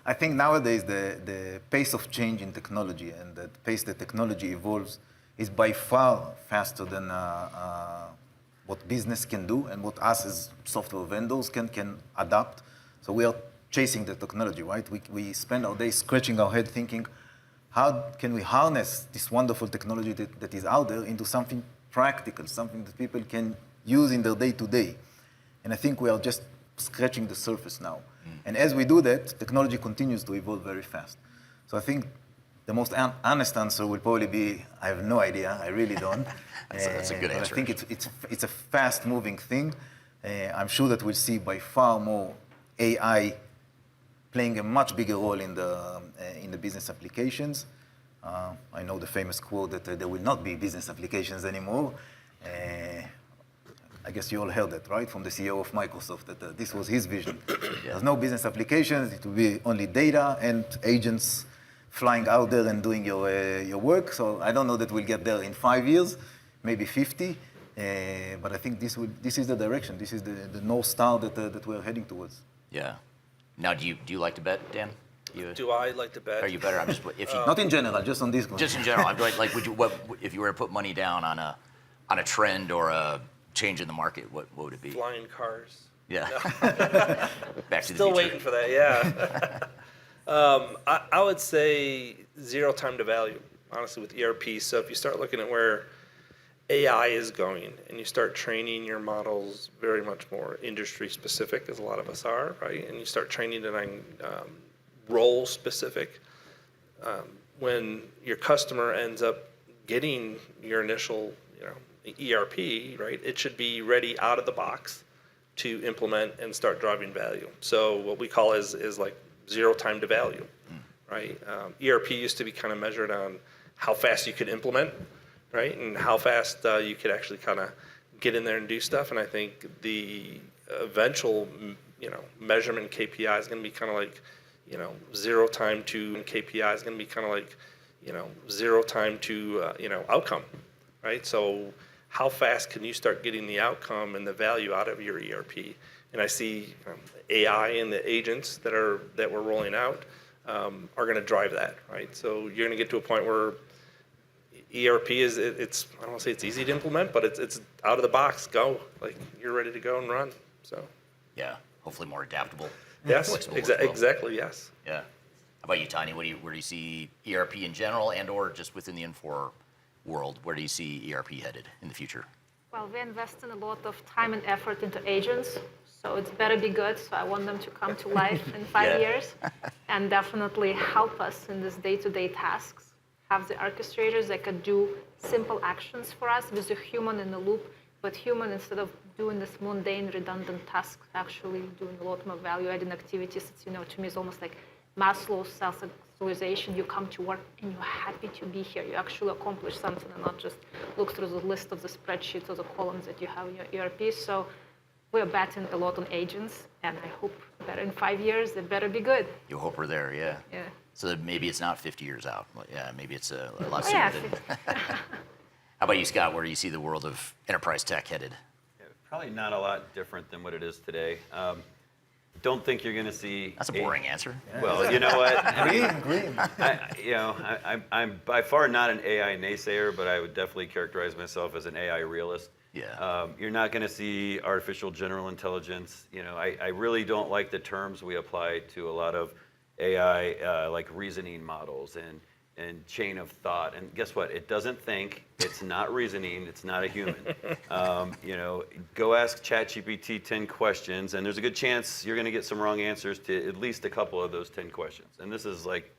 Speaker 15: I think nowadays the pace of change in technology and the pace that technology evolves is by far faster than what business can do and what us as software vendors can adapt. So we are chasing the technology, right? We spend our days scratching our head thinking, how can we harness this wonderful technology that is out there into something practical, something that people can use in their day-to-day. And I think we are just scratching the surface now. And as we do that, technology continues to evolve very fast. So I think the most honest answer would probably be, I have no idea, I really don't.
Speaker 1: That's a good answer.
Speaker 15: I think it's a fast-moving thing. I'm sure that we'll see by far more AI playing a much bigger role in the business applications. I know the famous quote that there will not be business applications anymore. I guess you all heard that, right, from the CEO of Microsoft, that this was his vision. There's no business applications, it will be only data and agents flying out there and doing your work. So I don't know that we'll get there in 5 years, maybe 50, but I think this is the direction. This is the North Star that we're heading towards.
Speaker 1: Yeah. Now, do you like to bet, Dan?
Speaker 14: Do I like to bet?
Speaker 1: Are you better? I'm just
Speaker 15: not in general, just on this one.
Speaker 1: Just in general, I'm like, if you were to put money down on a trend or a change in the market, what would it be?
Speaker 14: Flying cars.
Speaker 1: Yeah.
Speaker 14: No.
Speaker 1: Back to the
Speaker 14: Still
Speaker 1: future.
Speaker 14: waiting for that. Yeah. I would say zero time to value, honestly, with ERP. So if you start looking at where AI is going and you start training your models very much more industry specific, as a lot of us are, right? And you start training it on role specific. When your customer ends up getting your initial, ERP, right? It should be ready out of the box to implement and start driving value. So what we call is like zero time to value, right? ERP used to be kind of measured on how fast you could implement, right? And how fast you could actually kind of get in there and do stuff. And I think the eventual, measurement KPI is going to be kind of like, zero time to KPI is going to be kind of like, zero time to, outcome, right? So how fast can you start getting the outcome and the value out of your ERP? and I see AI and the agents that we're rolling out are going to drive that, right? So you're going to get to a point where ERP is, it's, I don't want to say it's easy to implement, but it's out of the box, go. Like, you're ready to go and run, so.
Speaker 1: Yeah, hopefully more adaptable.
Speaker 14: Yes,
Speaker 1: flexible as well.
Speaker 14: exactly, yes.
Speaker 1: Yeah. How about you, Tanya? Where do you see ERP in general and or just within the Infor world? Where do you see ERP headed in the future?
Speaker 8: Well, we invest in a lot of time and effort into agents, so it's better be good. So I want them to come to life in 5 years and definitely help us in this day-to-day tasks. Have the orchestrators that could do simple actions for us with a human in the loop, but human, instead of doing this mundane, redundant tasks, actually doing a lot more value-adding activities. It's, to me, it's almost like Maslow's self-actualization. You come to work and you're happy to be here. You actually accomplish something and not just look through the list of the spreadsheets or the columns that you have in your ERP. So we're betting a lot on agents, and I hope that in 5 years, they better be good.
Speaker 1: You hope we're there, yeah.
Speaker 8: Yeah.
Speaker 1: So that maybe it's not 50 years out. Yeah, maybe it's a lot
Speaker 8: Oh,
Speaker 1: sooner
Speaker 8: yeah.
Speaker 1: than. How about you, Scott? Where do you see the world of enterprise tech headed?
Speaker 17: Probably not a lot different than what it is today. Don't think you're going to see.
Speaker 1: That's a boring answer.
Speaker 17: Well, you know what?
Speaker 15: Green.
Speaker 17: I'm by far not an AI naysayer, but I would definitely characterize myself as an AI realist.
Speaker 1: Yeah.
Speaker 17: You're not going to see artificial general intelligence. I really don't like the terms we apply to a lot of AI, like reasoning models and chain of thought. And guess what? It doesn't think. It's not reasoning. It's not a human. Go ask ChatGPT 10 questions, and there's a good chance you're going to get some wrong answers to at least a couple of those 10 questions. And this is like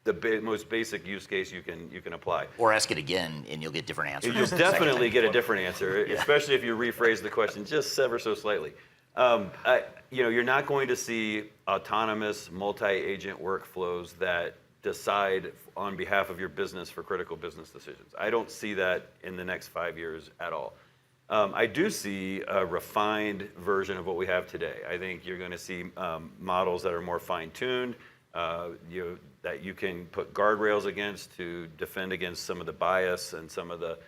Speaker 17: the most basic use case you can apply.
Speaker 1: Or ask it again, and you'll get different answers.
Speaker 17: You'll definitely get a different answer, especially if you rephrase the question just ever so slightly. You're not going to see autonomous multi-agent workflows that decide on behalf of your business for critical business decisions. I don't see that in the next 5 years at all. I do see a refined version of what we have today. I think you're going to see models that are more fine-tuned, that you can put guardrails against to defend against some of the bias and some of the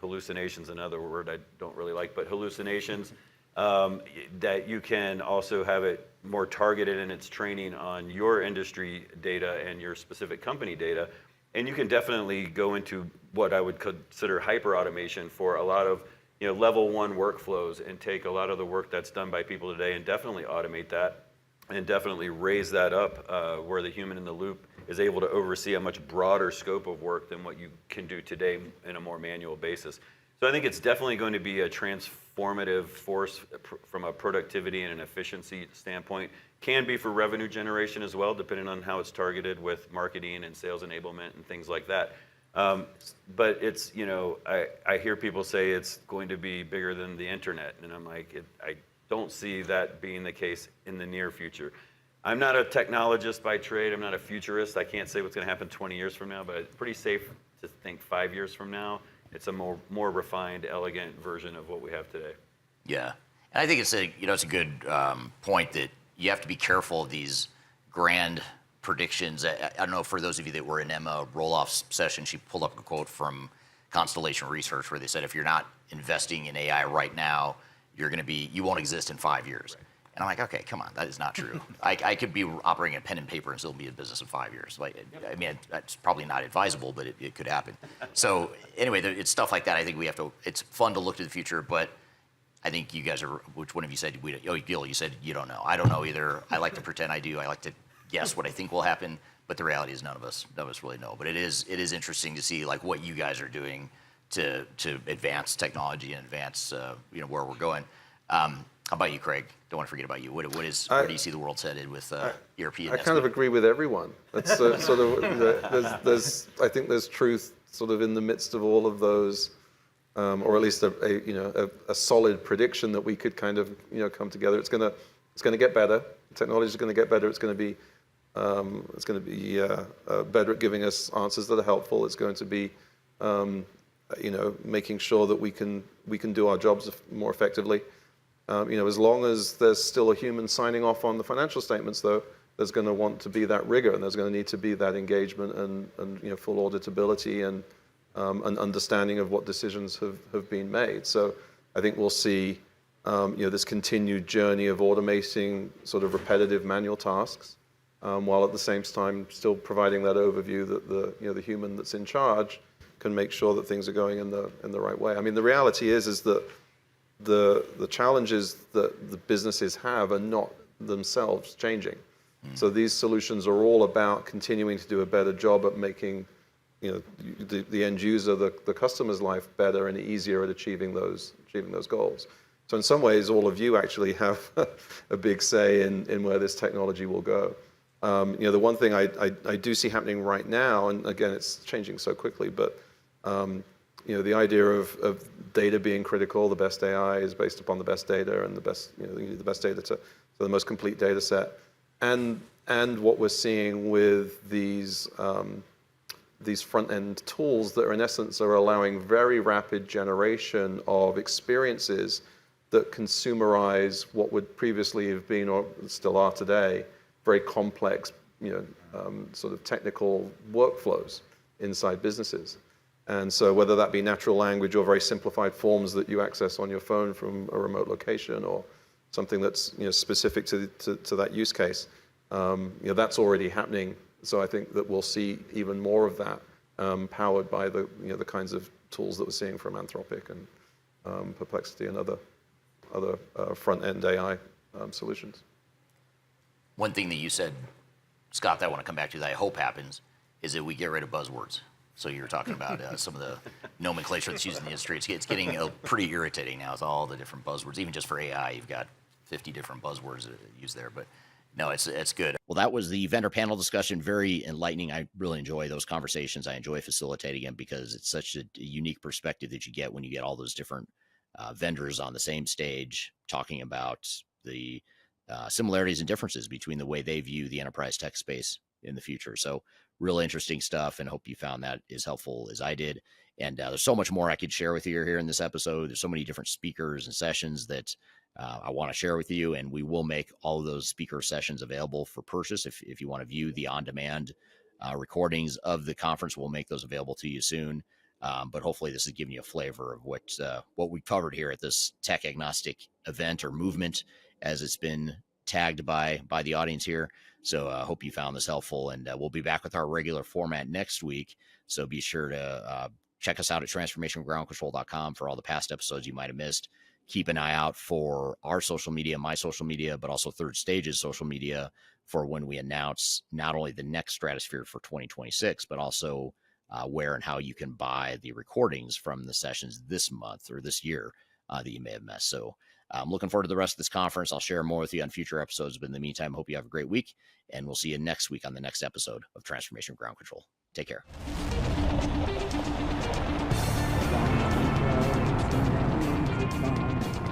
Speaker 17: hallucinations. Another word I don't really like, but hallucinations. That you can also have it more targeted in its training on your industry data and your specific company data. And you can definitely go into what I would consider hyper automation for a lot of level 1 workflows and take a lot of the work that's done by people today and definitely automate that and definitely raise that up where the human in the loop is able to oversee a much broader scope of work than what you can do today in a more manual basis. So I think it's definitely going to be a transformative force from a productivity and an efficiency standpoint. Can be for revenue generation as well, depending on how it's targeted with marketing and sales enablement and things like that. But it's, I hear people say it's going to be bigger than the internet, and I'm like, I don't see that being the case in the near future. I'm not a technologist by trade. I'm not a futurist. I can't say what's going to happen 20 years from now, but it's pretty safe to think 5 years from now, it's a more refined, elegant version of what we have today.
Speaker 1: Yeah, and I think it's a good point that you have to be careful of these grand predictions. I don't know, for those of you that were in Emma Roloff's session, she pulled up a quote from Constellation Research where they said, if you're not investing in AI right now, you won't exist in 5 years. Right. And I'm like, okay, come on, that is not true. I could be operating a pen and paper and still be in business in 5 years. I mean, that's probably not advisable, but it could happen. So anyway, it's stuff like that. I think it's fun to look to the future, but I think you guys are, which one of you said, Gil, you said you don't know. I don't know either. I like to pretend I do. I like to guess what I think will happen, but the reality is none of us really know. But it is interesting to see like what you guys are doing to advance technology and advance where we're going. How about you, Craig? Don't want to forget about you. Where do you see the world's headed with ERP? And
Speaker 16: I kind of agree with everyone. That's sort of I think there's truth sort of in the midst of all of those, or at least a solid prediction that we could kind of come together. It's going to get better. Technology is going to get better. It's going to be better at giving us answers that are helpful. It's going to be making sure that we can do our jobs more effectively. As long as there's still a human signing off on the financial statements, though, there's going to want to be that rigor, and there's going to need to be that engagement and full auditability and an understanding of what decisions have been made. So I think we'll see this continued journey of automating sort of repetitive manual tasks, while at the same time still providing that overview that the human that's in charge can make sure that things are going in the right way. I mean, the reality is that the challenges that the businesses have are not themselves changing. So these solutions are all about continuing to do a better job at making the end user, the customer's life better and easier at achieving those goals. So in some ways, all of you actually have a big say in where this technology will go. The one thing I do see happening right now, and again, it's changing so quickly, but the idea of data being critical, the best AI is based upon the best data, and you need the best data to the most complete data set. And what we're seeing with these front-end tools that are in essence are allowing very rapid generation of experiences that consumerize what would previously have been, or still are today, very complex, sort of technical workflows inside businesses. And so whether that be natural language or very simplified forms that you access on your phone from a remote location, or something that's specific to that use case, that's already happening. So I think that we'll see even more of that powered by the kinds of tools that we're seeing from Anthropic and Perplexity and other front-end AI solutions.
Speaker 1: One thing that you said, Scott, that I want to come back to that I hope happens is that we get rid of buzzwords. So you're talking about some of the nomenclature that's used in the industry. It's getting pretty irritating now with all the different buzzwords. Even just for AI, you've got 50 different buzzwords used there. But no, it's good. Well, that was the vendor panel discussion. Very enlightening. I really enjoy those conversations. I enjoy facilitating them because it's such a unique perspective that you get when you get all those different vendors on the same stage talking about the similarities and differences between the way they view the enterprise tech space in the future. So really interesting stuff, and hope you found that as helpful as I did. And there's so much more I could share with you here in this episode. There's so many different speakers and sessions that I want to share with you, and we will make all of those speaker sessions available for purchase. If you want to view the on-demand recordings of the conference, we'll make those available to you soon. But hopefully this is giving you a flavor of what we covered here at this tech agnostic event or movement, as it's been tagged by the audience here. So I hope you found this helpful, and we'll be back with our regular format next week. So be sure to check us out at transformationgroundcontrol.com for all the past episodes you might have missed. Keep an eye out for our social media, my social media, but also Third Stage's social media for when we announce not only the next Stratosphere for 2026, but also where and how you can buy the recordings from the sessions this month or this year that you may have missed. So I'm looking forward to the rest of this conference. I'll share more with you on future episodes. But in the meantime, hope you have a great week, and we'll see you next week on the next episode of Transformation Ground Control. Take care.
Speaker 4: Ground control to Major Tom.